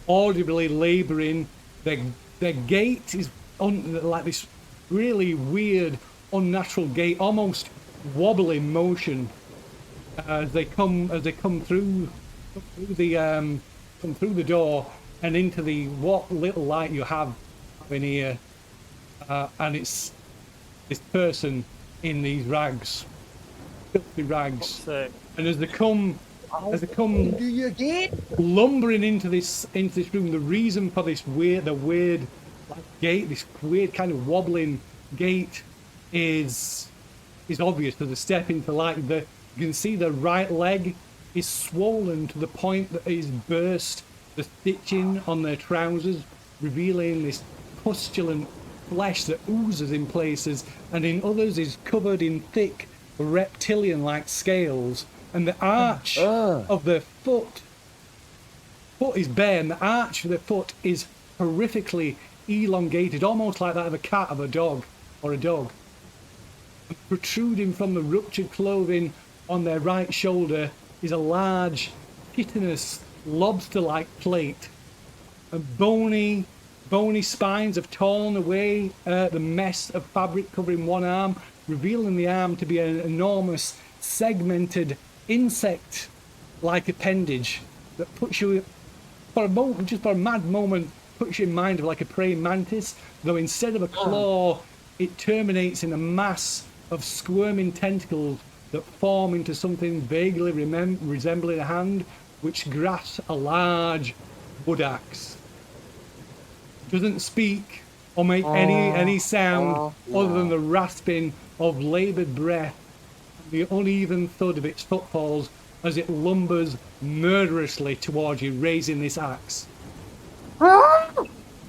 audibly labouring. Their gait is like this really weird, unnatural gait, almost wobbling motion as they come through the door and into the what little light you have in here, and it's this person in these rags, filthy rags, So, and as they come Do you again? lumbering into this room, the reason for this weird like, gait, this weird kind of wobbling gait is obvious. As they step into light, you can see the right leg is swollen to the point that it is burst the stitching on their trousers, revealing this pustulant flesh that oozes in places, and in others is covered in thick reptilian-like scales. And the arch of the foot is bare, and the arch of the foot is horrifically elongated, almost like that of a cat of a dog or a dog. And protruding from the ruptured clothing on their right shoulder is a large, chitinous, lobster-like plate. And bony spines have torn away the mess of fabric covering one arm, revealing the arm to be an enormous, segmented, insect-like appendage that puts you, for a moment, just for a mad moment, puts you in mind of like a praying mantis, though instead of a claw, it terminates in a mass of squirming tentacles that form into something vaguely resembling a hand, which grasps a large wood axe. Doesn't speak or make any sound other than the rasping of laboured breath and the uneven thud of its footfalls as it lumbers murderously towards you, raising this axe.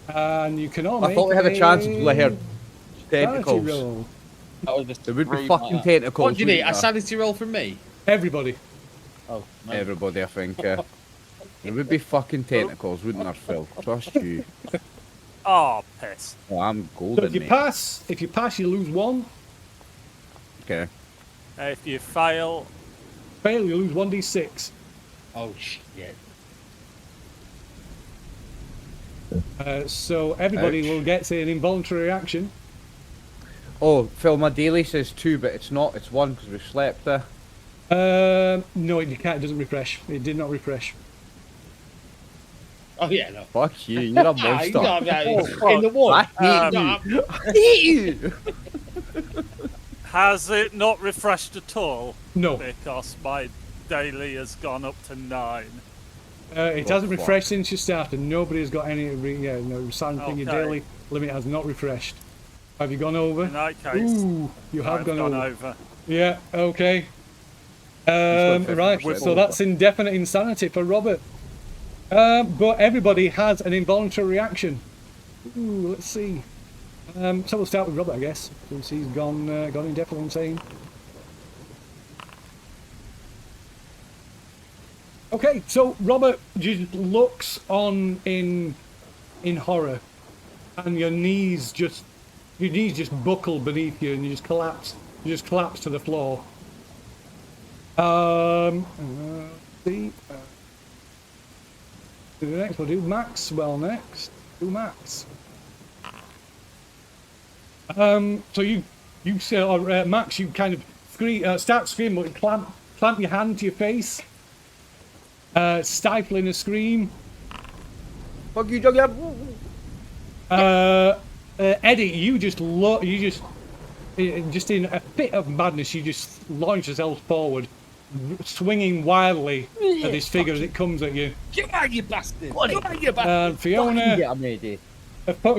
And you can all I thought we had a chance until I heard sanity tentacles. roll. That was There would be fucking tentacles. What do you need? wouldn't A there? sanity roll from me? Everybody. Oh, no. Everybody, I think. There would be fucking tentacles, wouldn't there, Phil? Trust you. Oh, piss. Oh, I'm So golden, if you mate. pass, you lose 1. Okay. If you fail, Fail, you lose 1d6. Oh, shit. So everybody Ouch. will get, say, an involuntary action. Oh, Phil, my daily says 2, but it's not. It's 1 because we slept there. No, you can't. It doesn't refresh. It did not refresh. Oh, yeah, no. Fuck you, you're a Ah, you monster. don't have that in the one. I hate you. I hate you. has it not refreshed at all? No, Because my daily has gone up to 9. it Oh, hasn't fuck. refreshed since you started. Nobody has got any. No, sign thing. Your Okay. daily limit has not refreshed. Have you gone over? In that case, Ooh, you have I've gone gone over. over. Yeah. Okay. got Right. 50% So that's indefinite insanity for Robert. But everybody has an involuntary reaction. Ooh, let's see. So we'll start with Robert, I guess, since he's gone indefinitely insane. Okay, so Robert just looks on in horror, and your knees just buckle beneath you, and you just collapse. You just collapse to the floor. See. The next we'll do Max. Well, next do Max. So you say, or Max, you kind of start screaming, but you clamp your hand to your face, stifling a scream. Fuck you, Jughead. Eddie, you just in a fit of madness, you just launch yourself forward, swinging wildly at this figure as it comes at you. Get out, you bastard! Get out, you bastard! And Fiona, Yeah, matey.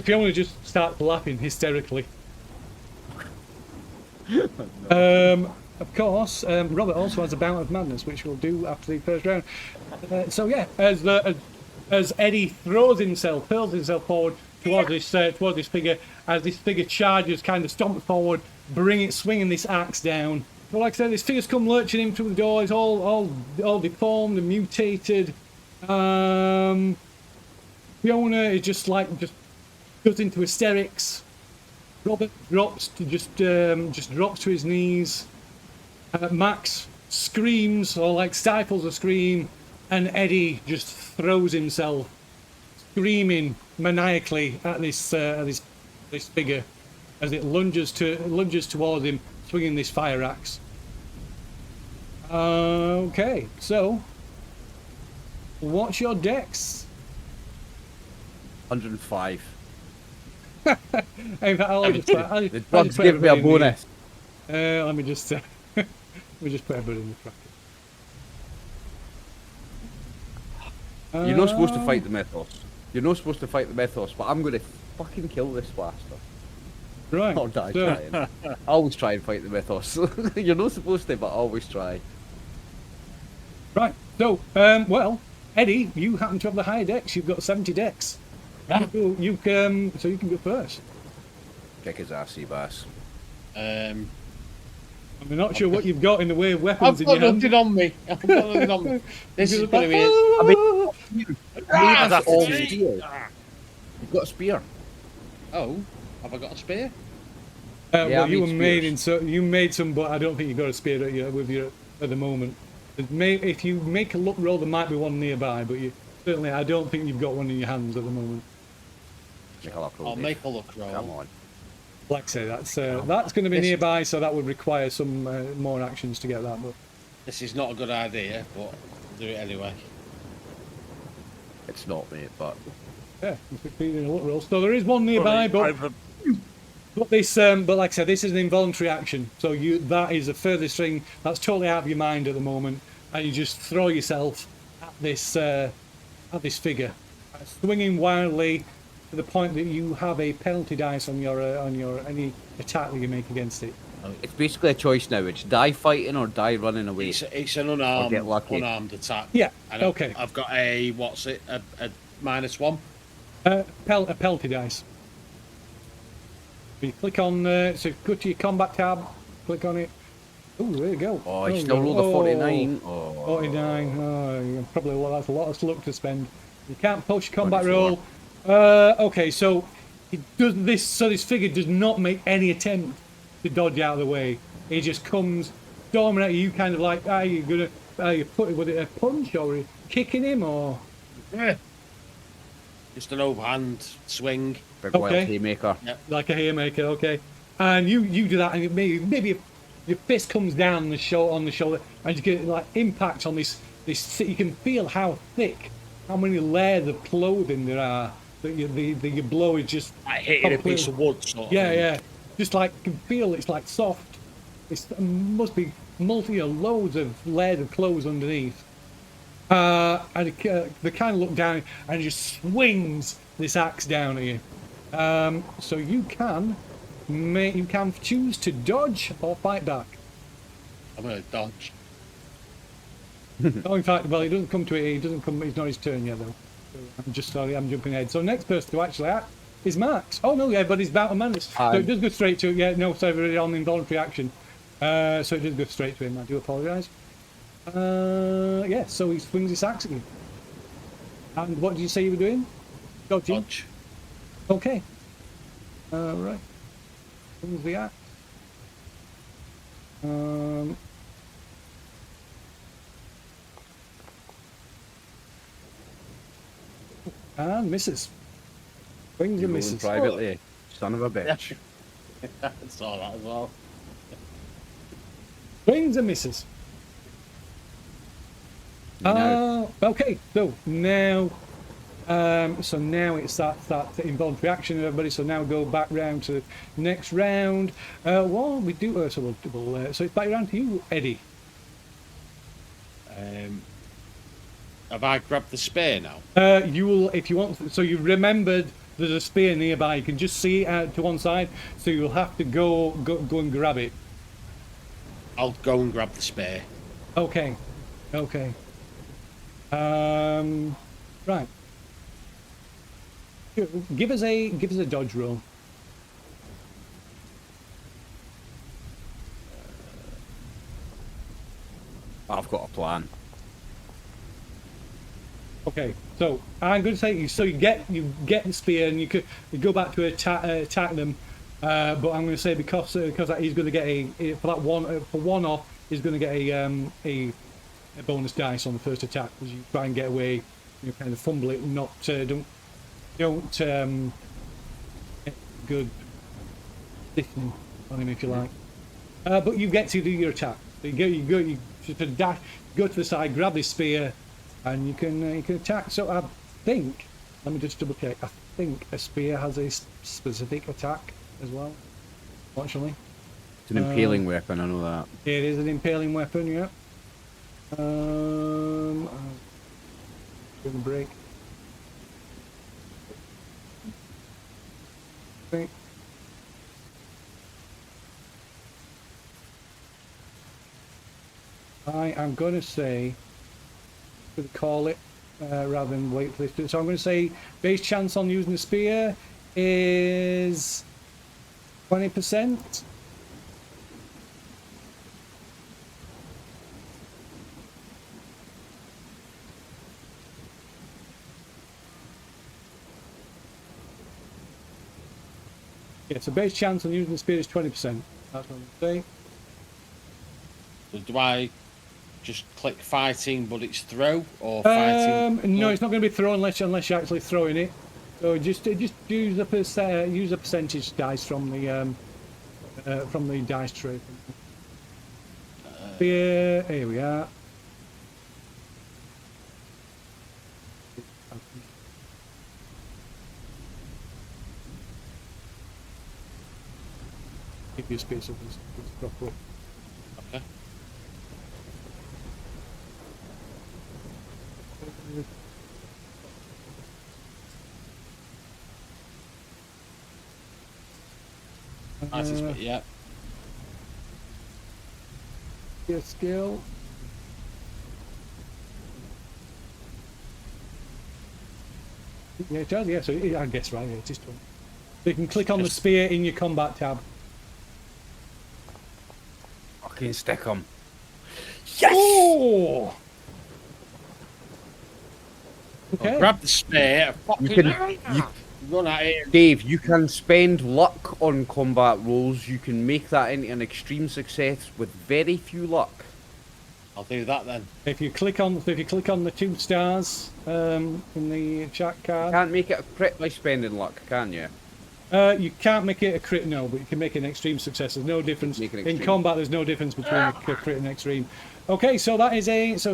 Fiona just starts laughing hysterically. Of course, Robert also has a bout of madness, which we'll do after the first round. So yeah, as Eddie hurls himself forward towards this figure, as this figure charges, kind of stomps forward, swinging this axe down. But like I said, this figure's come lurching in through the door. It's all deformed and mutated. Fiona is just goes into hysterics. Robert drops to his knees. Max screams or stifles a scream, and Eddie just throws himself, screaming maniacally at this figure as it lunges towards him, swinging this fire axe. Okay, so what's your dex? 105. In fact, I'll just The drugs give me a everybody in bonus. let me just put everybody in the bracket. You're not supposed to fight the Mythos. You're not supposed to fight the Mythos, but I'm going to fucking kill this bastard. Right. I'll die so, trying. I always try and fight the Mythos. You're not supposed to, but I always try. Right. So, well, Eddie, you happen to have the higher dex. You've got 70 dex. So you can go first. Kick his ass, Seabass. Um, I'm not sure what you've got in the way of I've weapons in got your hand. nothing on me. I've got nothing on me. This is You're going to be. I Ah, that's all me. spear. You've got a spear. Oh, have I got a spear? Yeah, Well, I you were made made spears. in so you made some, but I don't think you got a spear with you at the moment. If you make a luck roll, there might be one nearby, but certainly I don't think you've got one in your hands at the moment. Make a luck roll, I'll Dave. make a look roll. Come on. Like I say, that's going to be This- nearby, so that would require some more actions to get that. But This is not a good idea, but I'll do it anyway. It's not, mate, but yeah, you succeeded in a luck roll. So there is one nearby, Sorry, but this, but like I said, this is an involuntary action. So that is a furthest thing that's totally out of your mind at the moment, and you just throw yourself at this figure, swinging wildly to the point that you have a penalty dice on your any attack that you make against it. it's basically a choice now. It's die fighting or die running away. It's an get lucky. unarmed attack. Yeah. And Okay. I've got a what's it? A -1. A penalty dice. You click on so go to your combat tab, click on it. Oh, there you go. Oh, There you you still go. rolled a 49. Oh. 49. Oh, probably that's a lot of luck to spend. You can't push combat 24. roll. Okay, so it does this. So this figure does not make any attempt to dodge out of the way. It just comes storming at you. You kind of like, are you put it with a punch or are you kicking him or? Just an overhand swing. Big wild Okay. haymaker. Like a haymaker, okay. And you do that, and maybe your fist comes down on the shoulder, and you get like impact on this. You can feel how thick, how many layers of clothing there are. That your blow is just Like hitting a piece of wood, sort of yeah, thing. yeah. Just like you can feel it's like soft. It must be loads of layers of clothes underneath. And they kind of look down and it just swings this axe down at you. So you can choose to dodge or fight back. I'm going to dodge. Oh, in fact, well, he doesn't come to it. He doesn't come. It's not his turn yet, though. So I'm jumping ahead. So next person to actually act is Max. Oh no, yeah, but he's about a menace. So it does go straight to yeah. No, sorry, we're on involuntary action. So it does go straight to him. I do apologise. Yeah. So he swings his axe at you. And what did you say you were doing? Dodging. Dodge. Okay. Right. Swings the axe. And misses. Swings You and rolling misses. privately, son of a bitch. I saw that as well. Swings and misses. No. Okay, so now it's that involuntary action, everybody. So now we go back round to the next round. Well, we do. So so it's back around to you, Eddie. Have I grabbed the spear now? You will, if you want. So you remembered there's a spear nearby. You can just see it out to one side. So you'll have to go and grab it. I'll go and grab the spear. Okay. Okay. Right. Give us a dodge roll. I've got a plan. Okay, so I'm going to say you get the spear and you go back to attack them, but I'm going to say because that he's going to get for one off he's going to get a bonus dice on the first attack as you try and get away. You kind of fumble it, not don't get good stiffening on him if you like. But you get to do your attack. So you just dash, go to the side, grab this spear. And you can attack. So I think, let me just double check. I think a spear has a specific attack as well. Fortunately, It's an impaling weapon, I know that. it is an impaling weapon. Yeah. Give a break. Okay. I am going to say. Going to call it rather than wait for this. So I'm going to say base chance on using the spear is 20%. Yeah, so base chance on using the spear is 20%. That's what I'm saying. So do I just click fighting, but it's throw, or fighting? No, it's not going to be thrown unless you're actually throwing it. So just use a percentage dice from the dice tray. Spear. Here we are. Give you space of this drop up. Okay. Yeah. Your skill. Yeah, it does. Yeah, so I guess right. Yeah, it is 20. So you can click on the spear in your combat tab. Fucking stick 'em. Yes! Oh! Okay. Grab the spear. You can, Run at it. Dave, you can spend luck on combat rolls. You can make that into an extreme success with very few luck. I'll do that then. If you click on the 2 stars in the chat card, Can't make it a crit by spending luck, can you? you can't make it a crit, no, but you can make an extreme success. There's no difference Make an in extreme. combat. There's no difference between a crit and extreme. Okay, so that is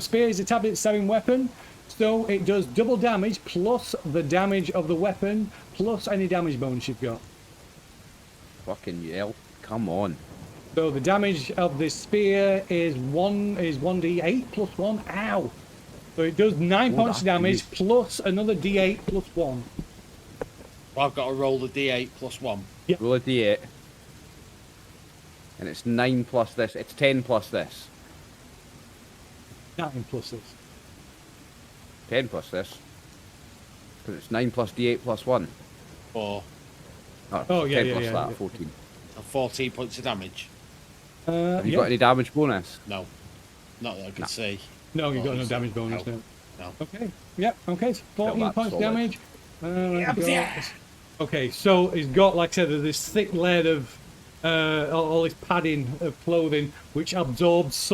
spear is a tablet stabbing weapon. So it does double damage plus the damage of the weapon plus any damage bonus you've got. Fucking hell. Come on. So the damage of this spear is 1d8 plus 1. Ow! So it does 9 points of damage plus another d8 plus 1. Well, I've got to roll the d8 plus 1. Roll a d8. And it's 9 plus this. It's 10 plus this. 9 plus this. 10 plus this. Because it's 9 plus d8 plus 1. 4. Oh, yeah, 10 yeah, plus yeah, that, yeah. 14. And 14 points of damage. Have you Yeah. got any damage bonus? No. Not that I can see. No, you've got no Obviously. damage bonus, No. no. No. Okay, yep, okay, so 14 that's points solid. damage. Okay, so he's got, like I said, there's this thick layer of all this padding of clothing, which absorbs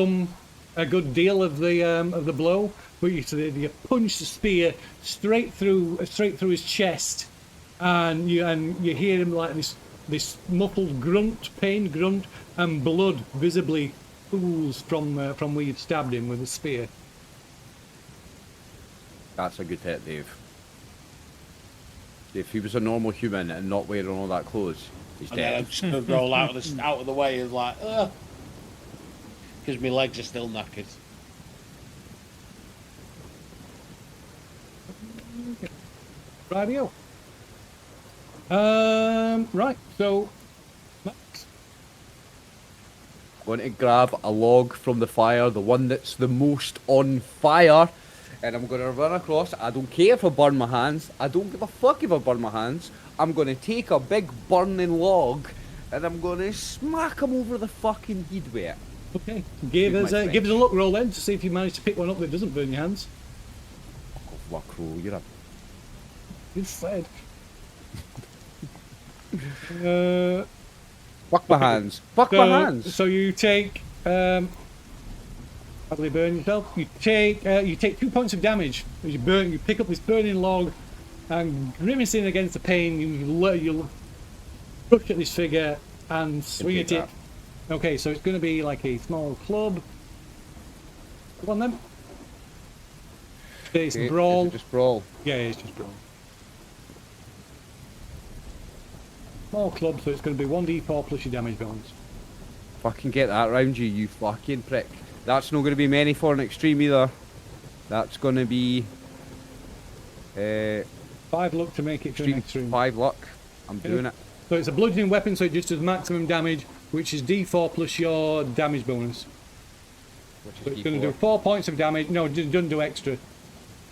a good deal of the blow. But you punch the spear straight through his chest, and you hear him like this muffled pain grunt, and blood visibly pools from where you've stabbed him with the spear. That's a good hit, Dave. If he was a normal human and not wearing all that clothes, he's And then I'm dead. just going to roll out of the way and like, because my legs are still knackered. Rightio. Right, so Max. Going to grab a log from the fire, the one that's the most on fire, and I'm going to run across. I don't care if I burn my hands. I don't give a fuck if I burn my hands. I'm going to take a big burning log, and I'm going to smack him over the fucking head with it. Okay, give us a look roll then to see if you manage to pick one up that doesn't burn your hands. Fuck off, Wacro, you're a... Good Fred. Fuck my hands. Fuck my hands. So you take badly burn yourself. You take 2 points of damage as you pick up this burning log, and grimacing against the pain, you rush at this figure and swing at it. Okay, so it's going to be like a small club. Come on then. It's Okay, brawl. is it just brawl. Yeah, it's just brawl. Small club, so it's going to be 1d4 plus your damage bonus. Fucking get that round you, you fucking prick. That's not going to be many for an extreme either. That's going to be 5 luck to make it to an extreme. 5 luck. I'm doing it. So it's a bludgeoning weapon, so it just does maximum damage, which is d4 plus your damage bonus. Which So is it's going to do 4 points of damage. No, it doesn't do extra.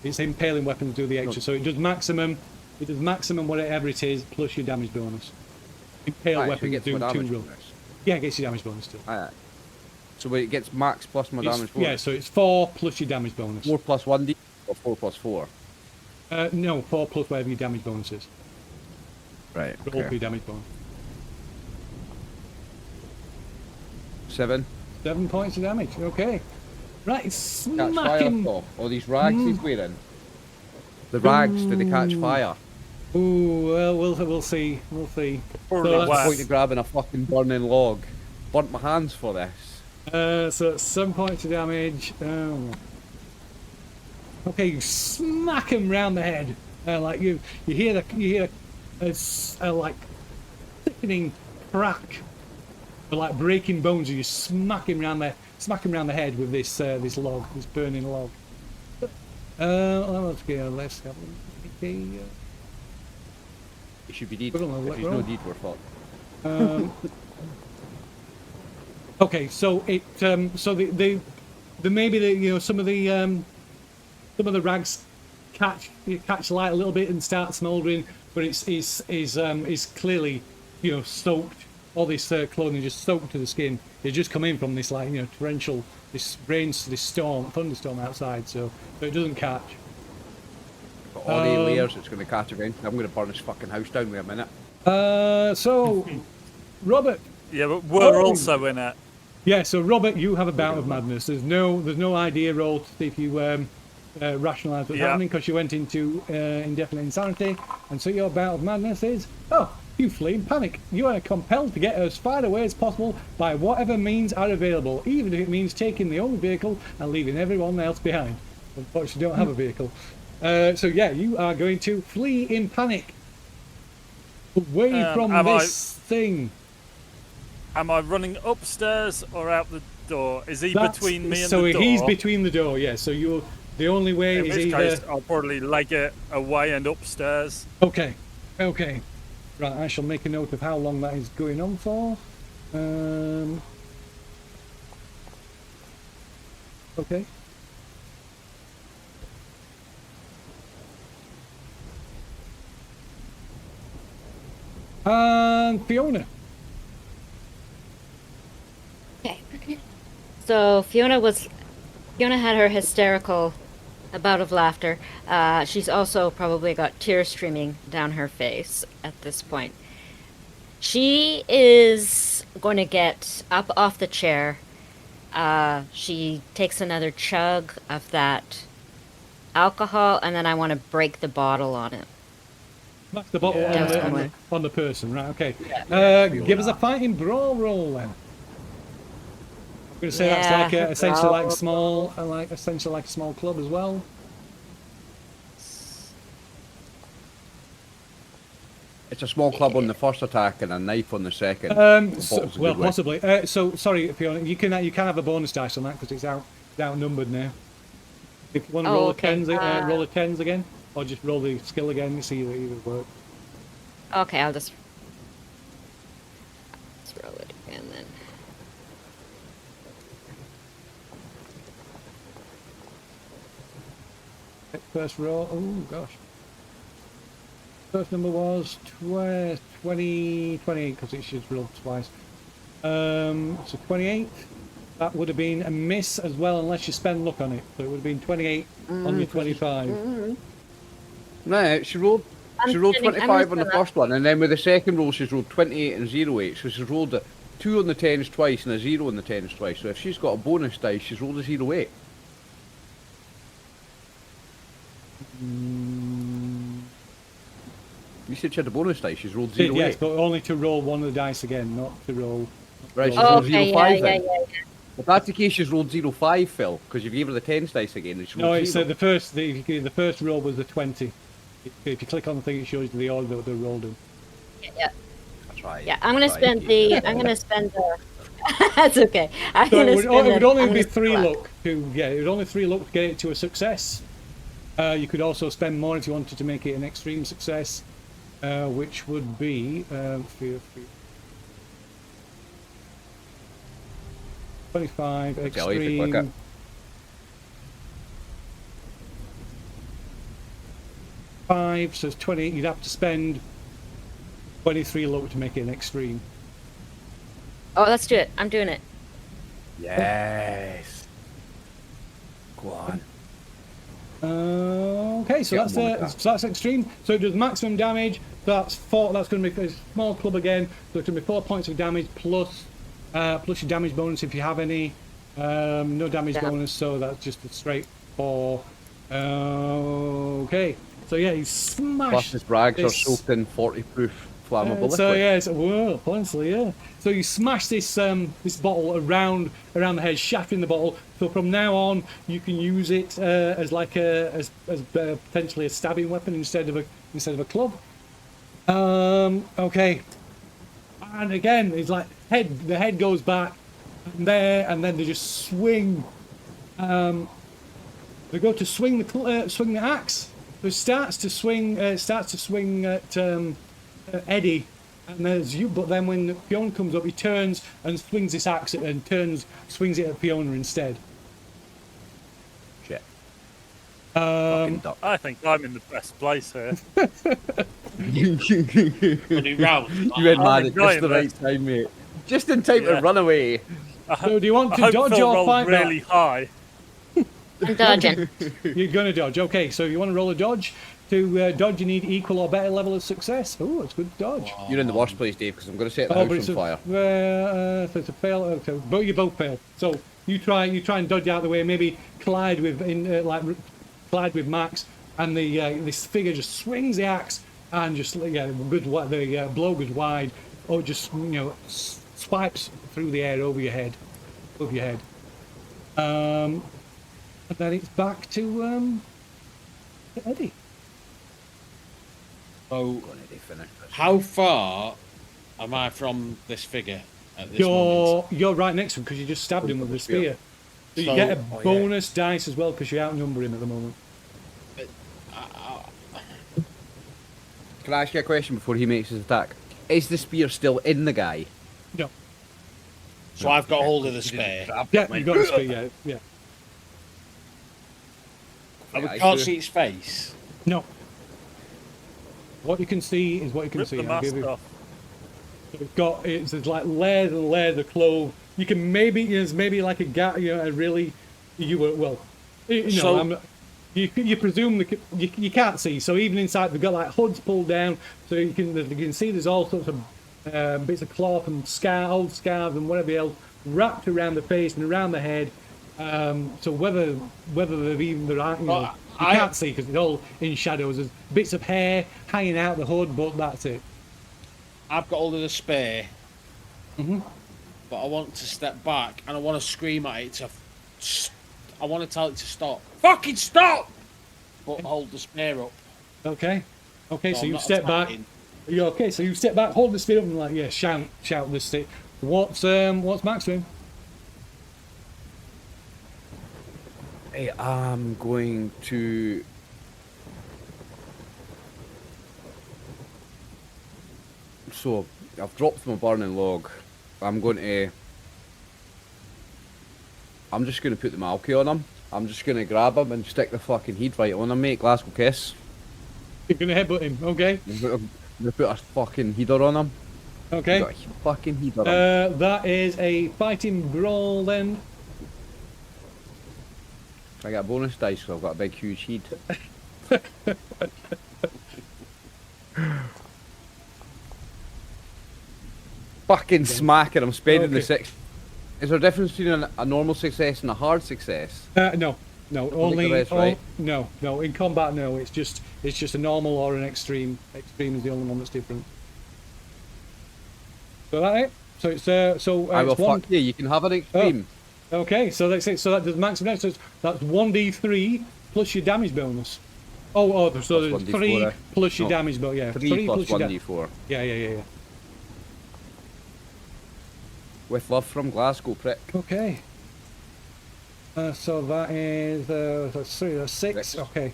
It's impaling weapons do the extra, so it does maximum. It does maximum whatever it is plus your damage bonus. Impale Alright, so it weapons gets do my 2 damage rolls. bonus. Yeah, it gets your damage bonus still. Alright. So it gets max plus my damage bonus. Yeah, so it's 4 plus your damage bonus. 4 plus 1d or 4 plus 4? No, 4 plus whatever your damage bonus is. Right. Roll for Okay. your damage bonus. 7. 7 points of damage. Okay. Right, Catch smack fire. him. Oh, all these rags he's wearing. The rags, do they catch fire? Ooh, well, we'll see. We'll see. Poor So little that's- whack. Point to grabbing a fucking burning log. Burnt my hands for this. So it's 7 points of damage. Okay, you smack him round the head. Like you hear a like thickening crack, or like breaking bones. And you smack him round the head with this this log, this burning log. Let's go. Let's have a look. It should be deed. Put on the If left he's roll. no deed, we're fucked. Okay, so it so the maybe some of the rags catch light a little bit and start smouldering, but it's clearly soaked. All this clothing is just soaked to the skin. It's just come in from this torrential, this thunderstorm outside, so it doesn't catch. Got all 8 layers, it's going to catch eventually. I'm going to burn this fucking house down in a minute. So Robert. Yeah, but we're Oh. also in it. Yeah, so Robert, you have a bout of madness. There's no idea roll to see if you rationalise what's Yeah. happening because you went into indefinite insanity, and so your bout of madness is you flee in panic. You are compelled to get as far away as possible by whatever means are available, even if it means taking the only vehicle and leaving everyone else behind. Unfortunately, you don't have a vehicle. So yeah, you are going to flee in panic away from this thing. Am I running upstairs or out the door? Is he between me and so the door? he's between the door, yeah. So you're the only way In is which either. case, I'll probably leg it away and upstairs. Okay. Right, I shall make a note of how long that is going on for. Okay. And Fiona. Okay. So Fiona had her hysterical bout of laughter. She's also probably got tears streaming down her face at this point. She is going to get up off the chair. She takes another chug of that alcohol, and then I want to break the bottle on it. That's the bottle Yeah. on the person, right? Okay. Give us a fighting brawl roll then. I'm going to say that's like essentially like a small club as well. It's a small club on the first attack and a knife on the second. Bottle's a good way. Possibly. So sorry, Fiona, you can have a bonus dice on that because it's outnumbered now. If you want to roll roll a tens again, or just roll the skill again, you see either work. Okay, let's roll it again then. First roll. Oh gosh. First number was 28 because it's just rolled twice. So 28. That would have been a miss as well, unless you spend luck on it. So it would have been 28 on your 25. No, she rolled I'm 25 on the gonna- first one, and then with the second roll she's rolled 28 and 08. So she's rolled a 2 on the 10s twice and a 0 on the 10s twice. So if she's got a bonus dice, she's rolled a 08. You said she had a bonus dice, she's rolled 08. Yes, but only to roll one of the dice again, not to roll. Right, she's roll- rolled Okay, 05 yeah. then. If that's the case, she's rolled 05, Phil, because you gave her the 10s dice again and she No, rolled it's 0. the first roll was the 20. If you click on the thing, it shows you the order that they're rolled in. Yeah. That's right. Yeah, I'm gonna That's right. spend the. That's okay. I'm So gonna it would spend only I'm be gonna 3 spend luck it would only 3 luck to get it to a success. You could also spend more if you wanted to make it an extreme success, which would be 25 Okay, I'll leave it like extreme. 5, so it's 20. You'd have to spend 23 luck to make it an extreme. Oh, let's do it. I'm doing it. Yes. Go on. Okay, so Get that's on with that. so that's extreme. So it does maximum damage. That's 4. That's going to be a small club again. So it's going to be 4 points of damage plus plus your damage bonus if you have any. No damage Yeah. bonus, so that's just a straight 4. Okay, so yeah, he smashed. Plus his rags are this- soaked in 40 proof flammable so liquid. yeah, whoa, honestly, yeah. So you smash this this bottle around the head, shattering the bottle. So from now on, you can use it as like as potentially a stabbing weapon instead of a club. Okay. And again, it's like the head goes back and there, and then they just swing. They go to swing the axe. So it starts to swing at Eddie, and there's you. But then when Fiona comes up, he turns and swings this axe and swings it at Fiona instead. Shit. Fucking duck. I think I'm in the best place here. New round. You went mad at enjoying just the right time, mate. Just in time to Yeah. run away. So do you want I to hope dodge Phil or rolled fight really high. I'm dodging. back? You're gonna dodge. Okay, so you want to roll a dodge. To dodge, you need equal or better level of success. Oh, it's good dodge. You're in the worst place, Dave, because I'm going to set the Oh, house but on it's a, fire. so it's a fail. Okay, but you both fail. So you try and dodge out the way. Maybe collide with Max, and the this figure just swings the axe and just the blow goes wide, or just swipes through the air over your head, and then it's back to Eddie. So, Go on, Eddie, finish this. how far am I from this figure at this moment? You're right next to him because you just stabbed him with the spear. So you So- get a oh, yeah. bonus dice as well because you outnumber him at the moment. Can I ask you a question before he makes his attack? Is the spear still in the guy? No. So I've got hold of the spear. Yeah, you got the spear. Yeah. And we Yeah, I can't do. see its face. No. What you can see is what you can Rip see. the I'll give mask you- off. It's like layers and layers of clove. You can there's maybe like a gap. So- you presume you can't see. So even inside, they've got like hoods pulled down, so you can see there's all sorts of bits of cloth and old scarves and whatever else wrapped around the face and around the head. So whether they've even you can't see because it's all in shadows. There's bits of hair hanging out the hood, but that's it. I've got hold of the spear. Mm-hmm. But I want to step back and I want to scream at it I want to tell it to stop. Fucking stop! But hold the spear up. Okay. Okay, so I'm you not step back. attacking. You're okay, so you step back, hold the spear up and like, yeah, shout this thing. What's Max doing? Hey, I'm going to... So, I've dropped my burning log. I'm just going to put the Malky on him. I'm just going to grab him and stick the fucking heat right on him, mate. Glasgow kiss. You're gonna headbutt him, okay? I'm going to put a fucking heater on him. Okay. Got a fucking heater on him. That is a fighting brawl then. I got a bonus dice because I've got a big huge heat. Fucking smacking, I'm spending the Okay. 6. Is there a difference between a normal success and a hard success? No, only the rest, right? no. In combat, no. It's just a normal or an extreme. Extreme is the only one that's different. So that it. So it's I will it's one. fuck you, you can have an extreme. Okay, so that's it. So that does maximum damage. So that's 1d3 plus your damage bonus. So Plus there's 1d4, 3 plus your no, damage bonus. Yeah, 3 plus your 1d4. Yeah. With love from Glasgow, prick. Okay. So that is that's 3, that's 6. Six. Okay.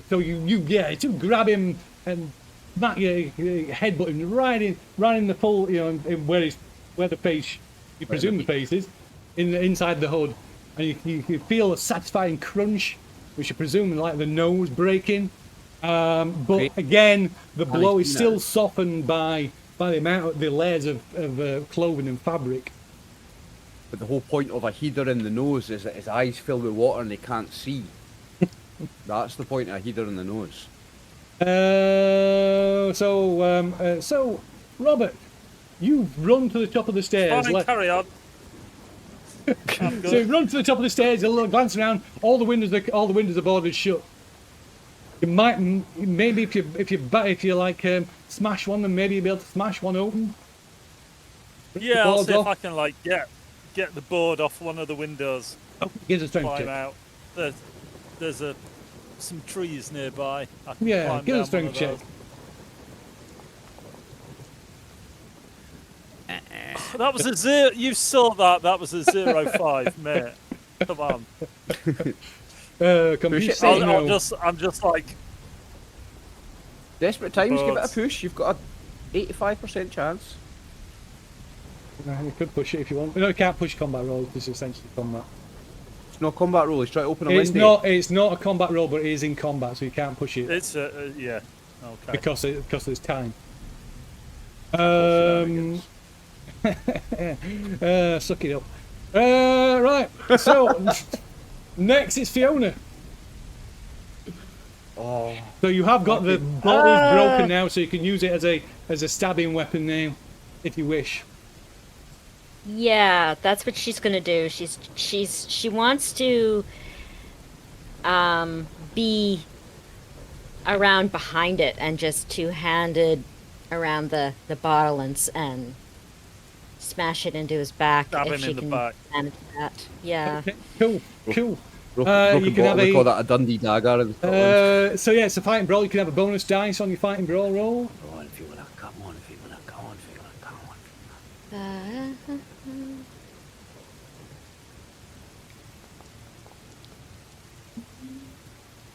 So you grab him and smack your headbutt him right in the full, in where the face, you presume the face is, inside the hood, and you feel a satisfying crunch, which you presume like the nose breaking, But Great. again, the And blow he's is been still at it. softened by the amount of the layers of clothing and fabric. But the whole point of a heater in the nose is that his eyes fill with water and he can't see. That's the point of a heater in the nose. So Robert, you've run to the top of the stairs. Fine, carry on. I'm So good. you run to the top of the stairs, a little glance around. All the windows are boarded shut. You might maybe if you like smash one, then maybe you'll be able to smash one open. Yeah, I'll boards see if off. I can like get the board off one of the windows. Gives a strength Climb check. out. There's some trees nearby. I can Yeah, climb give a down one strength of check. those. That was a zero. You saw that. That was a 0.5, mate. Come on. Come you Push it. say no. I'm just like, Desperate times, give it a Boards. push. You've got a 85% chance. You could push it if you want. No, you can't push combat rolls. This is essentially combat. It's no combat roll. He's trying to open a window. It's not a combat roll, but it is in combat, so you can't push it it's yeah. Okay. because there's time. Shenanigans. Suck it up. Right. So next is Fiona. Oh, So you have got the bottle broken now, so you can use it as a stabbing weapon now, if you wish. Yeah, that's what she's gonna do. She wants to be around behind it and just two-handed around the bottle and smash it into his back Stab if him she in the can back. manage that. Yeah. Okay, cool. broken you can have bottle. We a- call that a Dundee dagger in Scotland. So yeah, it's a fighting brawl. You can have a bonus dice on your fighting brawl roll. Come on, if you wanna, come on, if you wanna, come on, if you wanna, come on.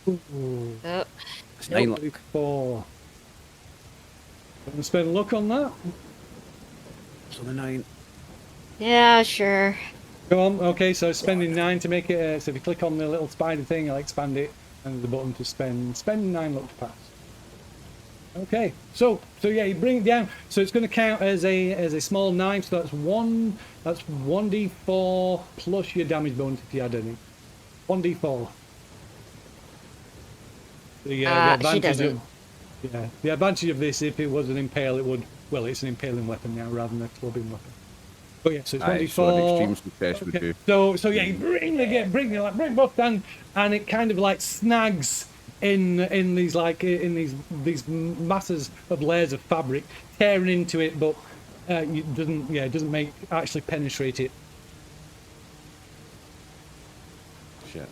Oh, It's 9 Nope, luck. 4. Gonna spend luck on that. It's on the 9. yeah, sure. Go on. Okay, so spending 9 to make it. So if you click on the little spider thing, I'll expand it, and there's a button to spend. Spend 9 luck to pass. Okay, so yeah, you bring it down. So it's going to count as a small 9. So that's 1d4 plus your damage bonus if you had any. 1d4. The She doesn't. The advantage of this, if it was an impale, it would. Well, it's an impaling weapon now rather than a clubbing weapon. But yeah, so it's 1d4. So an extreme success would Okay. do. So yeah, you bring both down, and it kind of like snags in these masses of layers of fabric, tearing into it, but it doesn't actually penetrate it. Shit.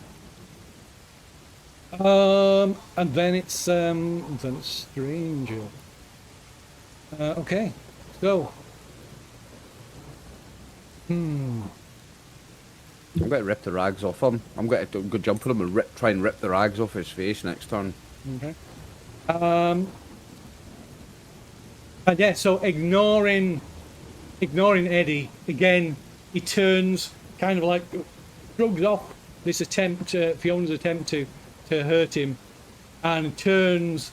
And then it's stranger. Okay, so. I'm going to rip the rags off him. I'm going to go jump for him and try and rip the rags off his face next turn. Okay. And yeah, so ignoring Eddie again, he turns, kind of like shrugs off this attempt, Fiona's attempt to hurt him, and turns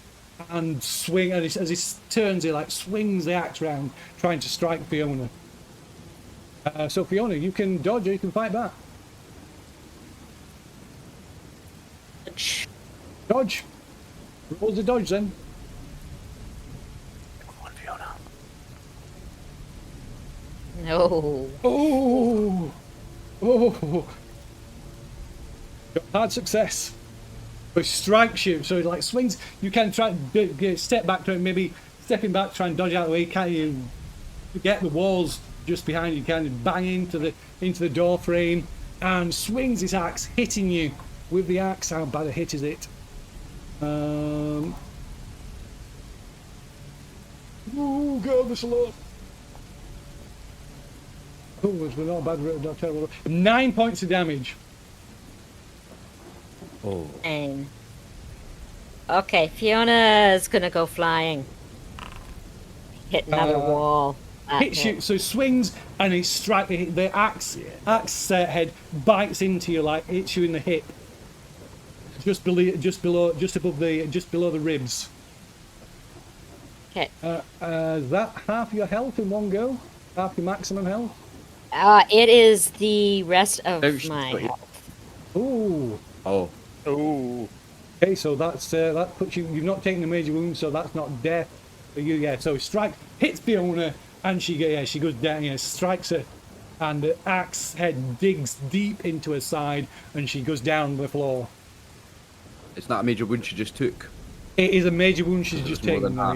and swing. And as he turns, he like swings the axe round, trying to strike Fiona. So Fiona, you can dodge or you can fight back. Dodge. Rolls the dodge then. Come on, Fiona. No. Oh. Hard success. But he strikes you, so he like swings. You can try to step back to it, maybe stepping back, try and dodge out of the way. Can't you get the walls just behind you? Kind of bang into the door frame and swings his axe, hitting you with the axe. How bad a hit is it? Oh God, this a lot. Oh, it's not bad, not terrible. 9 points of damage. Oh. Dang. Okay, Fiona's gonna go flying. Hit another wall. That Hits hit. you, so swings and he the axe head bites into you, like hits you in the hip. just above the ribs. Okay. Is that half your health in one go? Half your maximum health? It is the rest of Ouch, my got you. health. Ooh. Oh, Oh, Okay, so that puts you. You've not taken a major wound, so that's not death for you. Yeah. So strike hits Fiona, and she goes down. Yeah, strikes her, and the axe head digs deep into her side, and she goes down on the floor. it's not a major wound she just took. It is a major wound she's just It's more taken. than that.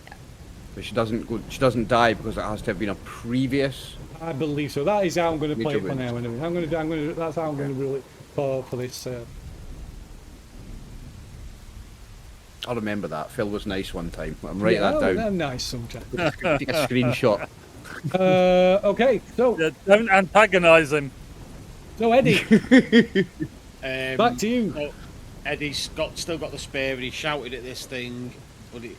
Yeah. But she doesn't die because it has to have been a previous. I believe so. That is how I'm going to play it Major for wound. now. Anyway. That's how I'm going to rule it for this. I remember that. Phil was nice one time. I'm writing that down. They're nice sometimes. Take a screenshot. Okay, so yeah, don't antagonise him. Eddie, back to you. So Eddie's still got the spear, and he shouted at this thing, but it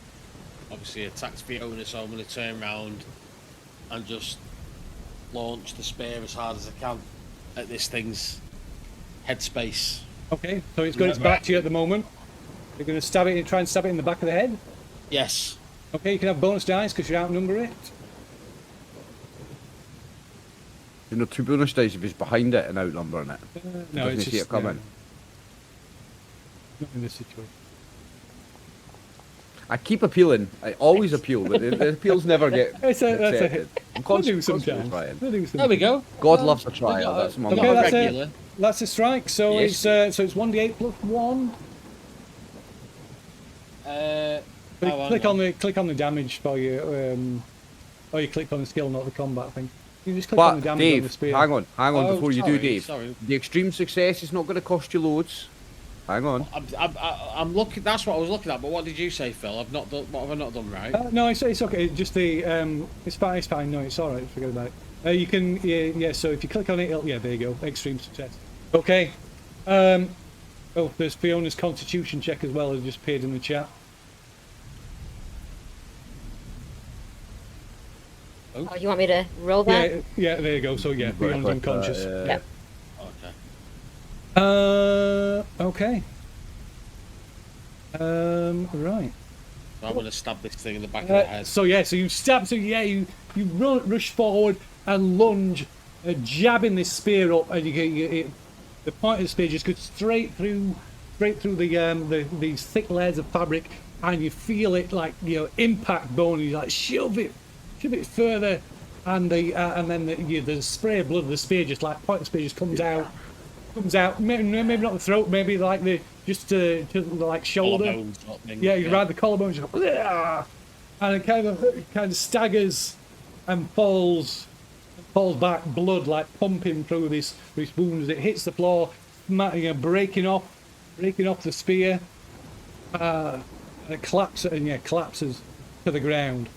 obviously attacked Fiona. So I'm going to turn around and just launch the spear as hard as I can at this thing's headspace. Okay, so it's got its back to you at the moment. You're going to try and stab it in the back of the head. Yes. Okay, you can have bonus dice because you outnumber it. You know, 2 bonus dice if he's behind it and outnumbering it. No, Doesn't it's see just it coming. not in this situation. I keep appealing. I always appeal, but the appeals never get That's a accepted. hit. I'm We'll do constantly sometimes. trying. We'll do There we sometimes. go. God Well, loves a we trial. got a- That's my we got Okay, a that's regular. it. That's a strike. So Yes. it's 1d8 plus 1. Click on the damage for you. Oh, you clicked on the skill, not the combat thing. You just click on the But damage on the Dave, spear. hang on Oh, before you do, sorry, Dave. sorry. The extreme success is not going to cost you loads. Hang on. I'm looking. That's what I was looking at. But what did you say, Phil? I've not done. What have I not done right? No, it's okay. It's just the it's fine. It's fine. No, it's all right. Forget about it. You can yeah. So if you click on it, yeah, there you go. Extreme success. Okay. Oh, there's Fiona's Constitution check as well. Has just appeared in the chat. Oh, you want me to roll that? Yeah, yeah. There you go. So yeah, Right, Fiona's but, unconscious. Yeah. Okay. Okay. Right. So I'm going to stab this thing in the back of the head. So yeah, so you stab. So yeah, you rush forward and lunge, jabbing this spear up, and the point of the spear just goes straight through these thick layers of fabric, and you feel it like impact bone. You like shove it further, and then the spray of blood of the spear just like point of the spear just comes out. Maybe not the throat, maybe like the just to like shoulder. Collarbone sort of thing. Yeah, you ride the collarbone, just go, "Ugh," and it kind of staggers and falls back, blood like pumping through this wound as it hits the floor, breaking off the spear. And it collapses to the ground.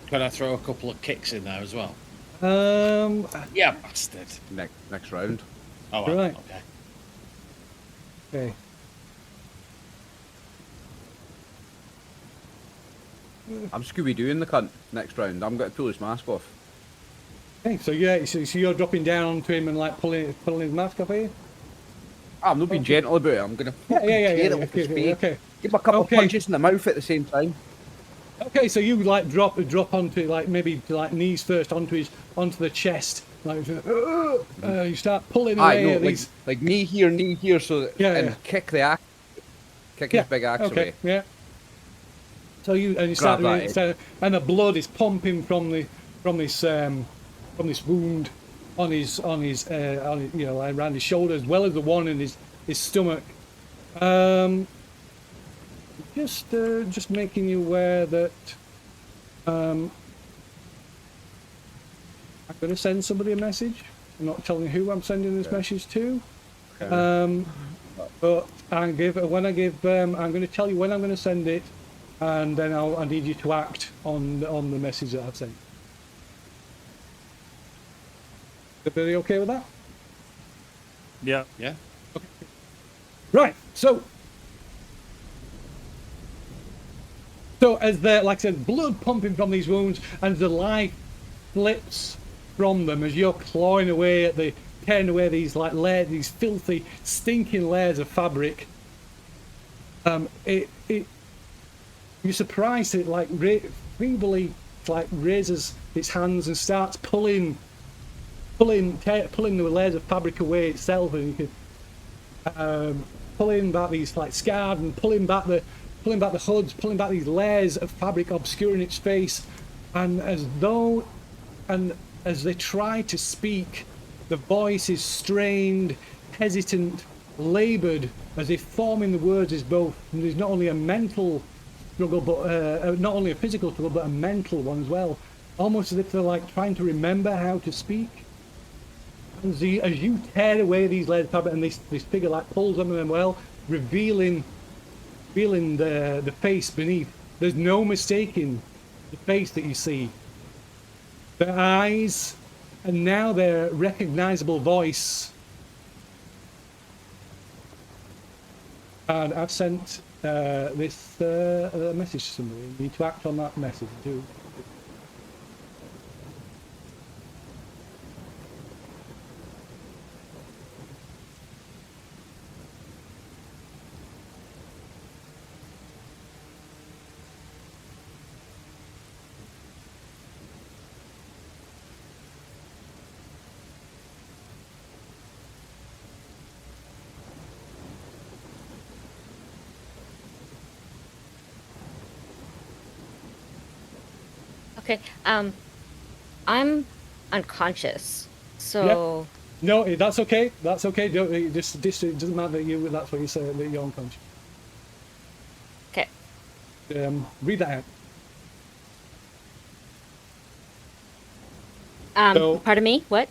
Can I throw a couple of kicks in there as well? Yeah, bastard. Next round. Oh, well, Right. okay. Okay. I'm Scooby-Dooing the cunt next round. I'm going to pull his mask off. Okay, so yeah, so you're dropping down onto him and like pulling his mask off here. I'm not being gentle about it. I'm going to fucking tear it off his face. Okay. Give him a couple of Okay. punches in the mouth at the same time. Okay, so you like drop onto like maybe like knees first onto the chest, like you start pulling Aye, away no, at these. like knee here, so that, Yeah, and yeah. kick the axe, his big axe Okay, away. yeah. So you Grab start doing that it, and the blood is pumping from this wound on his around his shoulder as well as the one in his stomach. Just making you aware that I'm going to send somebody a message. I'm not telling who I'm sending this message to. But I'm going to tell you when I'm going to send it, and then I need you to act on the message that I've sent. Everybody okay with that? Yeah. Yeah. Right. So as the like I said, blood pumping from these wounds, and the life slips from them as you're clawing away at the tearing away these like layers, these filthy, stinking layers of fabric. You're surprised it like feebly like raises its hands and starts pulling the layers of fabric away itself, and you can pulling back these like scarves and pulling back the hoods, pulling back these layers of fabric obscuring its face, and as they try to speak, the voice is strained, hesitant, laboured, as if forming the words is both. And there's not only a mental struggle, but not only a physical struggle, but a mental one as well. Almost as if they're like trying to remember how to speak. As you tear away these layers of fabric, and this figure like pulls on them well, revealing the face beneath. There's no mistaking the face that you see. Their eyes, and now their recognizable voice. And I've sent this message to somebody. You need to act on that message too. Okay. I'm unconscious, so. No, that's okay. That's okay. Don't, it doesn't matter that that's what you say, that you're unconscious. Okay. Read that out. Pardon me. What?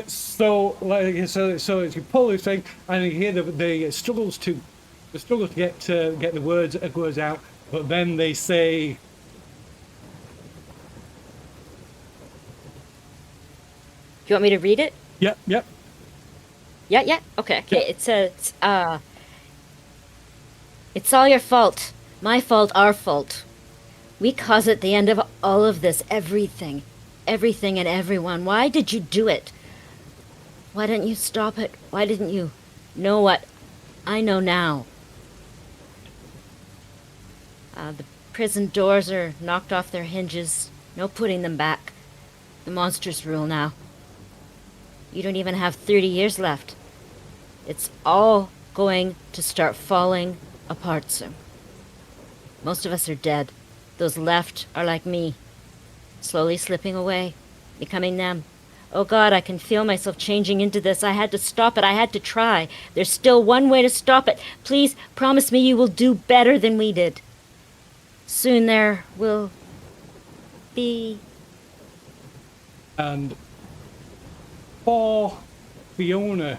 So you pull this thing, and you hear the struggles to get the words out, but then they say. Do you want me to read it? Yep. Yeah. Okay. Yeah. It says, it's all your fault. My fault, our fault. We caused at the end of all of this, everything and everyone. Why did you do it? Why didn't you stop it? Why didn't you know what I know now? The prison doors are knocked off their hinges. No putting them back. The monsters rule now. You don't even have 30 years left. It's all going to start falling apart soon. Most of us are dead. Those left are like me, slowly slipping away, becoming them. Oh God, I can feel myself changing into this. I had to stop it. I had to try. There's still one way to stop it. Please promise me you will do better than we did. Soon there will be... And for Fiona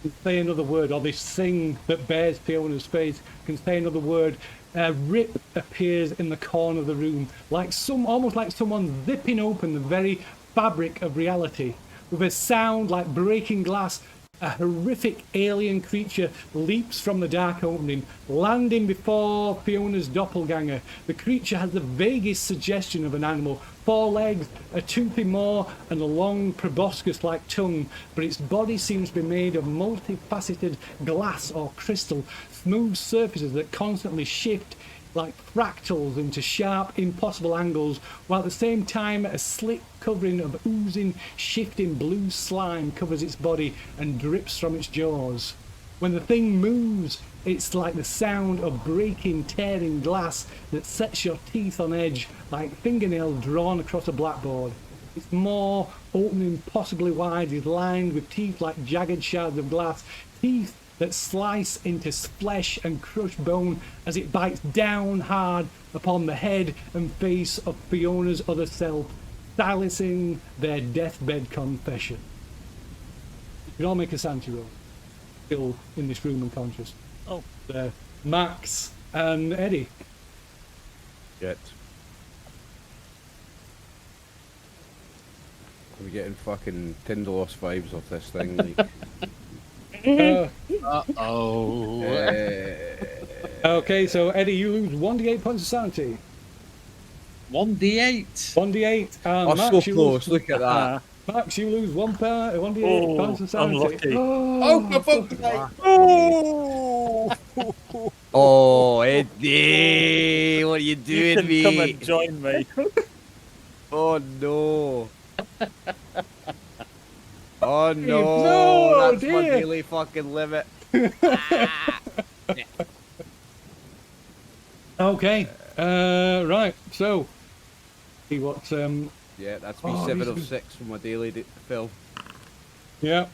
can say another word, or this thing that bears Fiona's face can say another word, a rip appears in the corner of the room, almost like someone zipping open the very fabric of reality. With a sound like breaking glass, a horrific alien creature leaps from the dark opening, landing before Fiona's doppelganger. The creature has the vaguest suggestion of an animal. 4 legs, a toothy maw, and a long proboscis-like tongue, but its body seems to be made of multifaceted glass or crystal, smooth surfaces that constantly shift like fractals into sharp, impossible angles, while at the same time a slick covering of oozing, shifting blue slime covers its body and drips from its jaws. When the thing moves, it's like the sound of breaking, tearing glass that sets your teeth on edge, like fingernails drawn across a blackboard. Its maw, opening possibly wide, is lined with teeth like jagged shards of glass, teeth that slice into flesh and crush bone as it bites down hard upon the head and face of Fiona's other self, silencing their deathbed confession. You can all make a sanity roll. Still in this room unconscious. Oh. Max and Eddie. Shit. Are we getting fucking Tindalos vibes off this thing? Like, okay, so Eddie, you lose 1d8 points of sanity. 1d8. 1d8. oh, Max, so you close. lose, Look at that. Max, you lose 1 d8 Oh, points of sanity. unlucky. Oh, for fuck's sake! Oh! Oh, Eddie, what are you You doing, can come and mate? join me. Oh no. Oh no, No, that's my dear. daily fucking limit. Ah. Okay, right, so, see what, Yeah, that's me, Oh, 7 these of are- 6 for my daily fill. yeah.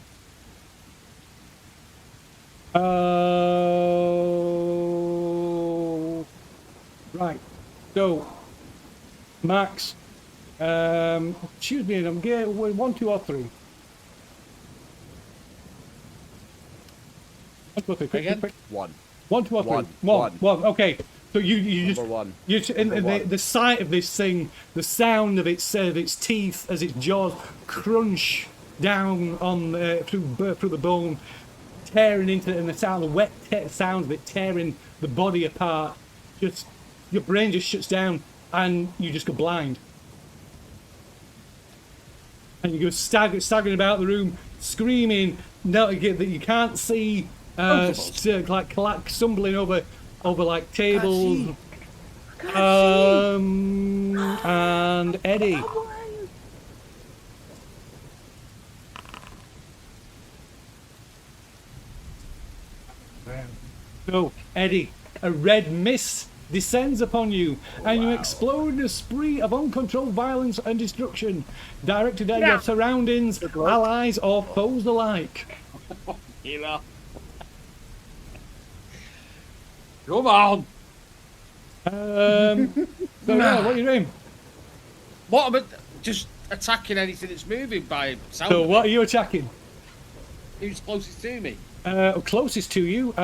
Right, so, Max, choose me, and I'm getting 1, 2, or 3. 1, 2, or 3, quick, Again? quick. 1. 1, 2, or 3. One. 1, 1. Okay. So you just Number 1. you and Number one. the sight of this thing, the sound of its teeth as its jaws crunch down on through the bone, tearing into it, and the sound, the wet sound of it tearing the body apart. Just your brain just shuts down, and you just go blind. And you go staggering about the room, screaming. No, that you can't see. Like stumbling over like tables. And Eddie. So, Eddie, a red mist descends upon you, and you explode in a spree of uncontrolled violence and destruction, directed at your surroundings, allies, or foes alike. Hero. Come on! So yeah, what are you doing? What about just attacking anything that's moving by sound? So what are you attacking? Who's closest to me? Closest to you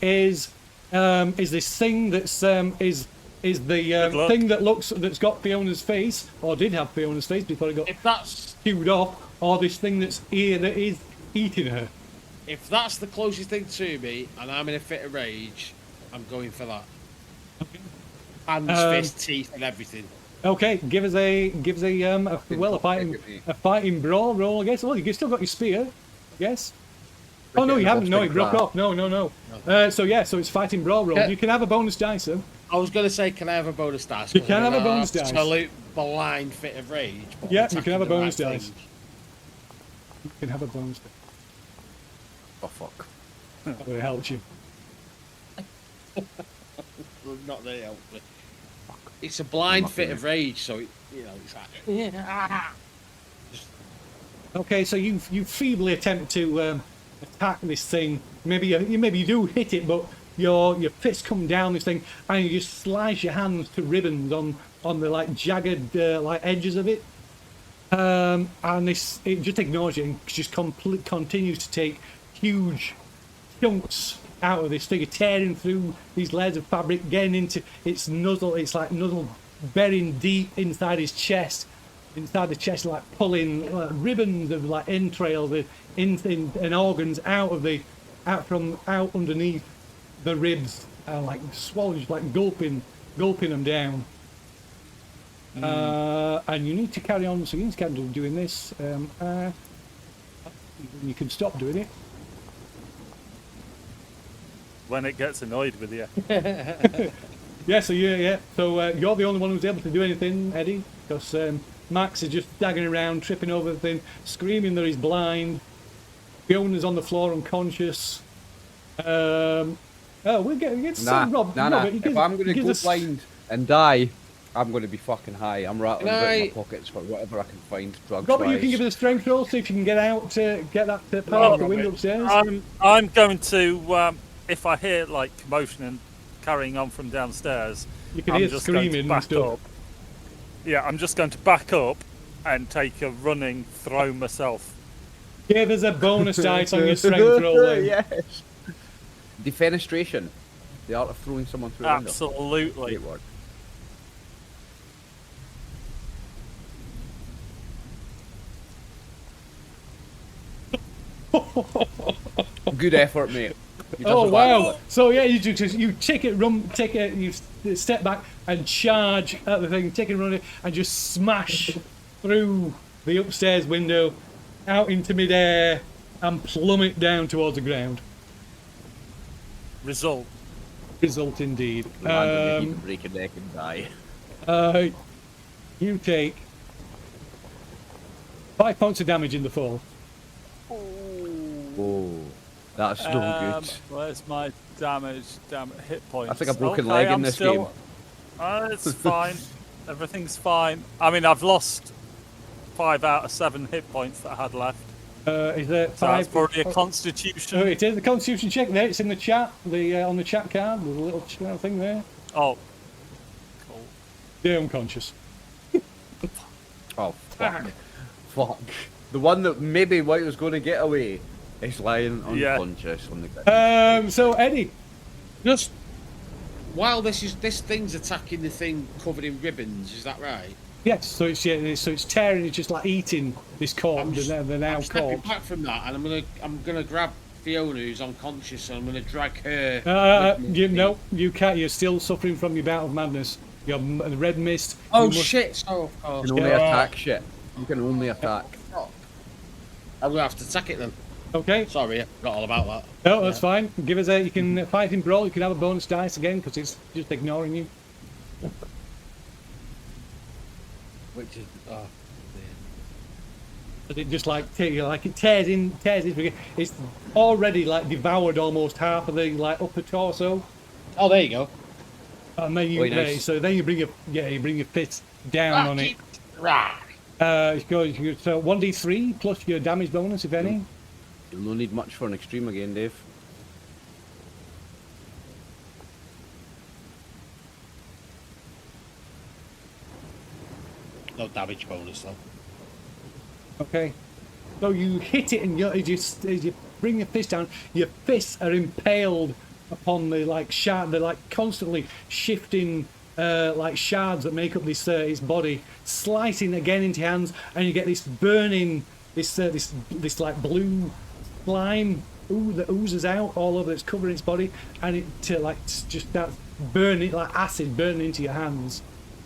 is this thing that's is the luck. thing that's got Fiona's face, or did have Fiona's face before it got If that's queued off, or this thing that is eating her. if that's the closest thing to me, and I'm in a fit of rage, I'm going for that. Hands, fists, teeth, and everything. Okay, give us a fighting brawl roll, I guess. Well, you still got your spear, I guess. Oh no, you haven't. No, it broke off. No. So yeah, so it's fighting brawl roll. Yeah. You can have a bonus dice, though. I was going to say, can I have a bonus dice? You can have a bonus dice. Absolute blind fit of rage. but Yeah, I'm you can have a attacking the bonus right dice. thing. You can have a bonus dice. Oh fuck. That would have helped you. Not really helpful. It's a blind fit of rage, so it's like. Okay, so you feebly attempt to attack this thing. Maybe you do hit it, but your fists come down this thing, and you just slice your hands to ribbons on the like jagged like edges of it. And it just ignores you and just continues to take huge chunks out of this figure, tearing through these layers of fabric, getting into its nuzzle. It's like nuzzle burying deep inside his chest. Inside the chest, like pulling ribbons of like entrails and organs out underneath the ribs, like swallowing, like gulping them down. And you need to carry on. So you need to carry on doing this. You can stop doing it. When it gets annoyed with you. Yeah. So yeah. So you're the only one who's able to do anything, Eddie, because Max is just staggering around, tripping over the thing, screaming that he's blind. Fiona's on the floor unconscious. We're getting some Rob. If I'm going to go blind and die, I'm going to be fucking high. I'm rattling about in my pockets for whatever I can find. Drugs. Robert, you can give it a strength roll, see if you can get out to get that part of the window upstairs. I'm going to, if I hear like commotion and carrying on from downstairs, You can I'm hear just going to screaming and back stuff. up. Yeah, I'm just going to back up and take a running throw myself. Give us a bonus dice on your strength roll then. Yes. Defenestration. The art of throwing someone through a window. Absolutely. Great word. Good effort, mate. You Oh deserve wow! that. So yeah, you you step back and charge at the thing, take it, run it, and just smash through the upstairs window out into midair and plummet down towards the ground. Result. Result indeed. Land on your heap, break your neck and die. You take 5 points of damage in the fall. Oh, that's no good. Where's my damage? Hit points. I think a broken Okay, leg in I'm this still- game. It's fine. Everything's fine. I mean, I've lost 5 out of 7 hit points that I had left. Is there So that's 5? probably a constitution. Oh, it is the Constitution check there. It's in the chat. On the chat card. There's a little thing there. Oh. Cool. They're unconscious. Oh, fuck. Fuck. The one that maybe White was going to get away is lying Yeah. unconscious on the ground. So Eddie, Just while this thing's attacking the thing covered in ribbons, is that right? yes. So it's tearing. It's just like eating this corpse. The now I'm stepping corpse. back from that, and I'm gonna grab Fiona, who's unconscious, and I'm gonna drag her. with me. No, you can't. You're still suffering from your bout of madness. Your red mist. Oh you must- shit! So of You course. can only Yeah. attack shit. You can only attack. Fuck. I'm gonna have to attack it then. Okay. Sorry, I forgot all about that. No, that's fine. Give us a. You can fight in brawl. You can have a bonus dice again because it's just ignoring you. Which is But it just it tears in. It's already like devoured almost half of the like upper torso. oh, there you go. And then you Very nice. so then you bring your fist down on it. Right. It goes so 1d3 plus your damage bonus if any. You'll no need much for an extreme again, Dave. No damage bonus though. Okay. So you hit it, and as you bring your fist down, your fists are impaled upon the shard. They're constantly shifting shards that make up this its body, slicing again into your hands, and you get this burning, this blue slime that oozes out all over. It's covering its body, and it just starts burning like acid burning into your hands,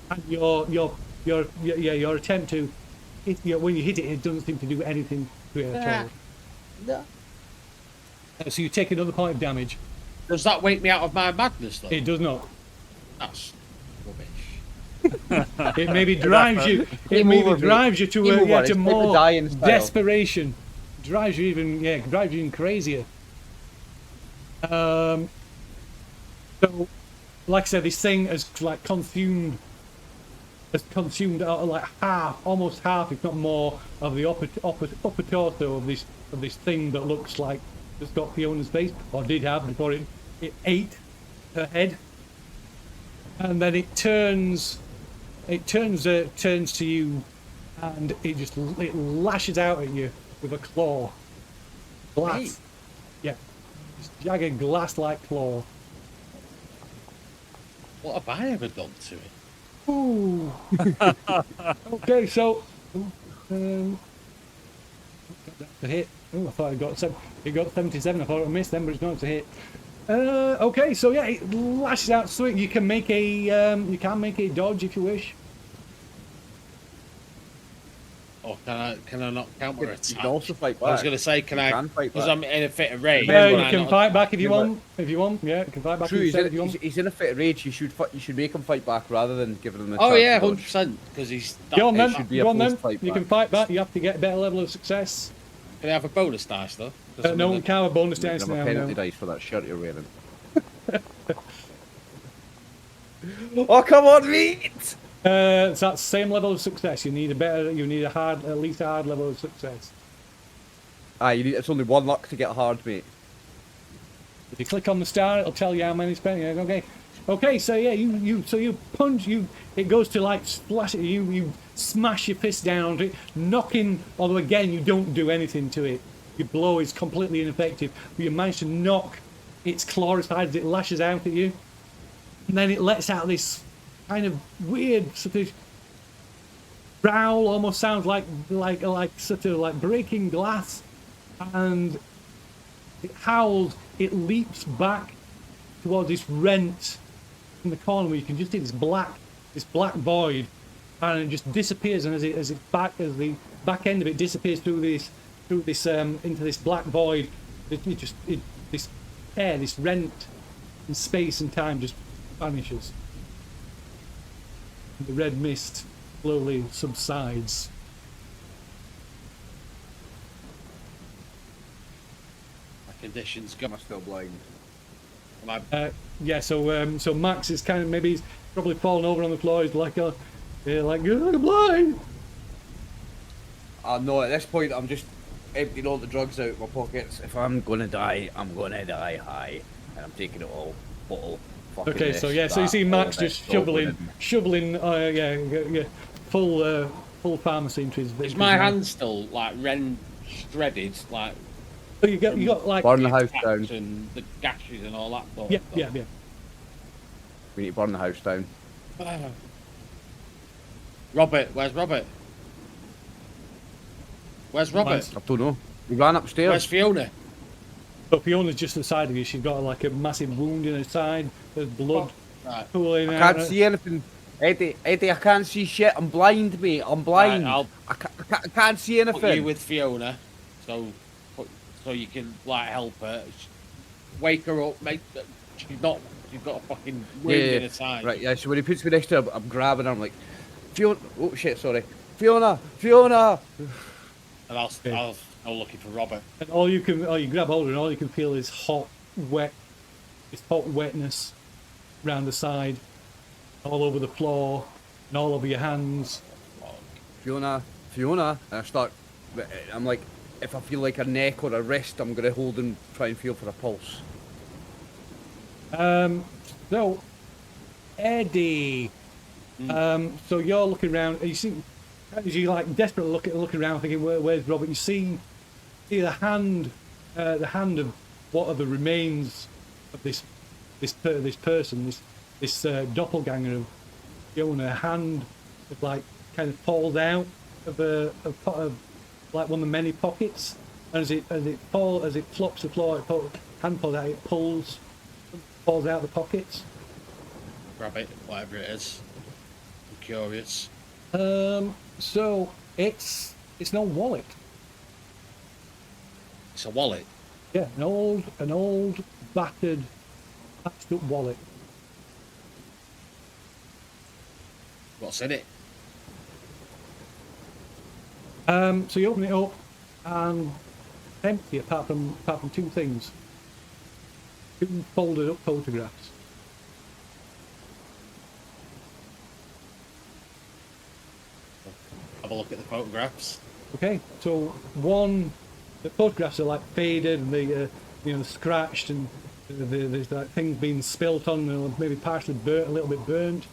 and your attempt to. When you hit it, it doesn't seem to do anything to it at all. So you take another point of damage. Does that wake me out of my madness though? It does not. That's rubbish. It maybe drives you. It Game maybe over, mate. drives you to Game over. to It's time to more die in style. desperation. Drives you even crazier. So, like I said, this thing has consumed almost half, if not more, of the upper torso of this thing that looks like it's got Fiona's face, or did have before it ate her head, and then it turns to you, and it lashes out at you with a claw, glass, yeah, just jagged glass-like claw. What have I ever done to it? Ooh. Okay, so that's a hit. Oh, I thought it got 77. I thought it would miss then, but it's not. It's a hit. Okay, so yeah, it lashes out. So you can make a dodge if you wish. Or can I not counter You attack? can also fight back. I was going to say, can You I? can fight Because back. I'm in a fit of rage. Remember, You can I can not- fight back if you Remember- want. If you want, yeah, you can fight back True, if you want. he's in a fit of rage. You should make him fight back rather than giving him a Oh chance yeah, to dodge. 100%. Because he's. Go on then. should be a Go on then. forced fight You back. can fight back. You have to get a better level of success. Can I have a bonus dice though? 'Cause I'm No in one the- can have a bonus You can dice have a now. penalty No. dice for that shirt you're wearing. Oh come on, mate! So that's same level of success. You need at least a hard level of success. It's only one luck to get hard, mate. If you click on the star, it'll tell you how many spent. Yeah, okay. So yeah, you punch. It goes to splash it. You smash your fist down onto it, knocking. Although again, you don't do anything to it. Your blow is completely ineffective. But you manage to knock its claw aside as it lashes out at you, and then it lets out this kind of weird sort of growl. Almost sounds like breaking glass, and it howls. It leaps back towards this rent in the corner where you can just see this black void, and it just disappears. And as the back end of it disappears through this into this black void, this air, this rent in space and time just vanishes. The red mist slowly subsides. My conditions go. Am I still blind? Yeah, so Max is kind of, maybe he's probably fallen over on the floor. He's like I'm blind. No, at this point I'm just emptying all the drugs out of my pockets. If I'm gonna die, I'm gonna die high, and I'm taking it all. Bottle. Fucking Okay, this, so yeah, so you that, see all Max this, just opening. shoveling, yeah, full pharmacy into his. Is my hand still like shredded? Like Oh, you got like. Burn the house down. and the gashes and all that. Yeah, stuff. yeah. We need to burn the house down. Robert, where's Robert? Where's Robert? I don't know. We ran upstairs. Where's Fiona? So Fiona's just the side of you. She's got like a massive wound in her side. There's blood Right. pooling I out. can't see anything. Eddie, I can't see shit. I'm blind, mate. I'm blind. Right, I'll I can't see put you anything. with Fiona, so you can like help her. Wake her up, make. She's got a fucking wound in her side. Right, yeah, so when he puts me next to her, I'm grabbing her, I'm like, Fiona, oh shit, sorry. Fiona! And I'll go looking for Robert. And you grab hold of her, and all you can feel is hot wetness round the side, all over the floor, and all over your hands. Fiona, and I'm like, if I feel like a neck or a wrist, I'm going to hold and try and feel for a pulse. So, Eddie, so you're looking around, and you see, as you like desperately looking around, thinking, where's Robert? You see the hand of what are the remains of this person, this doppelganger of Fiona. A hand that like kind of falls out of like one of the many pockets, and as it flops the floor, hand falls out, it falls out the pockets. Grab it, whatever it is. I'm curious. So it's no wallet. It's a wallet. Yeah, an old battered, patched up wallet. What's in it? So you open it up, and it's empty apart from two things. Two folded up photographs. Have a look at the photographs. Okay, so the photographs are like faded and they, scratched, and there's like things being spilt on, maybe partially burnt, a little bit burnt,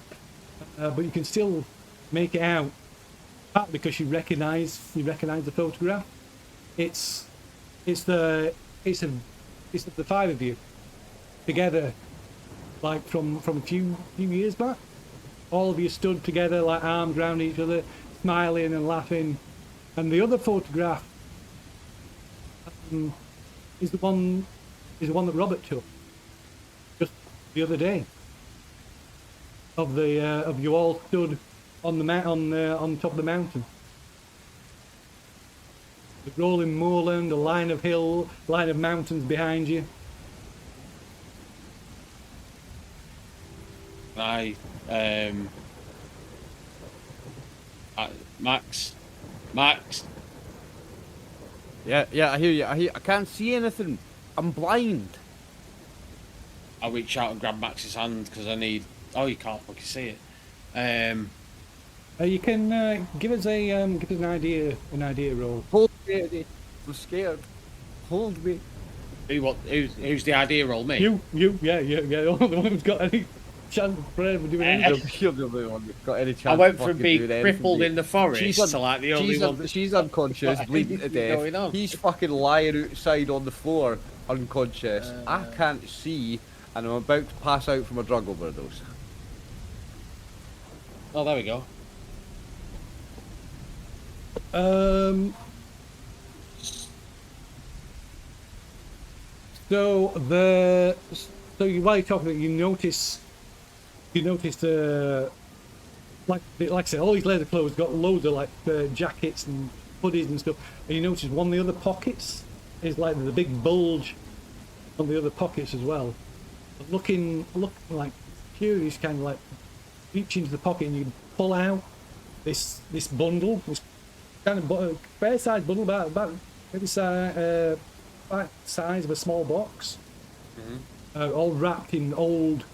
but you can still make it out. Partly because you recognise the photograph. It's the five of you together, like from a few years back. All of you stood together, like arms around each other, smiling and laughing. And the other photograph is the one that Robert took just the other day. Of you all stood on the top of the mountain. The rolling moorland, a line of mountains behind you. Max. Yeah, I hear you. I can't see anything. I'm blind. I'll reach out and grab Max's hand because I need. Oh, you can't fucking see it. You can give us an idea roll. Hold me, Eddie. I'm scared. Hold me. Who's the idea roll? Me. You, yeah. The one who's got any chance for ever doing anything. You're the only one that's got any chance. I went of from fucking being doing anything, crippled mate. in the forest to like the only one. She's unconscious, bleeding to going on? death. He's fucking lying outside on the floor, unconscious. I can't see, and I'm about to pass out from a drug overdose. Oh, there we go. So while you're talking, you notice like I said, all these leather clothes got loads of like jackets and hoodies and stuff. And you notice one of the other pockets is like the big bulge on the other pockets as well. Looking like curious, kind of like reach into the pocket and you pull out this bundle, this kind of fair sized bundle, about maybe size of a small box, all wrapped in old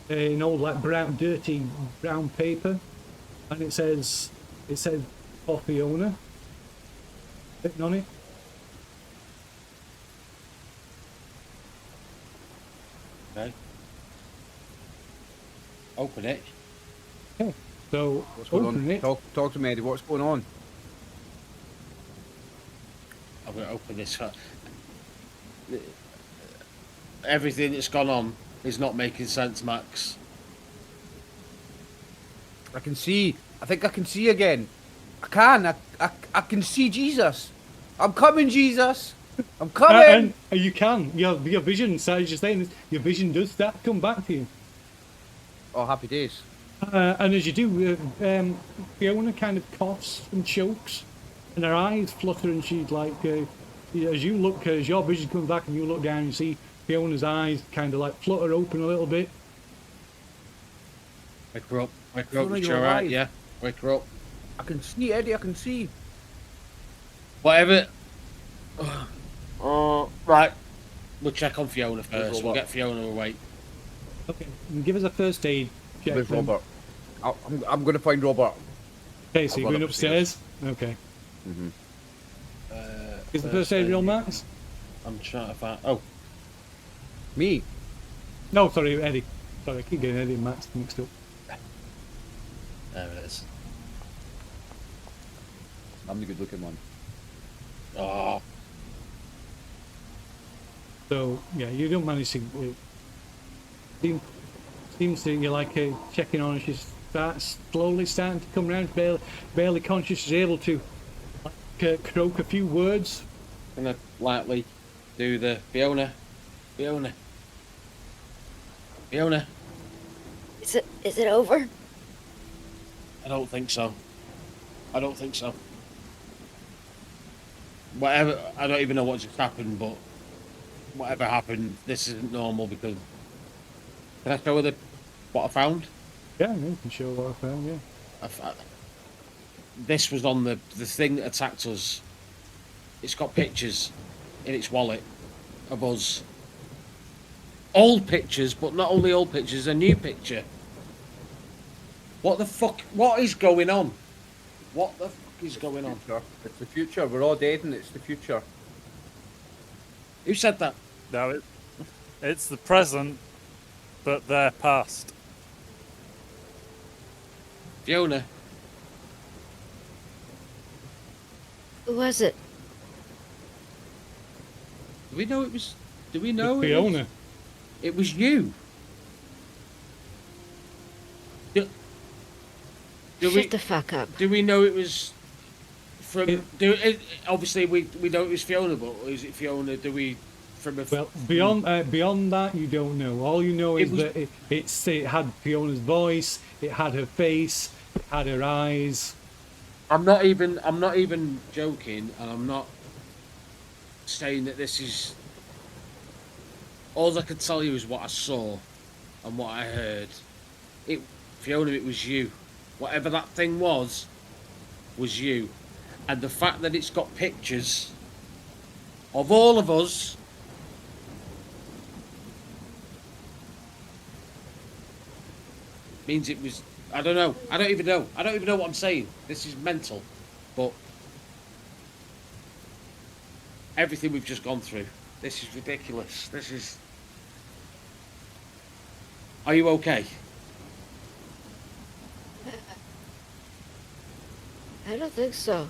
like dirty brown paper, and it says for Fiona written on it. Okay. Open it. Okay, so What's going open on? it. Talk to me, Eddie. What's going on? I'm going to open this. Everything that's gone on is not making sense, Max. I can see. I think I can see again. I can. I can see Jesus. I'm coming, Jesus. I'm coming. And you can. Your vision, so as you're saying this, your vision does start to come back to you. Oh, happy days. And as you do, Fiona kind of coughs and chokes, and her eyes flutter, and she's like, as you look, as your vision comes back, and you look down, and you see Fiona's eyes kind of like flutter open a little bit. Wake her up. Wake her Fiona, up. It's you're all right. alive. Yeah. Wake her up. I can see, Eddie. I can see. Whatever. Right. We'll check on Fiona first. We'll get Fiona awake. Okay, and give us a first aid check. Where's then. Robert? I'm going to find Robert. Okay, so I'll you're run going upstairs. Okay. Is the first aid real, Max? I'm trying to find. Oh, Me? No, sorry, Eddie. Sorry, I keep getting Eddie and Max mixed up. there it is. I'm the good-looking one. Oh, So yeah, you don't manage to. Seems to you're like checking on her. She starts slowly starting to come round, barely conscious. She's able to like, croak a few words. gonna lightly do the Fiona. Is it over? I don't think so. Whatever. I don't even know what just happened, but whatever happened, this isn't normal because. Can I show her what I found? Yeah, you can show what I found. Yeah. This was on the thing that attacked us. It's got pictures in its wallet of us. Old pictures, but not only old pictures, a new picture. What the fuck? What is going on? What the fuck is going on? It's the future. We're all dead and it's the future. Who said that? No, it's the present, but they're past. Fiona. Who was it? Do we know it was? Do we know Fiona. It was you. Do Shut the fuck up. Do we know it was from? Obviously, we know it was Fiona, but is it Fiona? Do we from a? Well, beyond that, you don't know. All you know is that it had Fiona's voice, it had her face, it had her eyes. I'm not even joking, and I'm not saying that this is. All I can tell you is what I saw and what I heard. Fiona, it was you. Whatever that thing was you. And the fact that it's got pictures of all of us means it was. I don't know. I don't even know what I'm saying. This is mental. But everything we've just gone through. This is ridiculous. This is. Are you okay? I don't think so.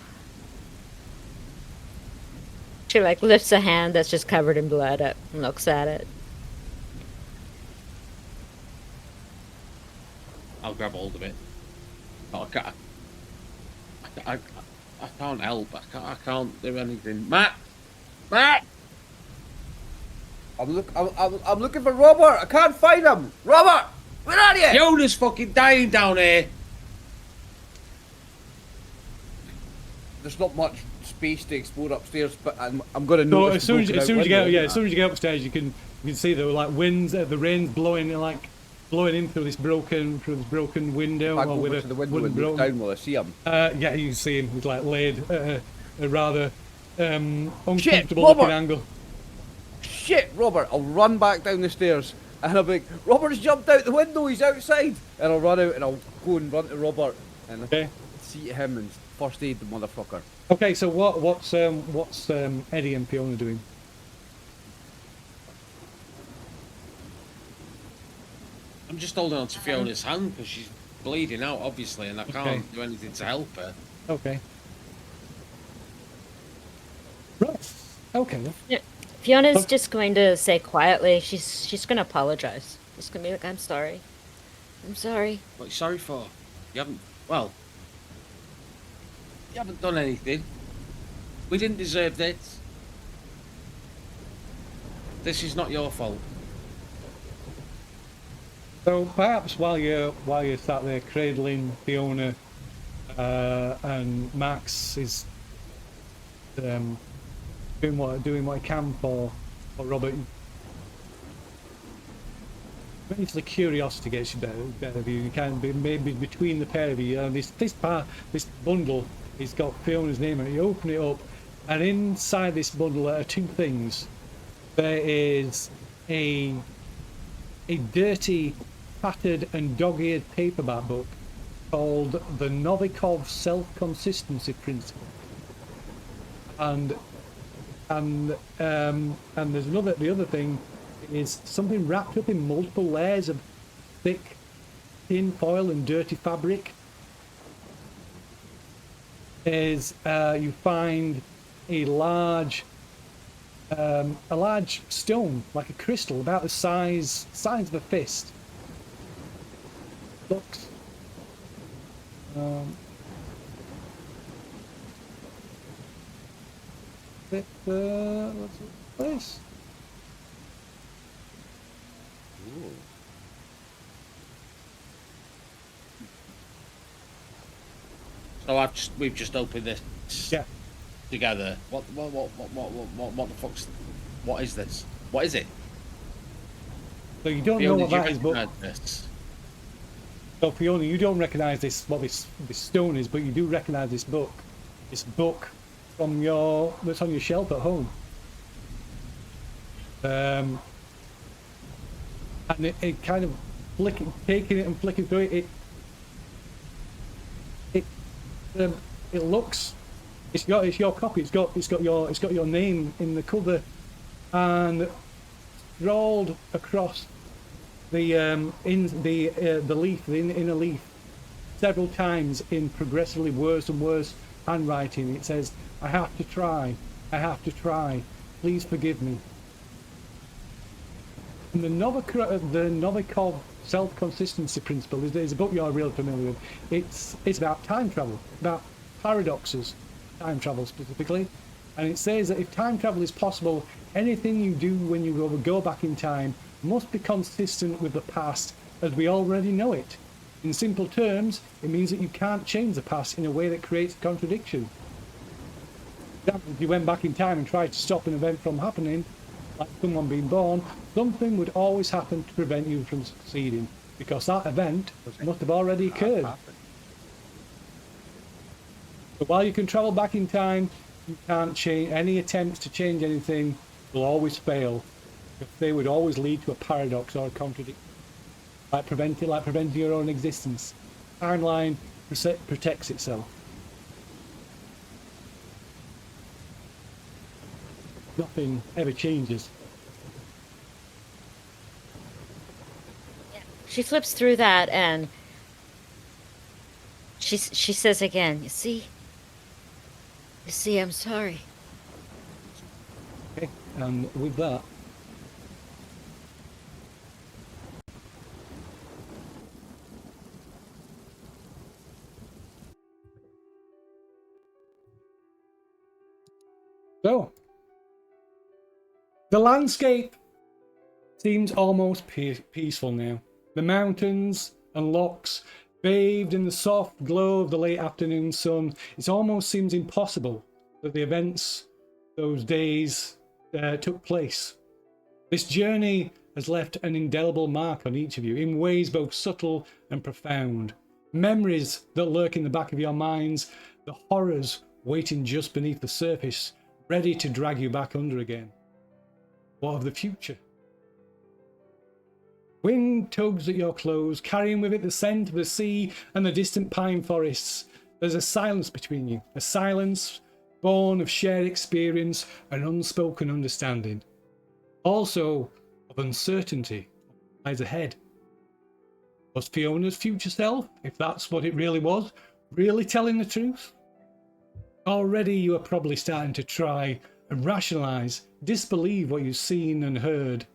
She like lifts a hand that's just covered in blood up and looks at it. I'll grab hold of it. Oh, I can't help. I can't do anything. Matt. I'm looking for Robert. I can't find him. Robert, where are you? Fiona's fucking dying down here. there's not much space to explore upstairs, but I'm going to So notice. as soon as the you broken get window, as soon as you get upstairs, you can see the like winds, the rain's blowing in through this broken window. I or go with over a to the window wooden and look broken. down while I see him. Yeah, you can see him. He's like laid at a rather Shit, uncomfortable looking Robert! angle. Shit, Robert! I'll run back down the stairs and I'll be like, Robert's jumped out the window. He's outside, and I'll run out and I'll go and run to Robert and Okay. see him and first aid the motherfucker. Okay, so what's Eddie and Fiona doing? I'm just holding on to Fiona's hand because she's bleeding out, obviously, and I can't Okay. do anything to help her. Okay. Right. Okay. Then. Yeah, Fiona's Okay. just going to say quietly. She's going to apologize. She's going to be like, "I'm sorry. I'm sorry." What are you sorry for? You haven't. Well, you haven't done anything. We didn't deserve this. This is not your fault. So perhaps while you're sat there cradling Fiona, and Max is doing what he can for Robert. Eventually, curiosity gets you better view. You can be maybe between the pair of you. This bundle, it's got Fiona's name on it. You open it up, and inside this bundle are two things. There is a dirty, tattered and dog-eared paperback book called The Novikov Self-Consistency Principle, and there's the other thing is something wrapped up in multiple layers of thick tin foil and dirty fabric. You find a large stone, like a crystal, about the size of a fist. Looks what's this? So we've just opened this Yeah. together. What the fuck's? What is this? What is it? So you don't know Fiona, what do you that is, but recognise this? so Fiona, you don't recognise this stone is, but you do recognise this book. This book that's on your shelf at home. And it kind of taking it and flicking through it. It looks. It's your copy. It's got your name in the cover, and scrawled across the leaf, the inner leaf, several times in progressively worse and worse handwriting. It says, "I have to try. I have to try. Please forgive me." And the Novikov Self-Consistency Principle is a book you're really familiar with. It's about time travel, about paradoxes, time travel specifically, and it says that if time travel is possible, anything you do when you go back in time must be consistent with the past as we already know it. In simple terms, it means that you can't change the past in a way that creates a contradiction. For example, if you went back in time and tried to stop an event from happening, like someone being born, something would always happen to prevent you from succeeding, because that event must have already occurred. So while you can travel back in time, you can't change. Any attempts to change anything will always fail, because they would always lead to a paradox or a contradiction, like preventing your own existence. Timeline protects itself. Nothing ever changes. She flips through that and she says again, you see, I'm sorry. Okay, and with that, so the landscape seems almost peaceful now. The mountains and lochs Bathed in the soft glow of the late afternoon sun, it almost seems impossible that the events those days took place. This journey has left an indelible mark on each of you in ways both subtle and profound. Memories that lurk in the back of your minds, the horrors waiting just beneath the surface, ready to drag you back under again. What of the future? Wind tugs at your clothes, carrying with it the scent of the sea and the distant pine forests. There's a silence between you, a silence born of shared experience and unspoken understanding. Also of uncertainty lies ahead. Was Fiona's future self, if that's what it really was, really telling the truth? Already you are probably starting to try and rationalise, disbelieve what you've seen and heard.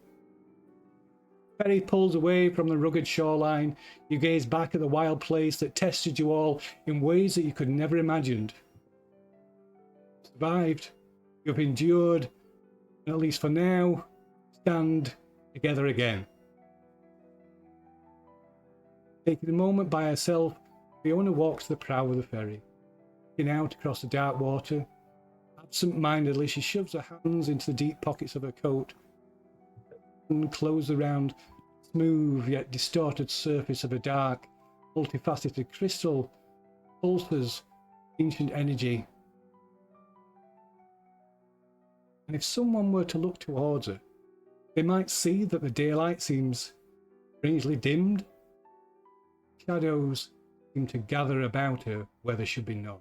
Ferry pulls away from the rugged shoreline. You gaze back at the wild place that tested you all in ways that you could never imagined. Survived. You've endured, and at least for now, stand together again. Taking a moment by herself, Fiona walks to the prow of the ferry. Looking out across the dark water, absent-mindedly she shoves her hands into the deep pockets of her coat and close around smooth yet distorted surface of a dark, multifaceted crystal pulses ancient energy. And if someone were to look towards her, they might see that the daylight seems strangely dimmed. Shadows seem to gather about her where there should be none.